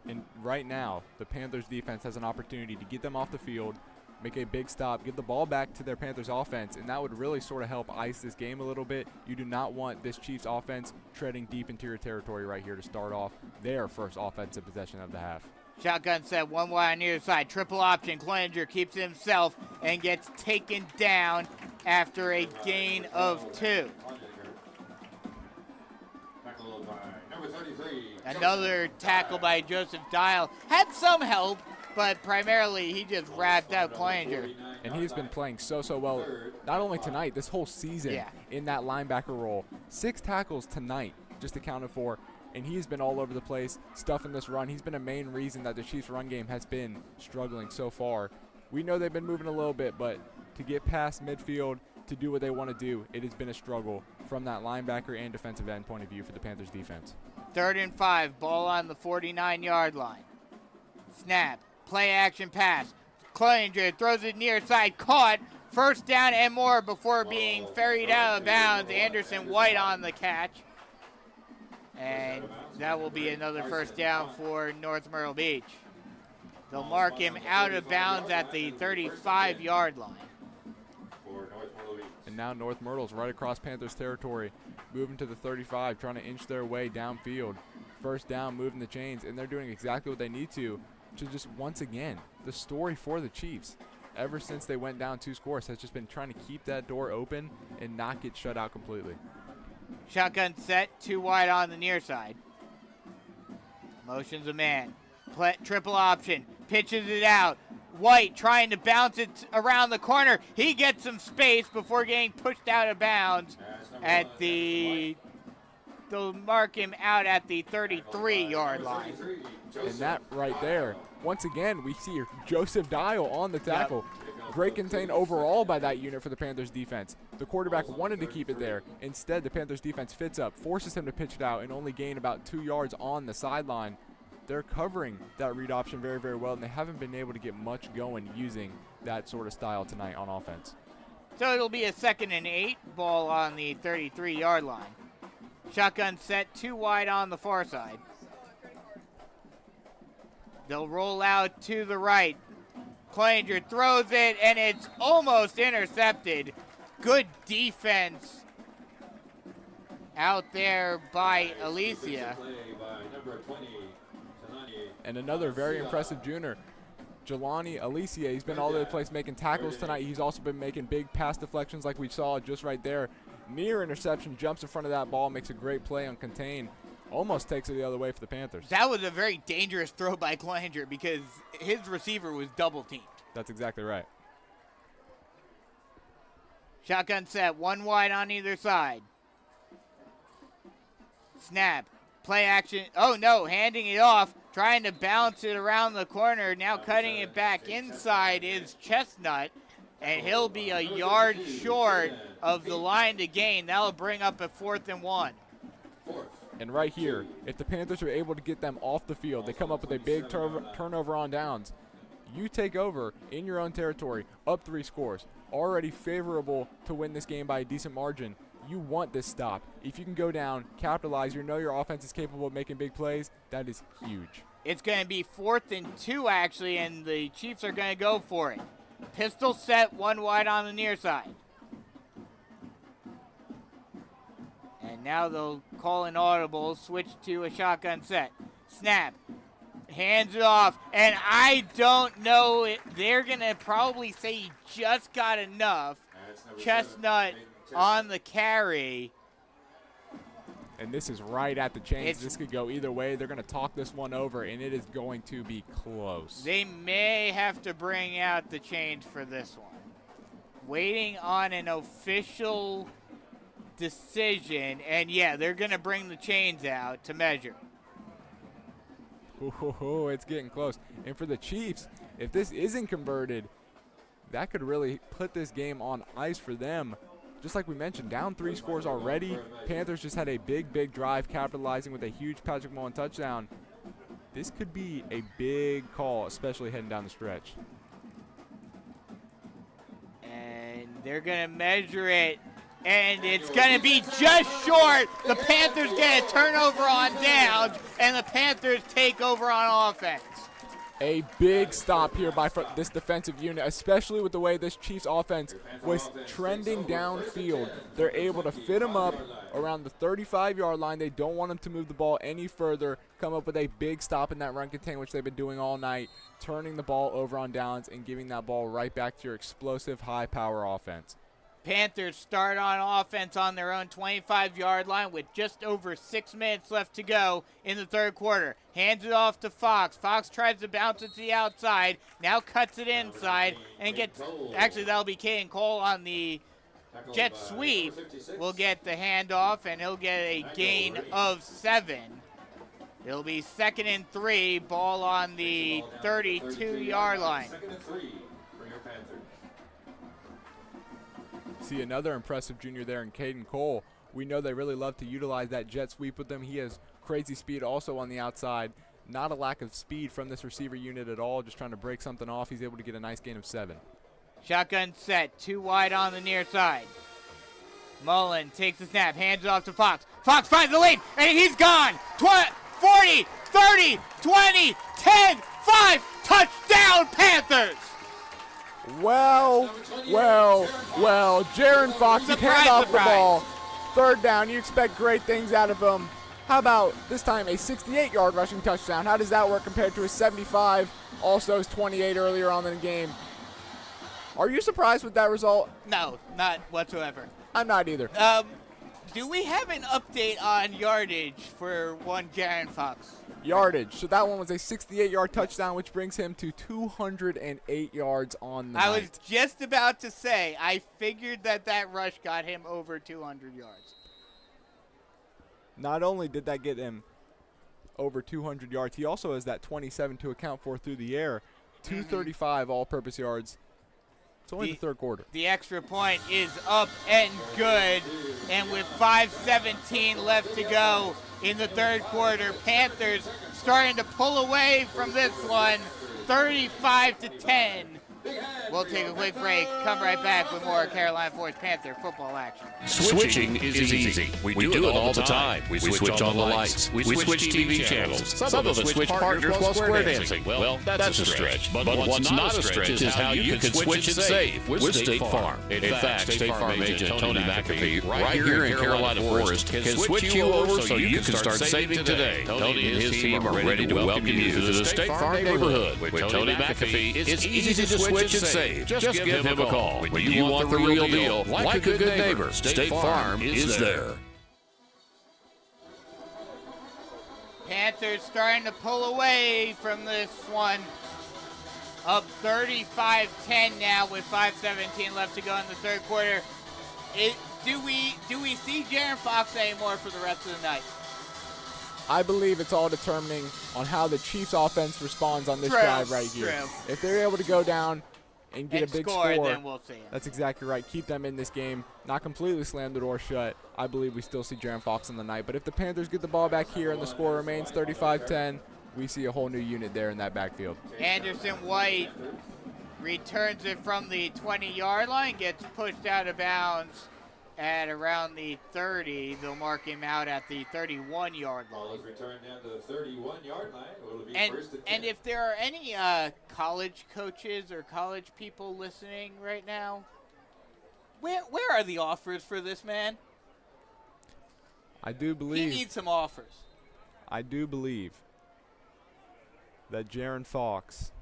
And right now, the Panthers defense has an opportunity to get them off the field, make a big stop, give the ball back to their Panthers offense, and that would really sort of help ice this game a little bit. You do not want this Chiefs offense treading deep into your territory right here to start off their first offensive possession of the half. Shotgun set, 1 wide on either side. Triple option. Cloninger keeps himself and gets taken down after a gain of 2. Tackled by number 33. Another tackle by Joseph Dial. Had some help, but primarily he just wrapped out Cloninger. And he's been playing so well, not only tonight, this whole season in that linebacker role. 6 tackles tonight just accounted for. And he's been all over the place, stuffing this run. He's been a main reason that the Chiefs' run game has been struggling so far. We know they've been moving a little bit, but to get past midfield, to do what they want to do, it has been a struggle from that linebacker and defensive end point of view for the Panthers defense. 3rd and 5, ball on the 49-yard line. Snap, play action pass. Cloninger throws it near side, caught. First down and more before being ferried out of bounds. Anderson White on the catch. And that will be another first down for North Myrtle Beach. They'll mark him out of bounds at the 35-yard line. for North Myrtle Beach. And now North Myrtle's right across Panthers territory, moving to the 35, trying to inch their way downfield. First down, moving the chains, and they're doing exactly what they need to just, once again, the story for the Chiefs, ever since they went down 2 scores, has just been trying to keep that door open and not get shut out completely. Shotgun set, 2 wide on the near side. Motions a man. Triple option. Pitches it out. White trying to bounce it around the corner. He gets some space before getting pushed out of bounds at the... They'll mark him out at the 33-yard line. And that right there, once again, we see Joseph Dial on the tackle. Great contain overall by that unit for the Panthers defense. The quarterback wanted to keep it there. Instead, the Panthers defense fits up, forces him to pitch it out, and only gain about 2 yards on the sideline. They're covering that read option very, very well, and they haven't been able to get much going using that sort of style tonight on offense. So it'll be a 2nd and 8, ball on the 33-yard line. Shotgun set, 2 wide on the far side. They'll roll out to the right. Cloninger throws it, and it's almost intercepted. Good defense out there by Alicia. And another very impressive junior, Jelani Alicia. He's been all over the place making tackles tonight. He's also been making big pass deflections like we saw just right there. Near interception, jumps in front of that ball, makes a great play on contain. Almost takes it the other way for the Panthers. That was a very dangerous throw by Cloninger because his receiver was double teamed. That's exactly right. Shotgun set, 1 wide on either side. Snap, play action. Oh no, handing it off, trying to bounce it around the corner. Now cutting it back inside is Chestnut, and he'll be a yard short of the line to gain. That'll bring up a 4th and 1. And right here, if the Panthers are able to get them off the field, they come up with a big turnover on downs. You take over in your own territory, up 3 scores, already favorable to win this game by a decent margin. You want this stop. If you can go down, capitalize, you know your offense is capable of making big plays, that is huge. It's going to be 4th and 2 actually, and the Chiefs are going to go for it. Pistol set, 1 wide on the near side. And now they'll call an audible, switch to a shotgun set. Snap, hands it off, and I don't know, they're going to probably say he just got enough. Chestnut on the carry. And this is right at the chains. This could go either way. They're going to talk this one over, and it is going to be close. They may have to bring out the chains for this one. Waiting on an official decision, and yeah, they're going to bring the chains out to measure. Ooh, it's getting close. And for the Chiefs, if this isn't converted, that could really put this game on ice for them. Just like we mentioned, down 3 scores already. Panthers just had a big, big drive, capitalizing with a huge Patrick Mullen touchdown. This could be a big call, especially heading down the stretch. And they're going to measure it, and it's going to be just short. The Panthers get a turnover on downs, and the Panthers take over on offense. A big stop here by this defensive unit, especially with the way this Chiefs offense was trending downfield. They're able to fit them up around the 35-yard line. They don't want them to move the ball any further, come up with a big stop in that run contain, which they've been doing all night, turning the ball over on downs and giving that ball right back to your explosive, high-power offense. Panthers start on offense on their own 25-yard line with just over 6 minutes left to go in the 3rd quarter. Hands it off to Fox. Fox tries to bounce it to the outside, now cuts it inside, and gets, actually that'll be Caden Cole on the jet sweep. Will get the handoff, and he'll get a gain of 7. It'll be 2nd and 3, ball on the 32-yard line. 2nd and 3 for your Panthers. See another impressive junior there in Caden Cole. We know they really love to utilize that jet sweep with them. He has crazy speed also on the outside. Not a lack of speed from this receiver unit at all, just trying to break something off. He's able to get a nice gain of 7. Shotgun set, 2 wide on the near side. Mullen takes the snap, hands it off to Fox. Fox finds the lead, and he's gone. 40, 30, 20, 10, 5, touchdown Panthers! Well, Jaron Fox, you hand off the ball. Third down, you expect great things out of him. How about this time a 68-yard rushing touchdown? How does that work compared to a 75, also his 28 earlier on in the game? Are you surprised with that result? No, not whatsoever. I'm not either. Do we have an update on yardage for one Jaron Fox? Yardage. So that one was a 68-yard touchdown, which brings him to 208 yards on the night. I was just about to say, I figured that rush got him over 200 yards. Not only did that get him over 200 yards, he also has that 27 to account for through the air. 235 all-purpose yards. It's only the third quarter. The extra point is up and good. And with 5:17 left to go in the third quarter, Panthers starting to pull away from this one, 35-10. We'll take a quick break. Come right back with more Carolina Force Panther football action. Switching is easy. We do it all the time. We switch on the lights. We switch TV channels. Some of us switch partners while square dancing. Well, that's a stretch. But what's not a stretch is how you can switch and save with State Farm. In fact, State Farm agent Tony McAfee, right here in Carolina Forest, can switch you over so you can start saving today. Tony and his team are ready to welcome you to the State Farm neighborhood. With Tony McAfee, it's easy to switch and save. Just give him a call. When you want the real deal, like a good neighbor, State Farm is there. Panthers starting to pull away from this one. Up 35-10 now with 5:17 left to go in the third quarter. Do we see Jaron Fox anymore for the rest of the night? I believe it's all determining on how the Chiefs offense responds on this drive right here. True. If they're able to go down and get a big score, then we'll see him. That's exactly right. Keep them in this game. Not completely slam the door shut. I believe we still see Jaron Fox on the night. But if the Panthers get the ball back here and the score remains 35-10, we see a whole new unit there in that backfield. Anderson White returns it from the 20-yard line, gets pushed out of bounds at around the 30. They'll mark him out at the 31-yard line. Ball is returned down to the 31-yard line. It'll be first and 10. And if there are any college coaches or college people listening right now, where are the offers for this man? I do believe. He needs some offers. I do believe that Jaron Fox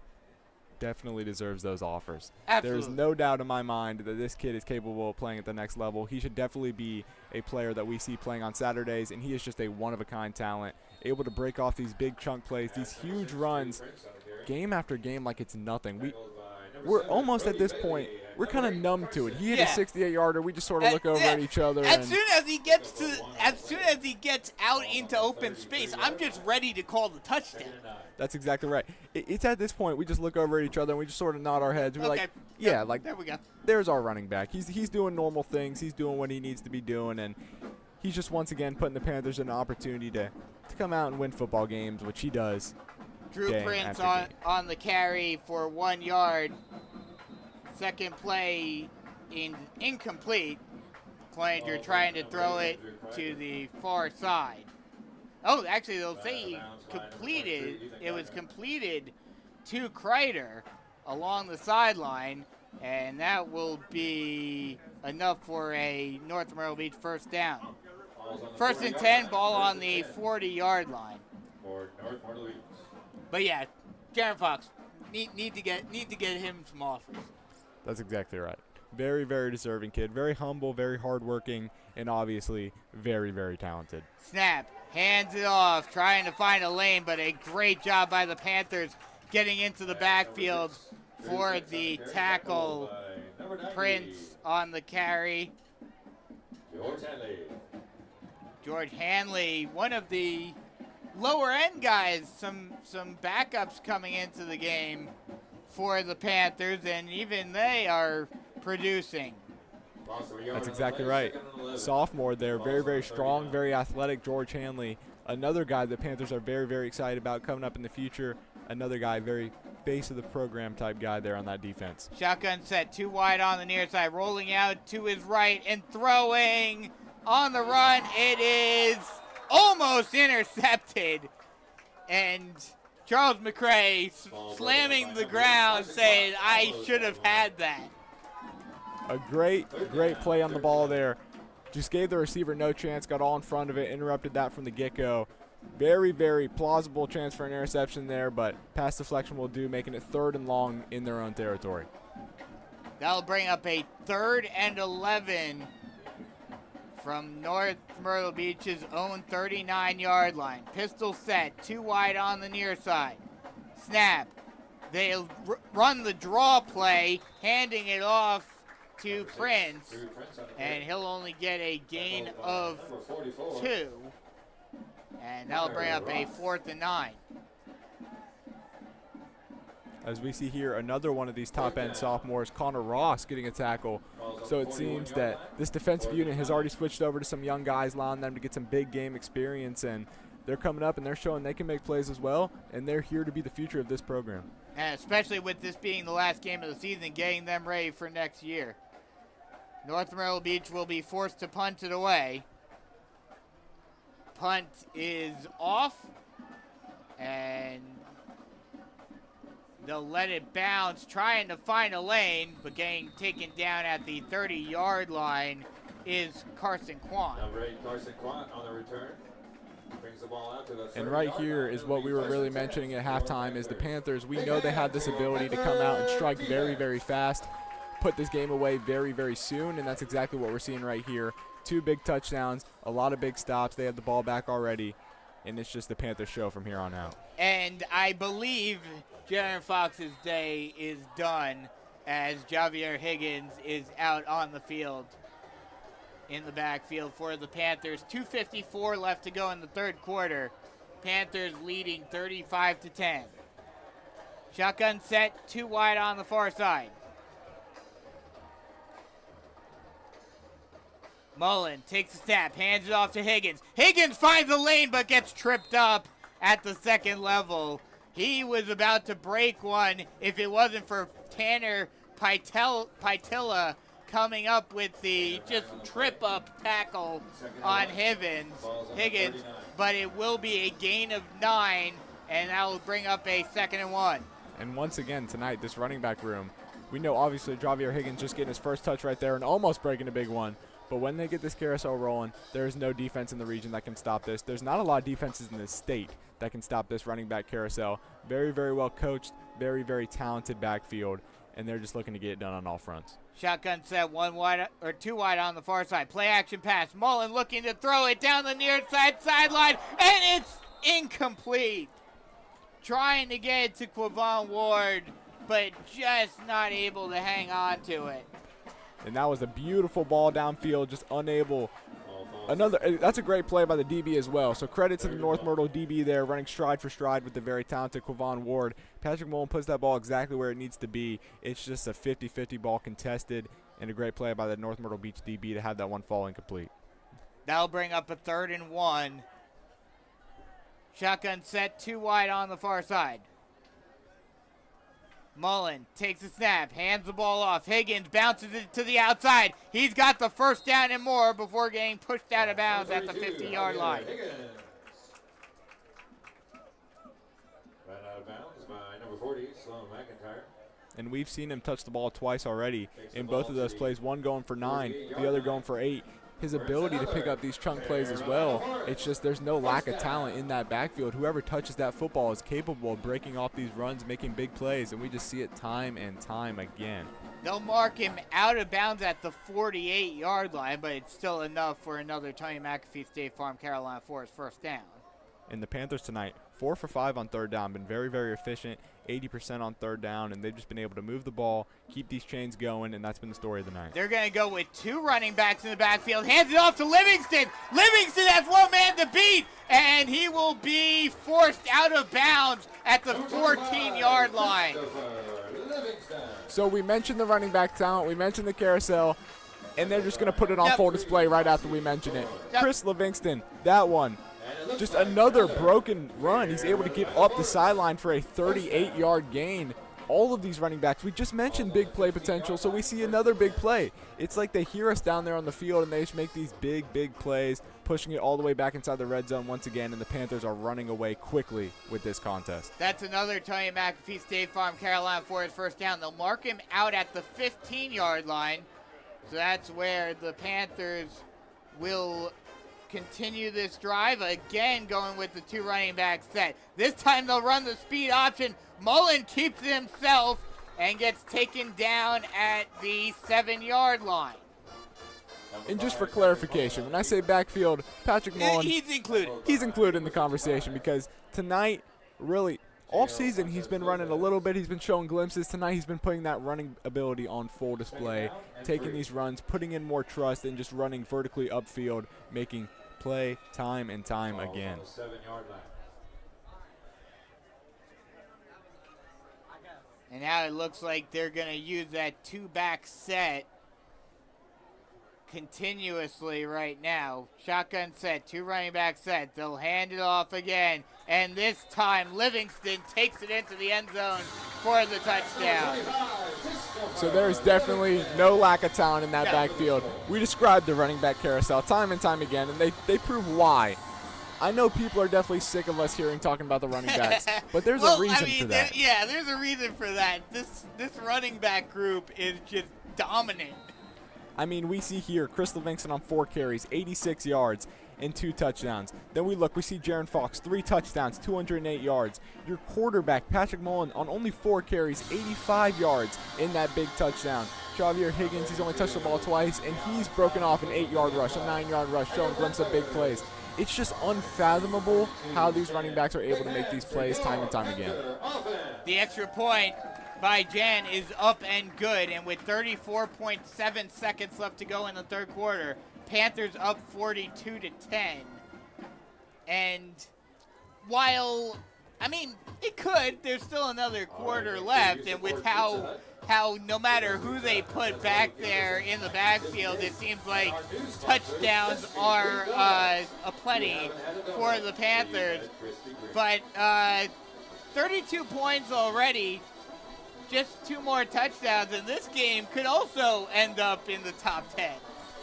definitely deserves those offers. Absolutely. There's no doubt in my mind that this kid is capable of playing at the next level. He should definitely be a player that we see playing on Saturdays, and he is just a one-of-a-kind talent, able to break off these big chunk plays, these huge runs, game after game like it's nothing. We're almost at this point, we're kind of numb to it. He hit a 68-yarder. We just sort of look over at each other. As soon as he gets out into open space, I'm just ready to call the touchdown. That's exactly right. It's at this point we just look over at each other and we just sort of nod our heads. We're like, yeah, like there we go. There's our running back. He's doing normal things. He's doing what he needs to be doing, and he's just once again putting the Panthers in an opportunity to come out and win football games, which he does. Drew Prince on the carry for 1 yard. Second play incomplete. Cleanger trying to throw it to the far side. Oh, actually, they'll say he completed. It was completed to Kreider along the sideline, and that will be enough for a North Myrtle Beach first down. First and 10, ball on the 40-yard line. But yeah, Jaron Fox need to get him some offers. That's exactly right. Very, very deserving kid. Very humble, very hardworking, and obviously very, very talented. Snap. Hands it off. Trying to find a lane, but a great job by the Panthers getting into the backfield for the tackle. Prince on the carry. George Hanley, one of the lower end guys. Some backups coming into the game for the Panthers, and even they are producing. That's exactly right. Sophomore there, very, very strong, very athletic George Hanley. Another guy the Panthers are very, very excited about coming up in the future. Another guy, very face of the program type guy there on that defense. Shotgun set, too wide on the near side, rolling out to his right and throwing on the run. It is almost intercepted. And Charles McCray slamming the ground saying, I should have had that. A great play on the ball there. Just gave the receiver no chance, got all in front of it, interrupted that from the get-go. Very, very plausible chance for an interception there, but pass deflection will do, making it 3rd and long in their own territory. That'll bring up a 3rd and 11 from North Myrtle Beach's own 39-yard line. Pistol set, 2 wide on the near side. Snap. They'll run the draw play, handing it off to Prince, and he'll only get a gain of 2. And that'll bring up a 4th and 9. As we see here, another one of these top-end sophomores, Connor Ross, getting a tackle. So it seems that this defensive unit has already switched over to some young guys, allowing them to get some big game experience, and they're coming up and they're showing they can make plays as well, and they're here to be the future of this program. And especially with this being the last game of the season, getting them ready for next year. North Myrtle Beach will be forced to punt it away. Punt is off, and they'll let it bounce, trying to find a lane, but getting taken down at the 30-yard line is Carson Kwan. Number 8, Carson Kwan on the return. Brings the ball out to the And right here is what we were really mentioning at halftime is the Panthers. We know they have this ability to come out and strike very, very fast, put this game away very, very soon, and that's exactly what we're seeing right here. 2 big touchdowns, a lot of big stops. They have the ball back already, and it's just the Panthers show from here on out. And I believe Jaron Fox's day is done as Javier Higgins is out on the field in the backfield for the Panthers. 2:54 left to go in the 3rd quarter. Panthers leading 35-10. Shotgun set, 2 wide on the far side. Mullen takes a snap, hands it off to Higgins. Higgins finds the lane but gets tripped up at the 2nd level. He was about to break one if it wasn't for Tanner Paitilla coming up with the just trip-up tackle on Higgins. But it will be a gain of 9, and that will bring up a 2nd and 1. And once again tonight, this running back room, we know obviously Javier Higgins just getting his first touch right there and almost breaking a big one. But when they get this carousel rolling, there is no defense in the region that can stop this. There's not a lot of defenses in this state that can stop this running back carousel. Very, very well coached, very, very talented backfield, and they're just looking to get it done on all fronts. Shotgun set, 1 wide or 2 wide on the far side. Play action pass. Mullen looking to throw it down the near side sideline, and it's incomplete. Trying to get it to Quavon Ward, but just not able to hang on to it. And that was a beautiful ball downfield, just unable. That's a great play by the DB as well. So credit to the North Myrtle DB there, running stride for stride with the very talented Quavon Ward. Patrick Mullen puts that ball exactly where it needs to be. It's just a 50-50 ball contested, and a great play by the North Myrtle Beach DB to have that one fall incomplete. That'll bring up a 3rd and 1. Shotgun set, 2 wide on the far side. Mullen takes a snap, hands the ball off. Higgins bounces it to the outside. He's got the 1st down and more before getting pushed out of bounds at the 50-yard line. Ran out of bounds by number 40, Sloan McIntyre. And we've seen him touch the ball twice already in both of those plays, one going for 9, the other going for 8. His ability to pick up these chunk plays as well, it's just there's no lack of talent in that backfield. Whoever touches that football is capable of breaking off these runs, making big plays, and we just see it time and time again. They'll mark him out of bounds at the 48-yard line, but it's still enough for another Tony McAfee State Farm Carolina Forest 1st down. And the Panthers tonight, 4 for 5 on 3rd down, been very, very efficient, 80% on 3rd down, and they've just been able to move the ball, keep these chains going, and that's been the story of the night. They're going to go with 2 running backs in the backfield. Hands it off to Livingston. Livingston has 1 man to beat, and he will be forced out of bounds at the 14-yard line. So we mentioned the running back talent, we mentioned the carousel, and they're just going to put it on full display right after we mention it. Chris Livingston, that one. Just another broken run. He's able to get up the sideline for a 38-yard gain. all of these running backs, we just mentioned big play potential, so we see another big play. It's like they hear us down there on the field, and they just make these big, big plays, pushing it all the way back inside the red zone once again, and the Panthers are running away quickly with this contest. That's another Tony McAfee State Farm Carolina Forest first down. They'll mark him out at the 15-yard line, so that's where the Panthers will continue this drive, again going with the 2 running back set. This time they'll run the speed option. Mullen keeps it himself and gets taken down at the 7-yard line. And just for clarification, when I say backfield, Patrick Mullen, he's included. He's included in the conversation because tonight, really, all season he's been running a little bit. He's been showing glimpses. Tonight he's been putting that running ability on full display, taking these runs, putting in more trust, and just running vertically upfield, making play time and time again. And now it looks like they're going to use that 2-back set continuously right now. Shotgun set, 2 running back set. They'll hand it off again. And this time Livingston takes it into the end zone for the touchdown. So there's definitely no lack of talent in that backfield. We described the running back carousel time and time again, and they prove why. I know people are definitely sick of us talking about the running backs, but there's a reason for that. There's a reason for that. This running back group is just dominant. I mean, we see here Chris Livingston on 4 carries, 86 yards, and 2 touchdowns. Then we see Jaron Fox, 3 touchdowns, 208 yards. Your quarterback, Patrick Mullen, on only 4 carries, 85 yards in that big touchdown. Javier Higgins, he's only touched the ball twice, and he's broken off an 8-yard rush, a 9-yard rush, showing a glimpse of big plays. It's just unfathomable how these running backs are able to make these plays time and time again. The extra point by Jen is up and good, and with 34.7 seconds left to go in the third quarter, Panthers up 42-10. And while, it could, there's still another quarter left, and with how no matter who they put back there in the backfield, it seems like touchdowns are aplenty for the Panthers. But 32 points already, just 2 more touchdowns, and this game could also end up in the top 10.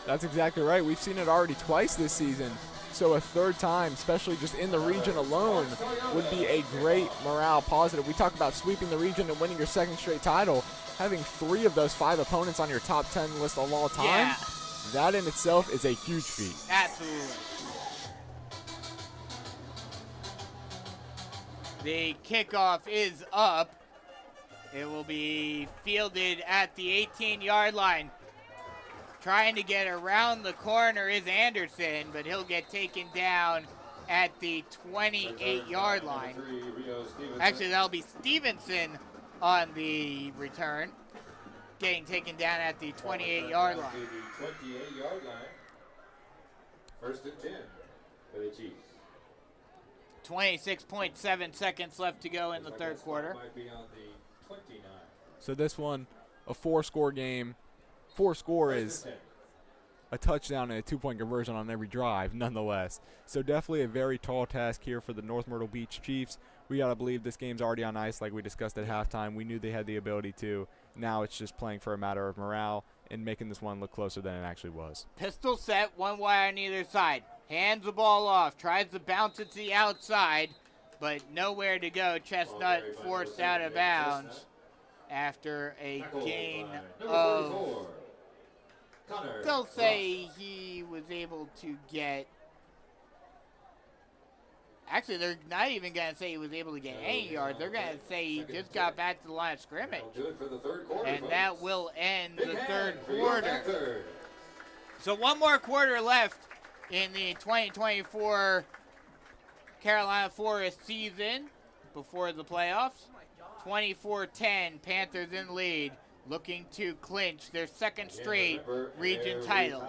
That's exactly right. We've seen it already twice this season. So a third time, especially just in the region alone, would be a great morale positive. We talk about sweeping the region and winning your 2nd straight title. Having 3 of those 5 opponents on your top 10 list of all time, that in itself is a huge feat. Absolutely. The kickoff is up. It will be fielded at the 18-yard line. Trying to get around the corner is Anderson, but he'll get taken down at the 28-yard line. Actually, that'll be Stevenson on the return, getting taken down at the 28-yard line. 28-yard line. 1st and 10 for the Chiefs. 26.7 seconds left to go in the third quarter. Might be on the 29. So this one, a 4-score game. 4 score is a touchdown and a 2-point conversion on every drive, nonetheless. So definitely a very tall task here for the North Myrtle Beach Chiefs. We got to believe this game's already on ice like we discussed at halftime. We knew they had the ability to. Now it's just playing for a matter of morale and making this one look closer than it actually was. Pistol set, 1 wide on either side. Hands the ball off, tries to bounce it to the outside, but nowhere to go. Chestnut forced out of bounds after a gain of, they'll say he was able to get, actually they're not even going to say he was able to get any yards. They're going to say he just got back to the line of scrimmage. And that will end the third quarter. So 1 more quarter left in the 2024 Carolina Forest season before the playoffs. 24-10, Panthers in lead, looking to clinch their 2nd straight region title.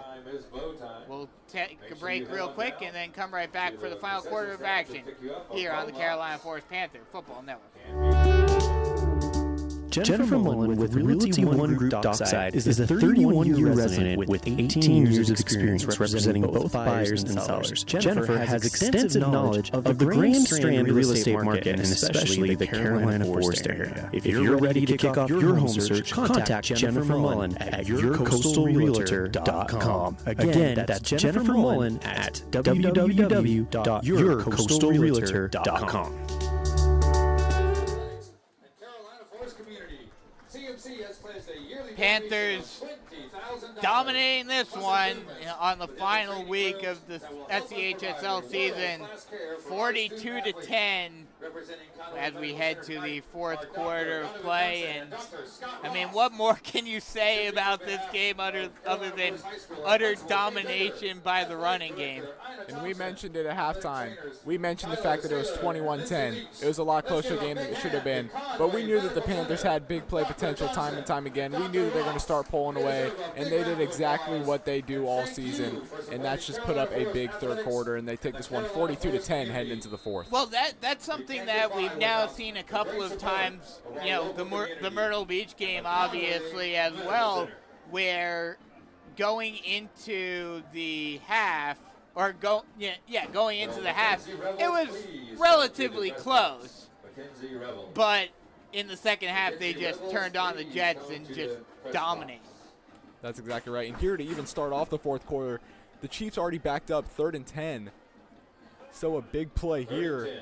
We'll take a break real quick and then come right back for the final quarter of action here on the Carolina Forest Panther Football Network. Jennifer Mullen with Realty One Group Dockside is a 31-year resident with 18 years of experience representing both buyers and sellers. Jennifer has extensive knowledge of the Grand Strand real estate market and especially the Carolina Forest area. If you're ready to kick off your home search, contact Jennifer Mullen at yourcoastalrealtor.com. Again, that's Jennifer Mullen at www.yourcoastalrealtor.com. Panthers dominating this one on the final week of the SCHSL season, 42-10 as we head to the fourth quarter of play. And I mean, what more can you say about this game other than utter domination by the running game? And we mentioned it at halftime. We mentioned the fact that it was 21-10. It was a lot closer game than it should have been. But we knew that the Panthers had big play potential time and time again. We knew that they were going to start pulling away, and they did exactly what they do all season, and that's just put up a big third quarter, and they take this one 42-10 heading into the fourth. Well, that's something that we've now seen a couple of times, you know, the Myrtle Beach game obviously as well, where going into the half, going into the half, it was relatively close. But in the second half, they just turned on the Jets and just dominated. That's exactly right. And here to even start off the fourth quarter, the Chiefs already backed up 3rd and 10. So a big play here.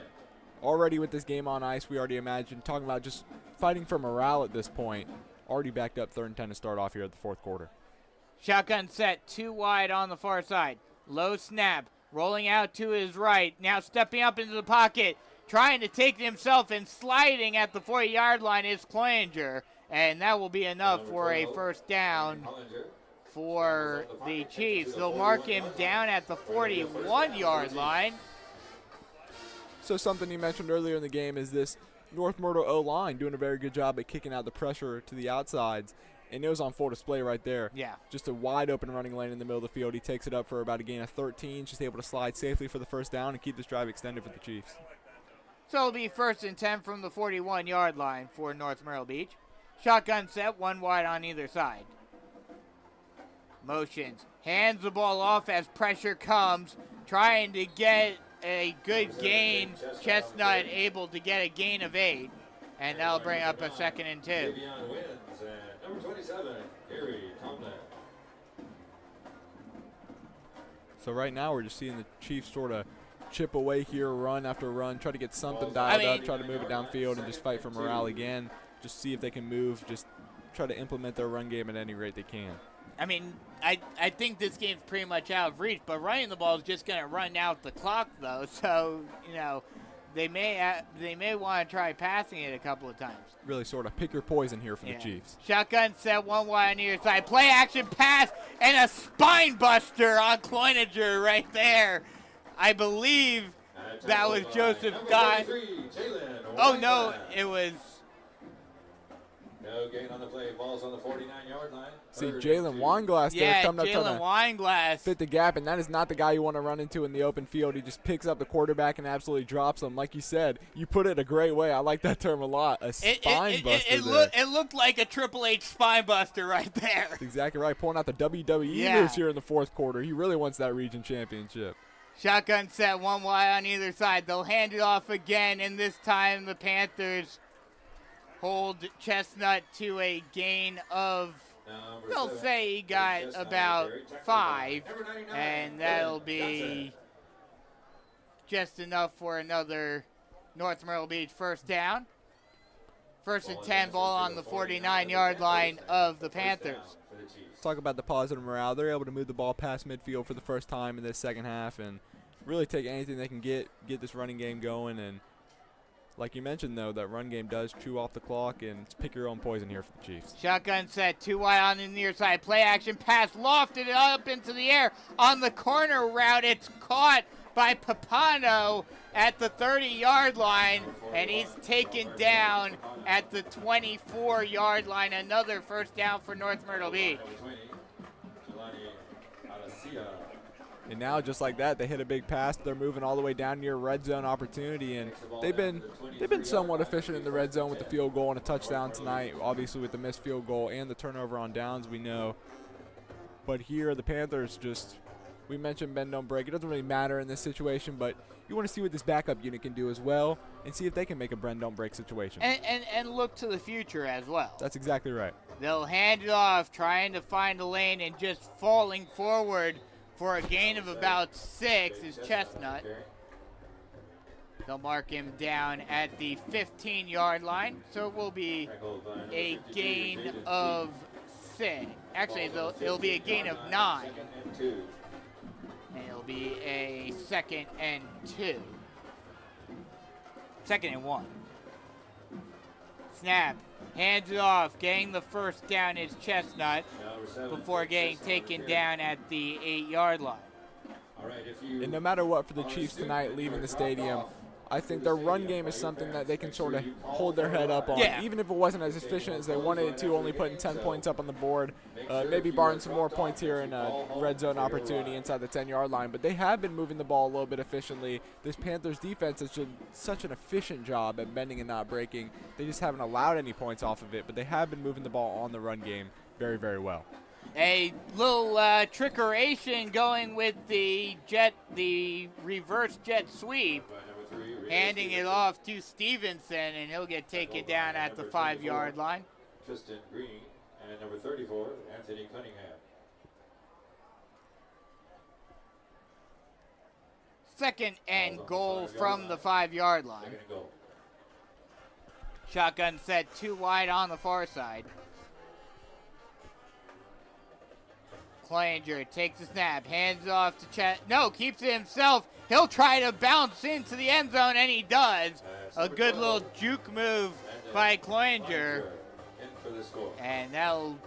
Already with this game on ice, we already imagined, talking about just fighting for morale at this point. Already backed up 3rd and 10 to start off here at the fourth quarter. Shotgun set, 2 wide on the far side. Low snap, rolling out to his right. Now stepping up into the pocket, trying to take himself and sliding at the 40-yard line is Cloninger. And that will be enough for a first down for the Chiefs. They'll mark him down at the 41-yard line. So something you mentioned earlier in the game is this North Myrtle O-line doing a very good job at kicking out the pressure to the outsides. And it was on full display right there. Yeah. Just a wide open running lane in the middle of the field. He takes it up for about a gain of 13. Just able to slide safely for the first down and keep this drive extended for the Chiefs. So it'll be 1st and 10 from the 41-yard line for North Myrtle Beach. Shotgun set, 1 wide on either side. Motions, hands the ball off as pressure comes, trying to get a good gain. Chestnut able to get a gain of 8, and that'll bring up a 2nd and 2. Number 27, Harry Tomlin. So right now we're just seeing the Chiefs sort of chip away here, run after run, try to get something dialed up, try to move it downfield, and just fight for morale again. Just see if they can move, just try to implement their run game at any rate they can. I mean, I think this game's pretty much out of reach, but running the ball is just going to run out the clock, though. So, you know, they may want to try passing it a couple of times. Really sort of pick your poison here for the Chiefs. Shotgun set, 1 wide on either side. Play action pass and a spine buster on Cloninger right there. I believe that was Joseph Guy. Oh, no, it was. No gain on the play. Ball's on the 49-yard line. See Jalen Weinglass there coming up Jalen Weinglass. Fit the gap, and that is not the guy you want to run into in the open field. He just picks up the quarterback and absolutely drops him. Like you said, you put it a great way. I like that term a lot. A spine buster it looked like a Triple H spine buster right there. That's exactly right. Pulling out the WWE moves here in the fourth quarter. He really wants that region championship. Shotgun set, 1 wide on either side. They'll hand it off again, and this time the Panthers hold Chestnut to a gain of, they'll say he got about 5, and that'll be just enough for another North Myrtle Beach first down. 1st and 10, ball on the 49-yard line of the Panthers. Talk about the positive morale. They're able to move the ball past midfield for the first time in this second half and really take anything they can get this running game going. And like you mentioned, though, that run game does chew off the clock, and it's pick your own poison here for the Chiefs. Shotgun set, 2 wide on the near side. Play action pass, lofted it up into the air. On the corner route, it's caught by Papano at the 30-yard line, and he's taken down at the 24-yard line. Another first down for North Myrtle Beach. And now, just like that, they hit a big pass. They're moving all the way down near red zone opportunity, and they've been somewhat efficient in the red zone with the field goal and a touchdown tonight. Obviously, with the missed field goal and the turnover on downs, we know. But here, the Panthers we mentioned bend don't break. It doesn't really matter in this situation, but you want to see what this backup unit can do as well, and see if they can make a bend don't break situation. And look to the future as well. That's exactly right. They'll hand it off, trying to find a lane, and just falling forward for a gain of about 6 is Chestnut. They'll mark him down at the 15-yard line, so it will be a gain of 6. Actually, it'll be a gain of 9. And it'll be a 2nd and 2. 2nd and 1. Snap. Hands it off. Getting the first down is Chestnut before getting taken down at the 8-yard line. And no matter what for the Chiefs tonight leaving the stadium, I think their run game is something that they can sort of hold their head up on. Yeah. Even if it wasn't as efficient as they wanted it to, only putting 10 points up on the board, maybe barring some more points here in a red zone opportunity inside the 10-yard line. But they have been moving the ball a little bit efficiently. This Panthers defense has done such an efficient job at bending and not breaking. They just haven't allowed any points off of it, but they have been moving the ball on the run game very, very well. A little trickeration going with the reverse jet sweep. Handing it off to Stevenson, and he'll get taken down at the 5-yard line. Tristan Green and number 34, Anthony Cunningham. 2nd and goal from the 5-yard line. Shotgun set 2 wide on the far side. Cloninger takes the snap, hands off to Chet. No, keeps it himself. He'll try to bounce into the end zone, and he does. A good little juke move by Cloninger. And that'll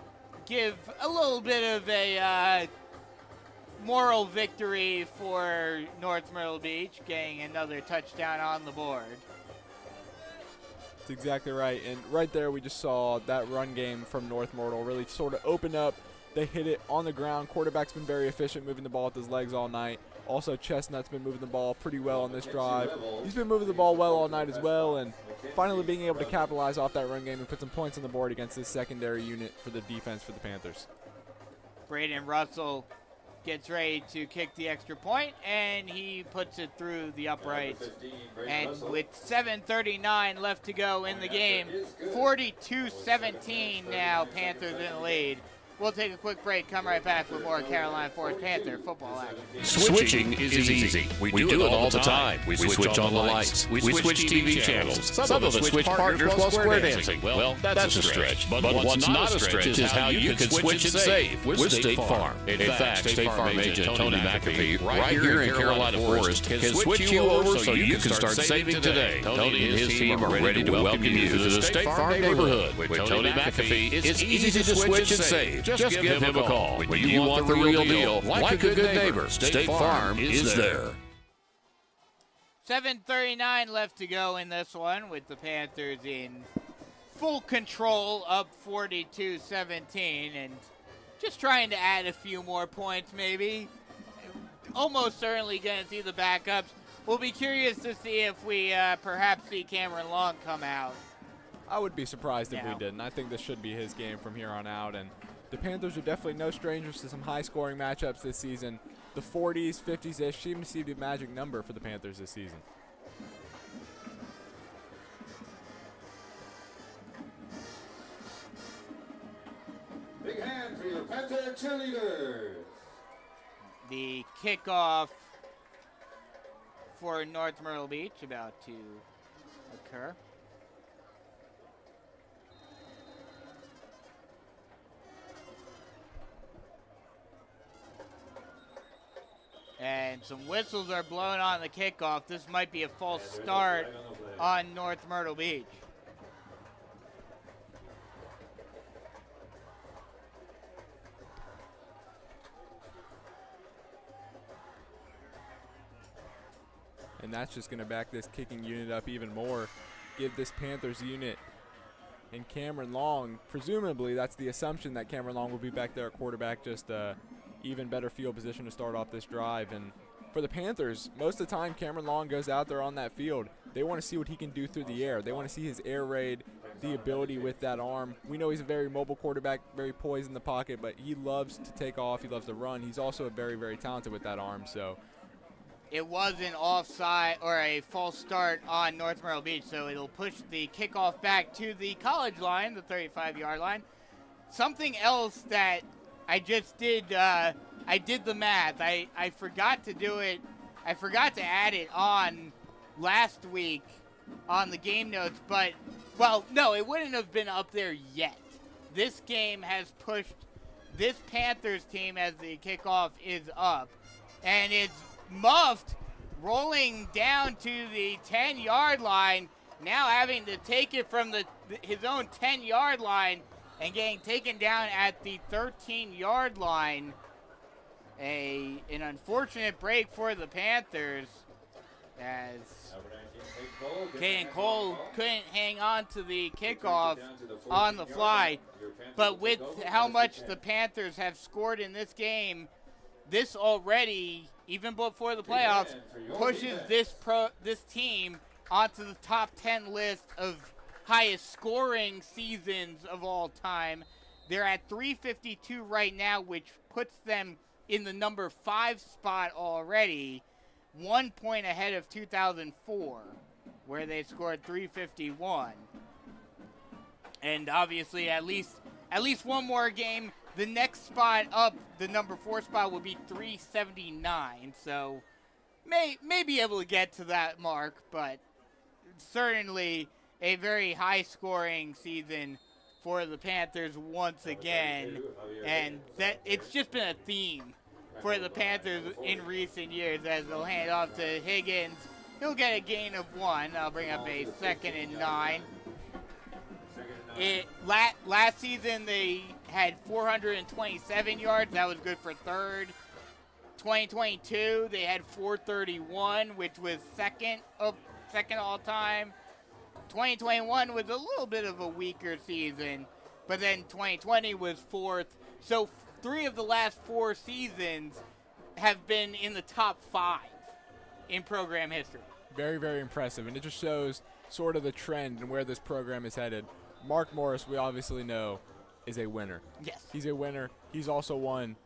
give a little bit of a moral victory for North Myrtle Beach, getting another touchdown on the board. That's exactly right. And right there we just saw that run game from North Myrtle really sort of open up. They hit it on the ground. Quarterback's been very efficient moving the ball with his legs all night. Also, Chestnut's been moving the ball pretty well on this drive. He's been moving the ball well all night as well, and finally being able to capitalize off that run game and put some points on the board against this secondary unit for the defense for the Panthers. Braden Russell gets ready to kick the extra point, and he puts it through the uprights. And with 7:39 left to go in the game, 42-17 now, Panthers in the lead. We'll take a quick break, come right back with more Carolina Forest Panther football action. Switching is easy. We do it all the time. We switch on the lights. We switch TV channels. Some of us switch partners while square dancing. Well, that's a stretch. But what's not a stretch is how you can switch and save with State Farm. In fact, State Farm agent Tony McAfee, right here in Carolina Forest, can switch you over so you can start saving today. Tony and his team are ready to welcome you to the State Farm neighborhood. With Tony McAfee, it's easy to switch and save. Just give him a call. When you want the real deal, like a good neighbor, State Farm is there. 7:39 left to go in this one, with the Panthers in full control, up 42-17, and just trying to add a few more points maybe. Almost certainly going to see the backups. We'll be curious to see if we perhaps see Cameron Long come out. I would be surprised if we didn't. I think this should be his game from here on out, and the Panthers are definitely no strangers to some high-scoring matchups this season. The 40s, 50s-ish seem to be the magic number for the Panthers this season. Big hand for your Panther cheerleaders. The kickoff for North Myrtle Beach about to occur. And some whistles are blown on the kickoff. This might be a false start on North Myrtle Beach. And that's just going to back this kicking unit up even more. Give this Panthers unit and Cameron Long, presumably that's the assumption that Cameron Long will be back there at quarterback, just even better field position to start off this drive. And for the Panthers, most of the time Cameron Long goes out there on that field. They want to see what he can do through the air. They want to see his air raid, the ability with that arm. We know he's a very mobile quarterback, very poised in the pocket, but he loves to take off. He loves to run. He's also very, very talented with that arm. So it was an offside or a false start on North Myrtle Beach, so it'll push the kickoff back to the college line, the 35-yard line. Something else that I just did, I did the math. I forgot to do it. I forgot to add it on last week on the game notes, but, well, no, it wouldn't have been up there yet. This game has pushed this Panthers team as the kickoff is up, and it's muffed, rolling down to the 10-yard line, now having to take it from his own 10-yard line and getting taken down at the 13-yard line. An unfortunate break for the Panthers, as Caden Cole couldn't hang on to the kickoff on the fly. But with how much the Panthers have scored in this game, this already, even before the playoffs, pushes this team onto the top 10 list of highest scoring seasons of all time. They're at 352 right now, which puts them in the number 5 spot already, 1 point ahead of 2004, where they scored 351. And obviously, at least one more game. The next spot up, the number 4 spot, will be 379. So may be able to get to that mark, but certainly a very high-scoring season for the Panthers once again, and that it's just been a theme for the Panthers in recent years. As they'll hand off to Higgins, he'll get a gain of 1. I'll bring up a 2nd and 9. Last season they had 427 yards. That was good for 3rd. 2022 they had 431, which was second all time. 2021 was a little bit of a weaker season, but then 2020 was 4th. So 3 of the last 4 seasons have been in the top 5 in program history. very, very impressive, and it just shows sort of the trend and where this program is headed. Mark Morris, we obviously know, is a winner. Yes. He's a winner. He's also one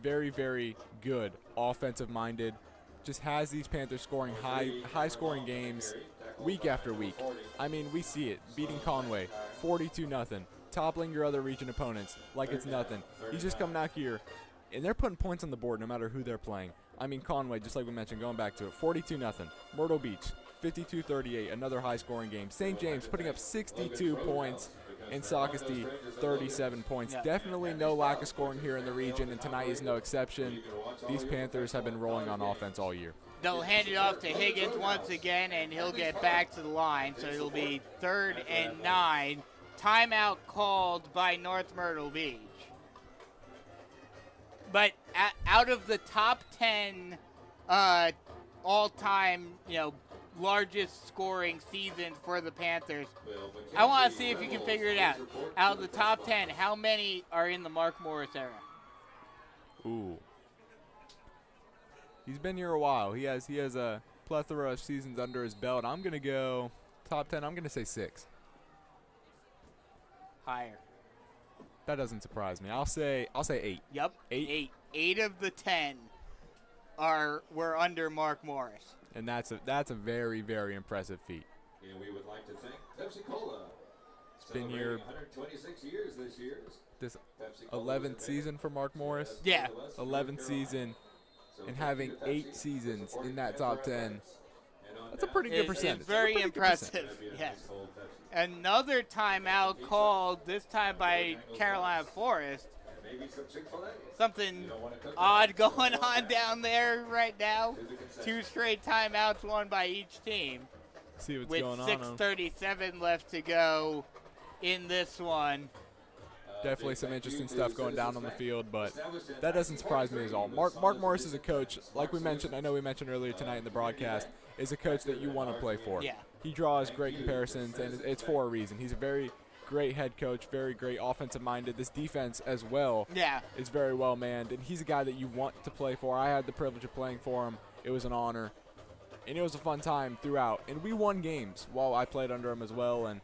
very, very good offensive-minded. Just has these Panthers scoring high-scoring games week after week. I mean, we see it. Beating Conway, 42-0. Toppling your other region opponents like it's nothing. He's just coming out here, and they're putting points on the board no matter who they're playing. I mean, Conway, just like we mentioned, going back to it, 42-0. Myrtle Beach, 52-38, another high-scoring game. St. James putting up 62 points, and Socastee 37 points. Yeah. Definitely no lack of scoring here in the region, and tonight is no exception. These Panthers have been rolling on offense all year. They'll hand it off to Higgins once again, and he'll get back to the line. So it'll be 3rd and 9. Timeout called by North Myrtle Beach. But out of the top 10 all-time, largest scoring seasons for the Panthers, I want to see if you can figure it out. Out of the top 10, how many are in the Mark Morris era? Ooh. He's been here a while. He has a plethora of seasons under his belt. I'm going to go top 10. I'm going to say 6. Higher. That doesn't surprise me. I'll say 8. Yep. 8. 8 of the 10 were under Mark Morris. And that's a very, very impressive feat. And we would like to thank Pepsi Cola. It's been here 126 years this year. this Pepsi Cola 11th season for Mark Morris. Yeah. 11th season, and having 8 seasons in that top 10. That's a pretty good percentage. It's very That's a pretty good impressive. percentage. Yes. Another timeout called, this time by Carolina Forest. Maybe some Chick-fil-A. Something odd going on down there right now. 2 straight timeouts, one by each team. See what's With going on. 6:37 left to go in this one. Definitely some interesting stuff going down on the field, but that doesn't surprise me at all. Mark Morris is a coach, like we mentioned, I know we mentioned earlier tonight in the broadcast, is a coach that you want to play for. Yeah. He draws great comparisons, and it's for a reason. He's a very great head coach, very great offensive-minded. This defense as well is very well manned, and he's a guy that you want to play for. I had the privilege of playing for him. It was an honor, and it was a fun time throughout. And we won games while I played under him as well, and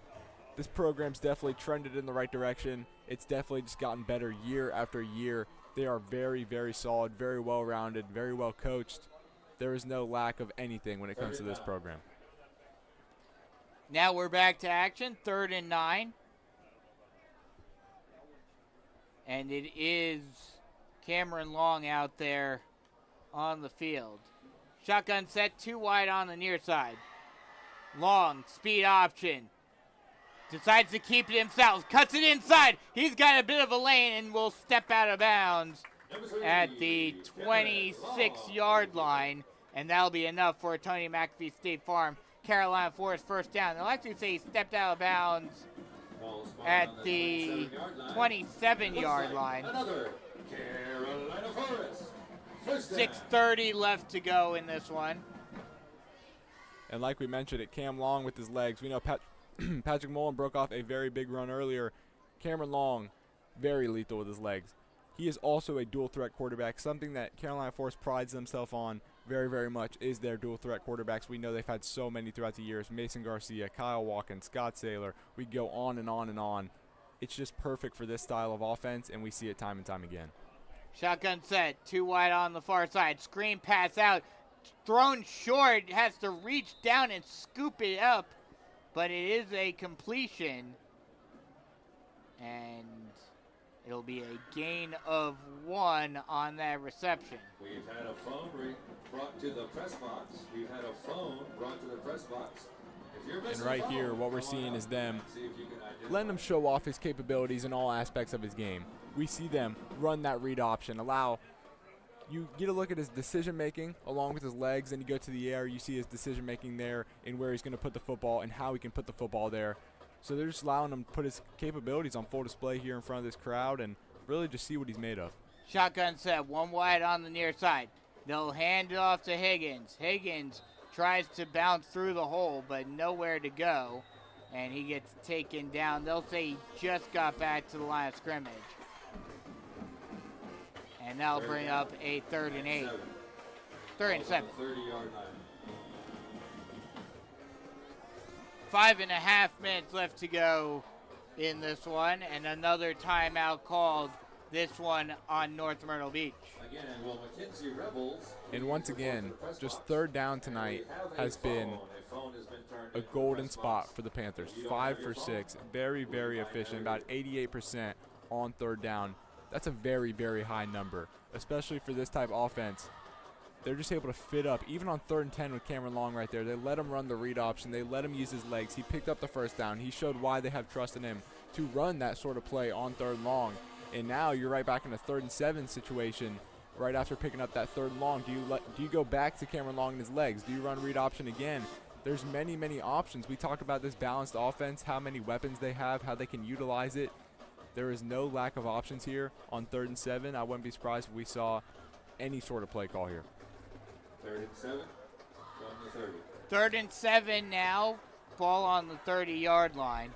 this program's definitely trended in the right direction. It's definitely just gotten better year after year. They are very, very solid, very well-rounded, very well coached. There is no lack of anything when it comes to this program. Now we're back to action, 3rd and 9. And it is Cameron Long out there on the field. Shotgun set, 2 wide on the near side. Long, speed option. Decides to keep it himself. Cuts it inside. He's got a bit of a lane and will step out of bounds at the 26-yard line. And that'll be enough for Tony McAfee State Farm. Carolina Forest first down. They'll actually say he stepped out of bounds at the 27-yard line. 6:30 left to go in this one. And like we mentioned, it Cam Long with his legs. We know Patrick Mullen broke off a very big run earlier. Cameron Long, very lethal with his legs. He is also a dual-threat quarterback, something that Carolina Forest prides themselves on very, very much is their dual-threat quarterbacks. We know they've had so many throughout the years. Mason Garcia, Kyle Watkins, Scott Saylor. We go on and on and on. It's just perfect for this style of offense, and we see it time and time again. Shotgun set, 2 wide on the far side. Screen pass out, thrown short. Has to reach down and scoop it up, but it is a completion. And it'll be a gain of 1 on that reception. We've had a phone brought to the press box. We've had a phone brought to the press box. And right here, what we're seeing is them letting him show off his capabilities in all aspects of his game. We see them run that read option, you get a look at his decision-making along with his legs, and you go to the air, you see his decision-making there and where he's going to put the football and how he can put the football there. So they're just allowing him to put his capabilities on full display here in front of this crowd and really just see what he's made of. Shotgun set, 1 wide on the near side. They'll hand it off to Higgins. Higgins tries to bounce through the hole, but nowhere to go, and he gets taken down. They'll say he just got back to the line of scrimmage. And that'll bring up a 3rd and 8. 3rd and 7. 30-yard line. 5.5 minutes left to go in this one, and another timeout called, this one on North Myrtle Beach. Again, will McKenzie Rebels. And once again, just 3rd down tonight has been a golden spot for the Panthers. 5 for 6, very, very efficient, about 88% on 3rd down. That's a very, very high number, especially for this type of offense. They're just able to fit up, even on 3rd and 10 with Cameron Long right there. They let him run the read option. They let him use his legs. He picked up the first down. He showed why they have trust in him to run that sort of play on 3rd and long. And now you're right back in a 3rd and 7 situation right after picking up that 3rd and long. Do you go back to Cameron Long and his legs? Do you run read option again? There's many, many options. We talked about this balanced offense, how many weapons they have, how they can utilize it. There is no lack of options here on 3rd and 7. I wouldn't be surprised if we saw any sort of play call here. 3rd and 7 from the 30. 3rd and 7 now. Ball on the 30-yard line.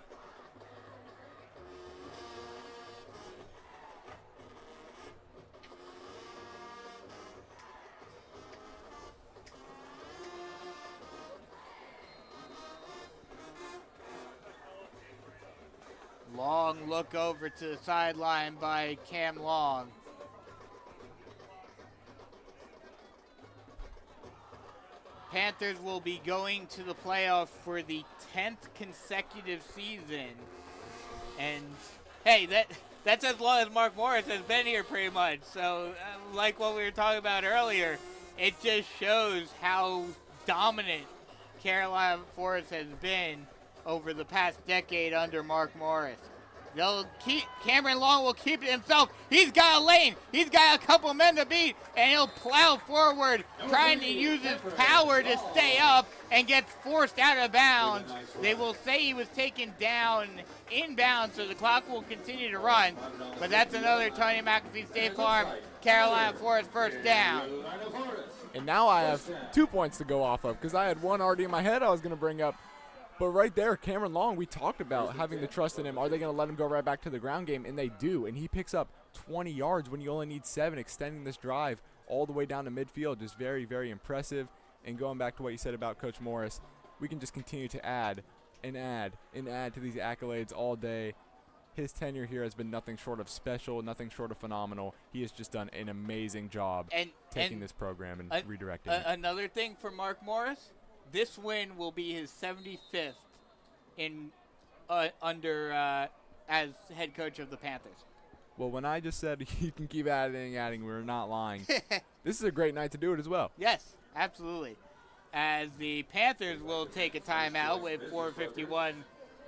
Long look over to the sideline by Cam Long. Panthers will be going to the playoffs for the 10th consecutive season. And, hey, that's as long as Mark Morris has been here pretty much. So, like what we were talking about earlier, it just shows how dominant Carolina Forest has been over the past decade under Mark Morris. Cameron Long will keep it himself. He's got a lane. He's got a couple men to beat, and he'll plow forward, trying to use his power to stay up, and gets forced out of bounds. They will say he was taken down inbounds, so the clock will continue to run. But that's another Tony McAfee State Farm, Carolina Forest first down. And now I have 2 points to go off of because I had one already in my head I was going to bring up. But right there, Cameron Long, we talked about having the trust in him. Are they going to let him go right back to the ground game? And they do. And he picks up 20 yards when you only need 7, extending this drive all the way down to midfield. Just very, very impressive. And going back to what you said about Coach Morris, we can just continue to add and add and add to these accolades all day. His tenure here has been nothing short of special, nothing short of phenomenal. He has just done an amazing job taking this program and redirecting it. Another thing for Mark Morris, this win will be his 75th in as head coach of the Panthers. Well, when I just said you can keep adding, we're not lying. This is a great night to do it as well. Yes, absolutely. As the Panthers will take a timeout with 4:51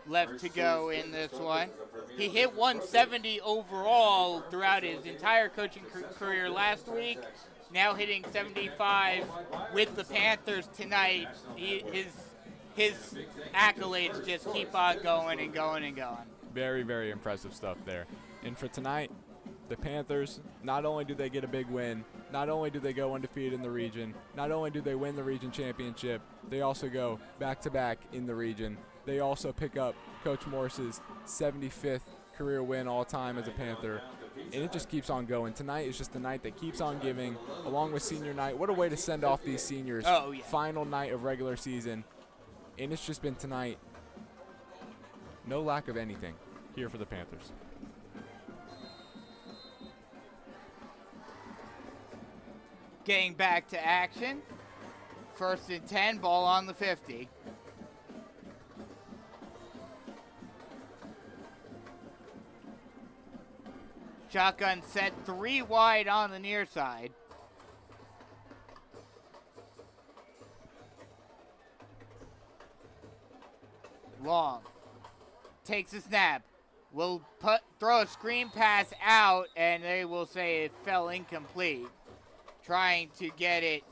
left to go in this one. He hit 170 overall throughout his entire coaching career last week. Now hitting 75 with the Panthers tonight. His accolades just keep on going and going and going. Very, very impressive stuff there. And for tonight, the Panthers, not only do they get a big win, not only do they go undefeated in the region, not only do they win the region championship, they also go back-to-back in the region. They also pick up Coach Morris's 75th career win all-time as a Panther. And it just keeps on going. Tonight is just the night that keeps on giving, along with senior night. What a way to send off these seniors. Oh, yeah. Final night of regular season. And it's just been tonight. No lack of anything here for the Panthers. Getting back to action. 1st and 10, ball on the 50. Shotgun set 3 wide on the near side. Long. Takes a snap. Will throw a screen pass out, and they will say it fell incomplete. Trying to get it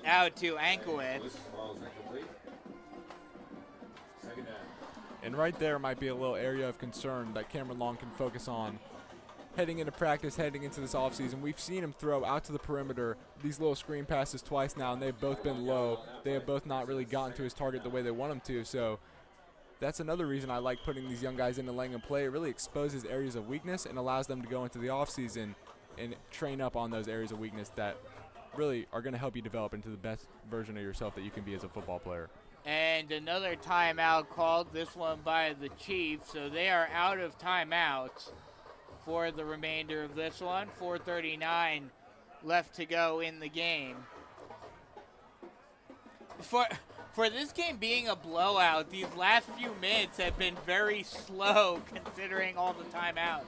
out to Ankowitz. And right there might be a little area of concern that Cameron Long can focus on. Heading into practice, heading into this offseason, we've seen him throw out to the perimeter these little screen passes twice now, and they've both been low. They have both not really gotten to his target the way they want him to. So that's another reason I like putting these young guys in and letting them play. It really exposes areas of weakness and allows them to go into the offseason and train up on those areas of weakness that really are going to help you develop into the best version of yourself that you can be as a football player. And another timeout called, this one by the Chiefs. So they are out of timeouts for the remainder of this one. 4:39 left to go in the game. For this game being a blowout, these last few minutes have been very slow considering all the timeouts.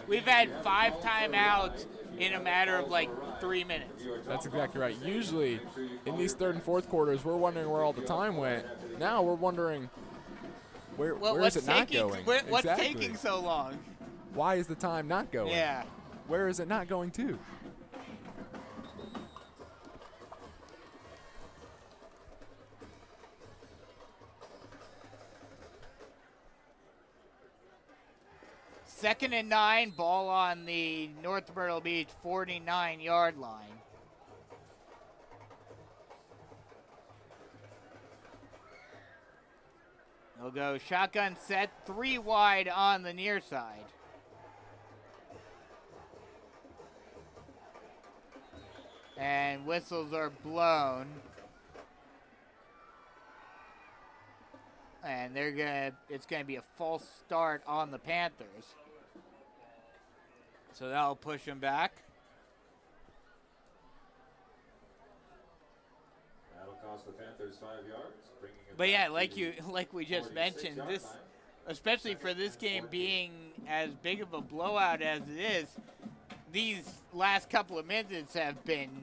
We've had 5 timeouts in a matter of like 3 minutes. That's exactly right. Usually in these 3rd and 4th quarters, we're wondering where all the time went. Now we're wondering where is it not going? What's exactly. taking so long? Why is the time not going? Yeah. Where is it not going to? Second and 9, ball on the North Myrtle Beach 49-yard line. They'll go shotgun set, 3 wide on the near side. And whistles are blown. And it's gonna be a false start on the Panthers. So that'll push them back. That'll cost the Panthers 5 yards. But yeah, like we just mentioned, this, especially for this game being as big of a blowout as it is, these last couple of minutes have been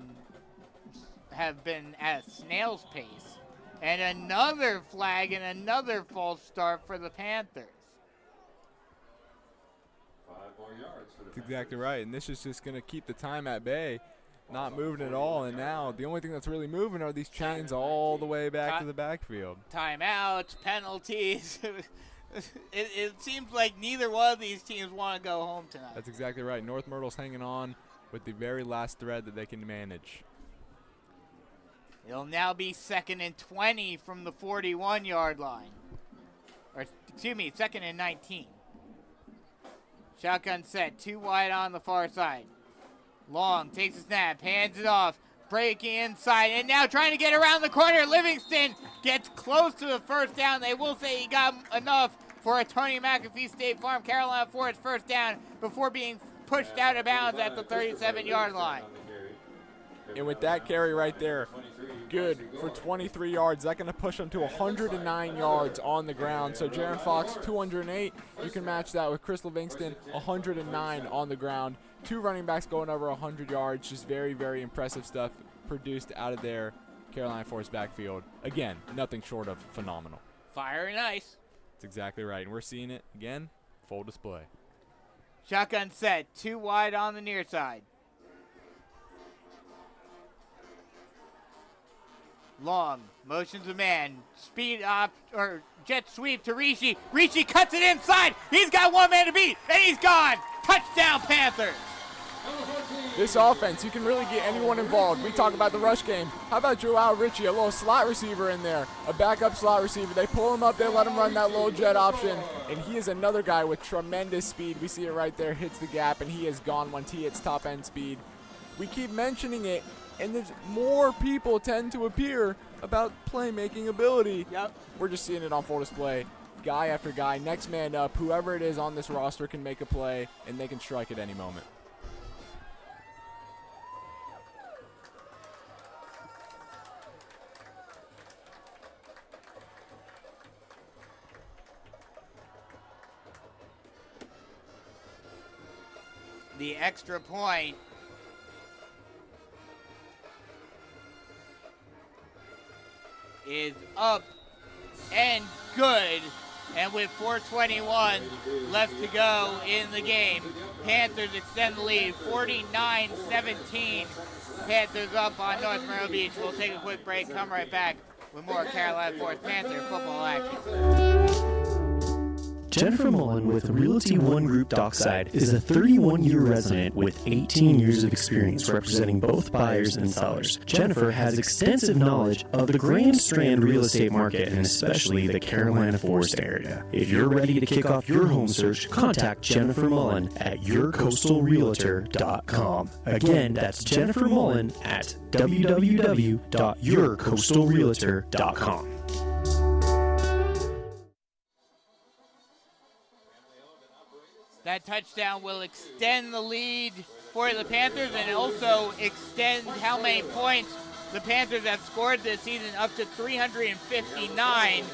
at snail's pace. And another flag and another false start for the Panthers. 5 more yards for the That's exactly right. And this is just going to keep the time at bay, not moving at all. And now the only thing that's really moving are these chains all the way back to the backfield. Timeouts, penalties. It seems like neither one of these teams want to go home tonight. That's exactly right. North Myrtle's hanging on with the very last thread that they can manage. It'll now be 2nd and 20 from the 41-yard line. Or, excuse me, 2nd and 19. Shotgun set, 2 wide on the far side. Long takes a snap, hands it off, breaking inside, and now trying to get around the corner. Livingston gets close to the first down. They will say he got enough for a Tony McAfee State Farm Carolina Forest first down before being pushed out of bounds at the 37-yard line. And with that carry right there, good for 23 yards. That's going to push them to 109 yards on the ground. So Jaron Fox, 208. You can match that with Chris Livingston, 109 on the ground. 2 running backs going over 100 yards. Just very, very impressive stuff produced out of their Carolina Forest backfield. Again, nothing short of phenomenal. Fire and ice. That's exactly right. And we're seeing it again, full display. Shotgun set, 2 wide on the near side. Long, motions a man, speed up, or jet sweep to Rishi. Rishi cuts it inside. He's got 1 man to beat, and he's gone. Touchdown, Panthers. This offense, you can really get anyone involved. We talk about the rush game. How about Joao Ritchie, a little slot receiver in there, a backup slot receiver. They pull him up, they let him run that little jet option, and he is another guy with tremendous speed. We see it right there, hits the gap, and he is gone once he hits top end speed. We keep mentioning it, and there's more people tend to appear about playmaking ability. Yep. We're just seeing it on full display. Guy after guy, next man up, whoever it is on this roster can make a play, and they can strike at any moment. The extra point is up and good. And with 4:21 left to go in the game, Panthers extend the lead, 49-17. Panthers up on North Myrtle Beach. We'll take a quick break, come right back with more Carolina Forest Panther football action. Jennifer Mullen with Realty One Group Dockside is a 31-year resident with 18 years of experience representing both buyers and sellers. Jennifer has extensive knowledge of the Grand Strand real estate market and especially the Carolina Forest area. If you're ready to kick off your home search, contact Jennifer Mullen at yourcoastalrealtor.com. Again, that's Jennifer Mullen at www.yourcoastalrealtor.com. That touchdown will extend the lead for the Panthers and also extend how many points the Panthers have scored this season up to 359,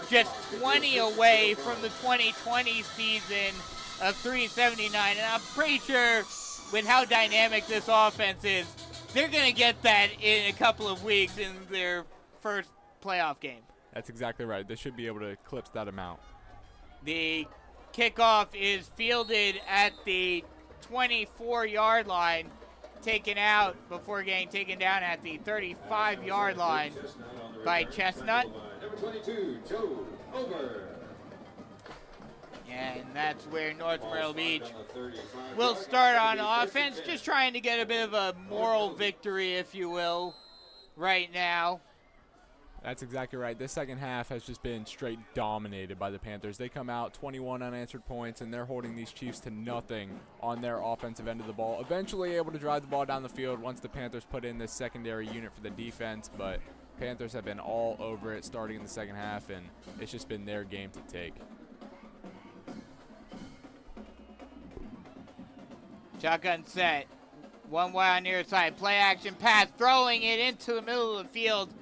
just 20 away from the 2020 season of 379. And I'm pretty sure with how dynamic this offense is, they're going to get that in a couple of weeks in their first playoff game. That's exactly right. They should be able to eclipse that amount. The kickoff is fielded at the 24-yard line, taken out before getting taken down at the 35-yard line by Chestnut. Number 22, Joe Over. And that's where North Myrtle Beach will start on offense, just trying to get a bit of a moral victory, if you will, right now. That's exactly right. This second half has just been straight dominated by the Panthers. They come out 21 unanswered points, and they're holding these Chiefs to nothing on their offensive end of the ball. Eventually able to drive the ball down the field once the Panthers put in this secondary unit for the defense, but Panthers have been all over it starting in the second half, and it's just been their game to take. Shotgun set. 1 wide on near side. Play action pass. Throwing it into the middle of the field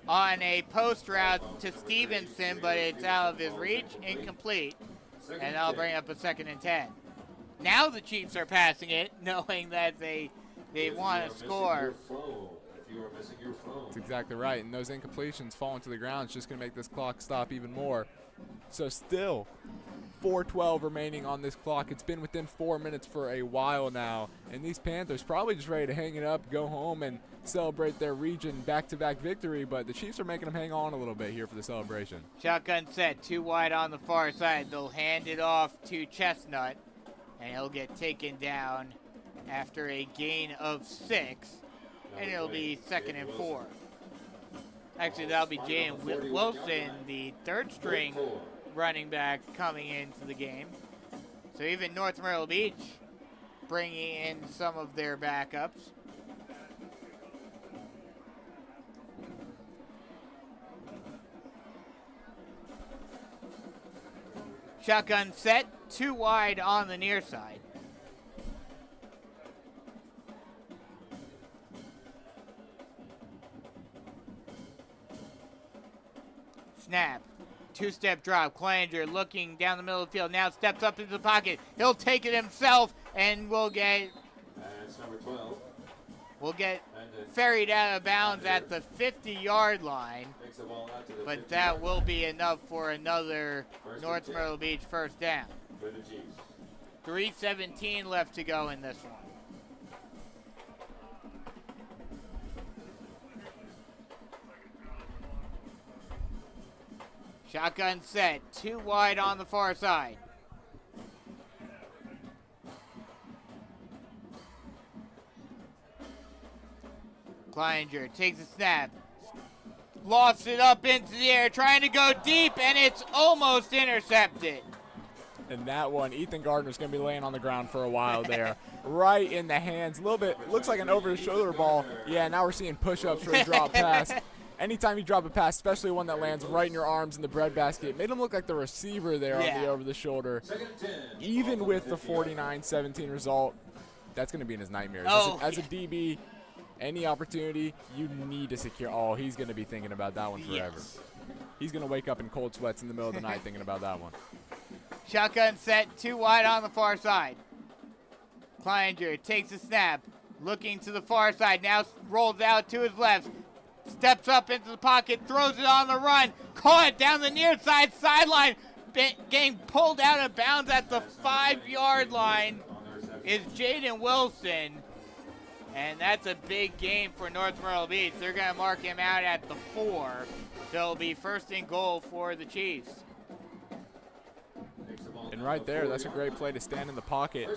on a post route to Stevenson, but it's out of his reach. Incomplete. And that'll bring up a 2nd and 10. Now the Chiefs are passing it, knowing that they want to score. That's exactly right. And those incompletions falling to the ground is just going to make this clock stop even more. So still 4:12 remaining on this clock. It's been within 4 minutes for a while now, and these Panthers probably just ready to hang it up, go home, and celebrate their region back-to-back victory, but the Chiefs are making them hang on a little bit here for the celebration. Shotgun set, 2 wide on the far side. They'll hand it off to Chestnut, and he'll get taken down after a gain of 6, and it'll be 2nd and 4. Actually, that'll be Jaden Wilson, the third string running back, coming into the game. So even North Myrtle Beach bringing in some of their backups. Shotgun set, 2 wide on the near side. Snap. 2-step drop. Kleininger looking down the middle of the field. Now steps up into the pocket. He'll take it himself and will get ferried out of bounds at the 50-yard line. But that will be enough for another North Myrtle Beach first down. 3:17 left to go in this one. Shotgun set, 2 wide on the far side. Kleininger takes a snap, lofts it up into the air, trying to go deep, and it's almost intercepted. And that one, Ethan Gardner's going to be laying on the ground for a while there. Right in the hands, a little bit, looks like an over-the-shoulder ball. Yeah, now we're seeing push-ups for a drop pass. Anytime you drop a pass, especially one that lands right in your arms in the breadbasket, made him look like the receiver there on the over-the-shoulder. Even with the 49-17 result, that's going to be in his nightmares. As a DB, any opportunity, you need to secure. Oh, he's going to be thinking about that one forever. Yes. He's going to wake up in cold sweats in the middle of the night thinking about that one. Shotgun set, 2 wide on the far side. Kleininger takes a snap, looking to the far side, now rolls out to his left. Steps up into the pocket, throws it on the run, caught down the near side sideline, getting pulled out of bounds at the 5-yard line is Jaden Wilson. And that's a big game for North Myrtle Beach. They're going to mark him out at the 4. So it'll be first and goal for the Chiefs. And right there, that's a great play to stand in the pocket.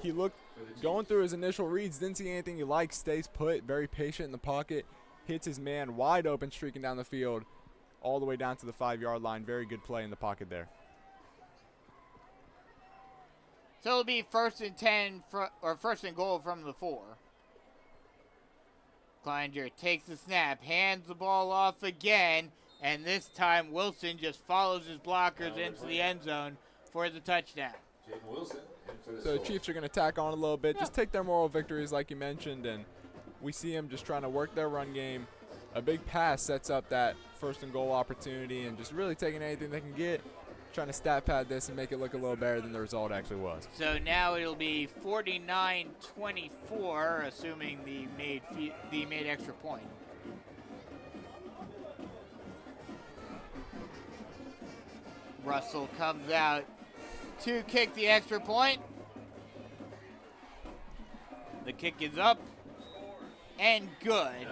He looked, going through his initial reads, didn't see anything he liked, stays put, very patient in the pocket. Hits his man wide open, streaking down the field, all the way down to the 5-yard line. Very good play in the pocket there. So it'll be first and 10, or first and goal from the 4. Kleininger takes the snap, hands the ball off again, and this time Wilson just follows his blockers into the end zone for the touchdown. So the Chiefs are going to tack on a little bit, just take their moral victories like you mentioned, and we see them just trying to work their run game. A big pass sets up that first and goal opportunity and just really taking anything they can get, trying to stat pad this and make it look a little better than the result actually was. So now it'll be 49-24, assuming the made extra point. Russell comes out to kick the extra point. The kick is up and good.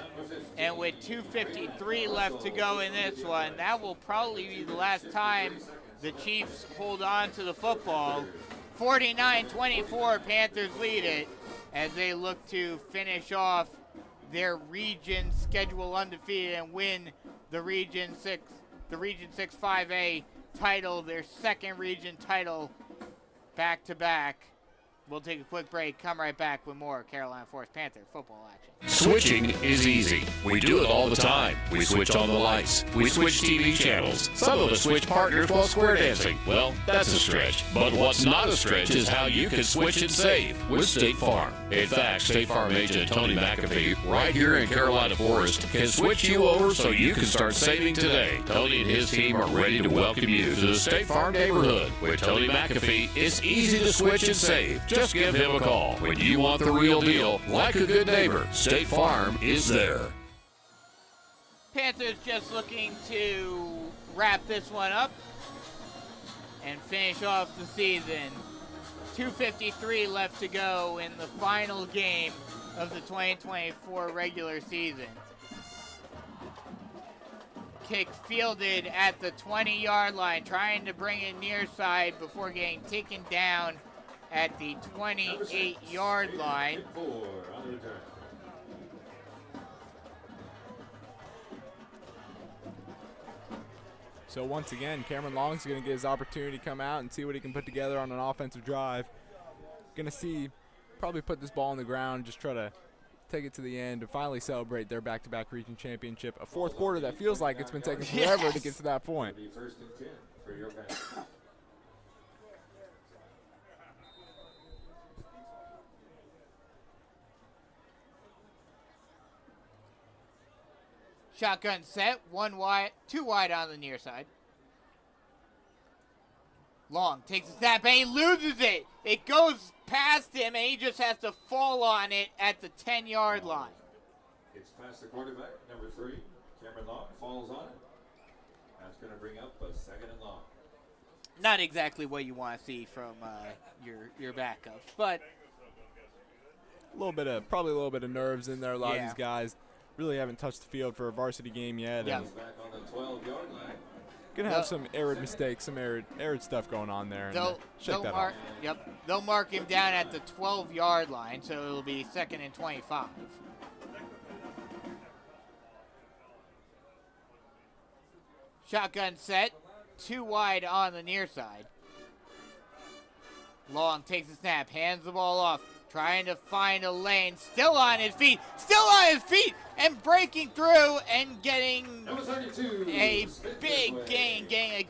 And with 2:53 left to go in this one, that will probably be the last time the Chiefs hold on to the football. 49-24, Panthers lead it as they look to finish off their region schedule undefeated and win the Region 6 5A title, their second region title back-to-back. We'll take a quick break, come right back with more Carolina Forest Panther football action. Switching is easy. We do it all the time. We switch on the lights. We switch TV channels. Some of us switch partners while square dancing. Well, that's a stretch. But what's not a stretch is how you can switch and save with State Farm. In fact, State Farm agent Tony McAfee, right here in Carolina Forest, can switch you over so you can start saving today. Tony and his team are ready to welcome you to the State Farm neighborhood. With Tony McAfee, it's easy to switch and save. Just give him a call. When you want the real deal, like a good neighbor, State Farm is there. Panthers just looking to wrap this one up and finish off the season. 2:53 left to go in the final game of the 2024 regular season. Kick fielded at the 20-yard line, trying to bring it near side before getting taken down at the 28-yard line. So once again, Cameron Long's going to get his opportunity to come out and see what he can put together on an offensive drive. Going to see, probably put this ball on the ground, just try to take it to the end and finally celebrate their back-to-back region championship. A fourth quarter that feels like it's been taking forever to get to that point. First and 10 for your Panthers. Shotgun set, 1 wide, 2 wide on the near side. Long takes a snap and he loses it. It goes past him and he just has to fall on it at the 10-yard line. It's past the quarterback, number 3, Cameron Long, falls on it. That's going to bring up a 2nd and long. Not exactly what you want to see from your backups, but probably a little bit of nerves in there. A lot Yeah. of these guys really haven't touched the field for a varsity game yet. Yeah. And He's back on the 12-yard line. gonna have some arid mistakes, some arid stuff going on there. And shake that off. they'll mark him down at the 12-yard line, so it'll be 2nd and 25. Shotgun set, 2 wide on the near side. Long takes a snap, hands the ball off, trying to find a lane, still on his feet, and breaking through and getting Number 32, a Smith big Midway. gain, getting a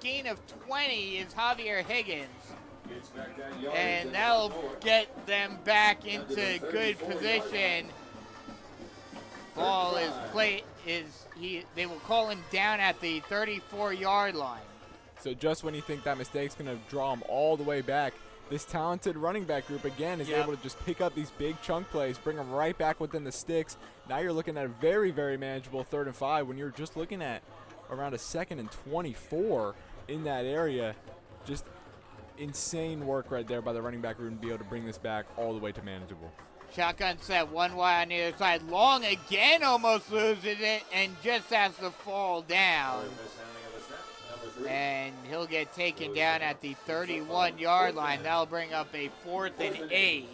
gain of 20 is Javier Higgins. Gets back that yardage And at that'll 4. get them back into good 34-yard position. Ball they will call him down at the 34-yard line. So just when you think that mistake's going to draw him all the way back, this talented running back group, again, is able to just pick up these big chunk plays, bring them right back within the sticks. Now you're looking at a very, very manageable 3rd and 5 when you're just looking at around a 2nd and 24 in that area. Just insane work right there by the running back room to be able to bring this back all the way to manageable. Shotgun set, 1 wide on the other side. Long again almost loses it and just has to fall down. Mishandling of the snap, number 3. And he'll get taken down at the 31-yard line. That'll bring up a 4th and 8.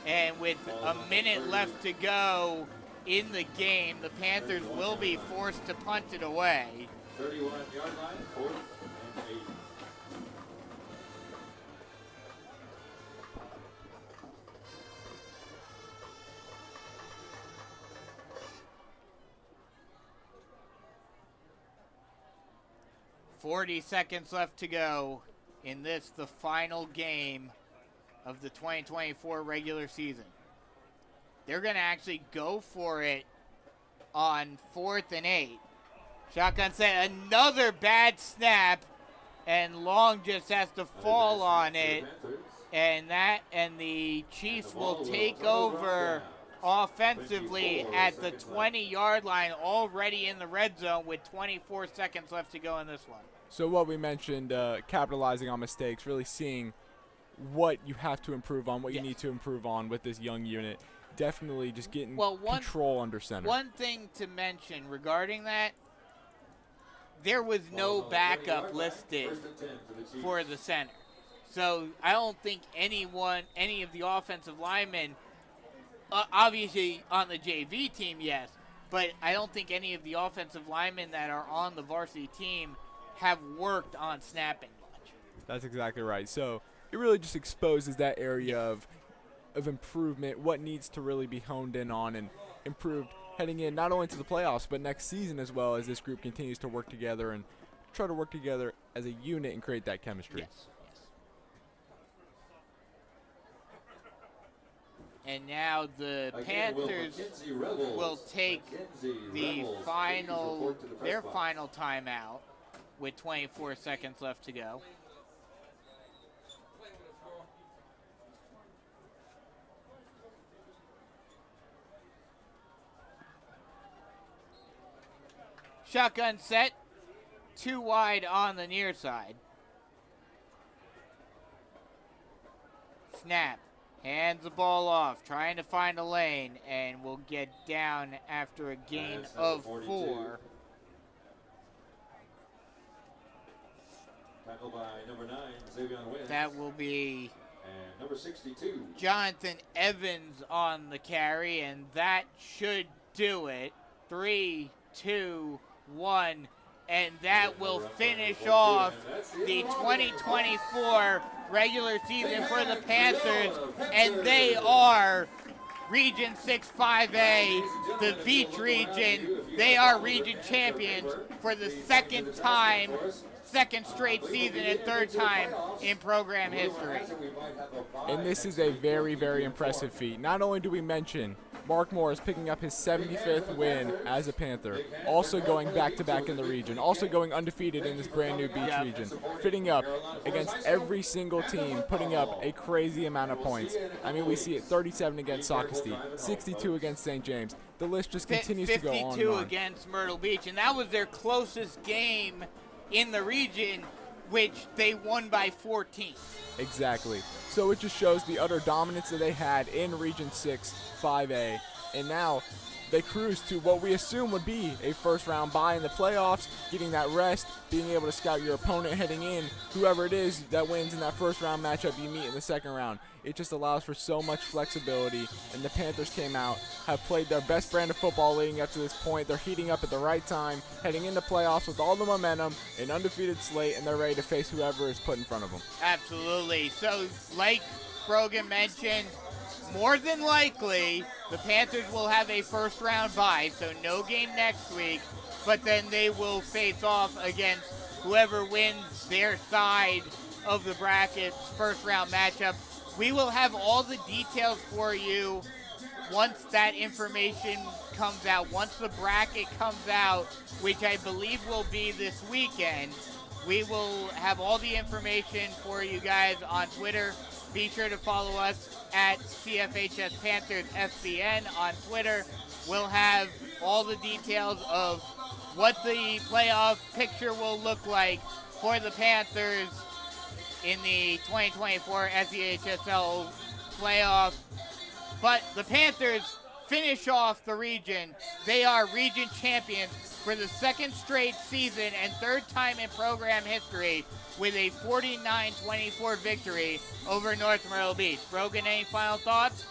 And with a minute left to go in the game, the Panthers will be forced to punt it away. 31-yard line, 4th and 8. $40 left to go in the final game of the 2024 regular season. They're going to actually go for it on 4th and 8. Shotgun set, another bad snap, and Long just has to fall on it, and the Chiefs will take over offensively at the 20-yard line, already in the red zone with 24 seconds left to go in this one. So what we mentioned, capitalizing on mistakes, really seeing what you have to improve on, what you need to improve on with this young unit. Definitely just getting control under center. One thing to mention regarding that, there was no backup listed for the center. So I don't think any of the offensive linemen, obviously on the JV team, yes, but I don't think any of the offensive linemen that are on the varsity team have worked on snapping much. That's exactly right. So it really just exposes that area of improvement, what needs to really be honed in on and improved heading in not only to the playoffs but next season, as well as this group continues to work together and try to work together as a unit and create that chemistry. Yes. And now the Panthers will take their final timeout with 24 seconds left to go. Shotgun set, 2 wide on the near side. Snap. Hands the ball off, trying to find a lane, and will get down after a gain of 4. Tackled by number 9, Xavion Wins. That will be and number 62. Jonathan Evans on the carry, and that should do it. 3, 2, 1, and that will finish off the 2024 regular season for the Panthers, and they are Region 6 5A, the Beach region. They are region champions for the second straight season and third time in program history. And this is a very, very impressive feat. Not only do we mention Mark Morris picking up his 75th win as a Panther, also going back-to-back in the region, also going undefeated in this brand-new Beach region, fitting up against every single team, putting up a crazy amount of points. I mean, we see it 37 against Socastee, 62 against St. James. The list just continues to go on and on. 52 against Myrtle Beach, and that was their closest game in the region, which they won by 14. Exactly. So it just shows the utter dominance that they had in Region 6 5A, and now they cruise to what we assume would be a first-round bye in the playoffs, getting that rest, being able to scout your opponent heading in, whoever it is that wins in that first-round matchup you meet in the second round. It just allows for so much flexibility, and the Panthers came out, have played their best brand of football leading up to this point. They're heating up at the right time, heading into playoffs with all the momentum, an undefeated slate, and they're ready to face whoever is put in front of them. Absolutely. So, like Brogan mentioned, more than likely, the Panthers will have a first-round bye, so no game next week, but then they will face off against whoever wins their side of the bracket's first-round matchup. We will have all the details for you once that information comes out, once the bracket comes out, which I believe will be this weekend. We will have all the information for you guys on Twitter. Be sure to follow us at CFHS Panthers SBN on Twitter. We'll have all the details of what the playoff picture will look like for the Panthers in the 2024 SEHSL playoff. But the Panthers finish off the region. They are region champions for the second straight season and third time in program history with a 49-24 victory over North Myrtle Beach. Brogan, any final thoughts?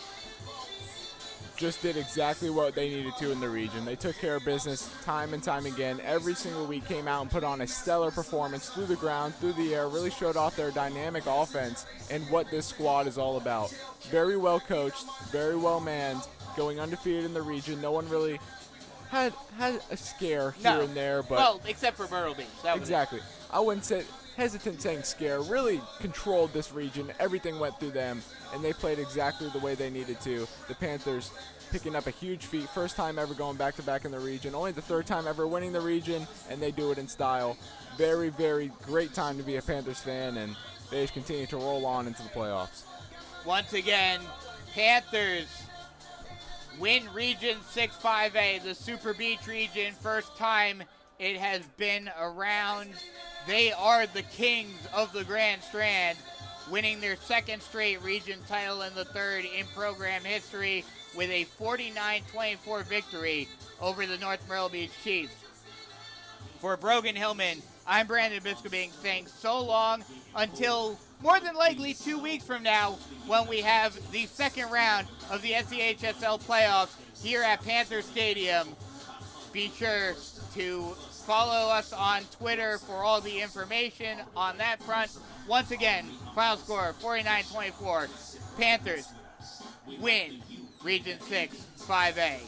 Just did exactly what they needed to in the region. They took care of business time and time again. Every single week came out and put on a stellar performance through the ground, through the air, really showed off their dynamic offense and what this squad is all about. Very well coached, very well manned, going undefeated in the region. No one really had a scare here and there. But well, except for Myrtle Beach. Exactly. I wouldn't say hesitant saying scare, really controlled this region. Everything went through them, and they played exactly the way they needed to. The Panthers picking up a huge feat, first time ever going back-to-back in the region, only the third time ever winning the region, and they do it in style. Very, very great time to be a Panthers fan, and they just continue to roll on into the playoffs. Once again, Panthers win Region 6 5A, the Super Beach region, first time it has been around. They are the kings of the Grand Strand, winning their second straight region title and the third in program history with a 49-24 victory over the North Myrtle Beach Chiefs. For Brogan Hillman, I'm Brandon Biskobing saying so long until more than likely 2 weeks from now when we have the second round of the SEHSL playoffs here at Panther Stadium. Be sure to follow us on Twitter for all the information on that front. Once again, final score 49-24. Panthers win Region 6 5A.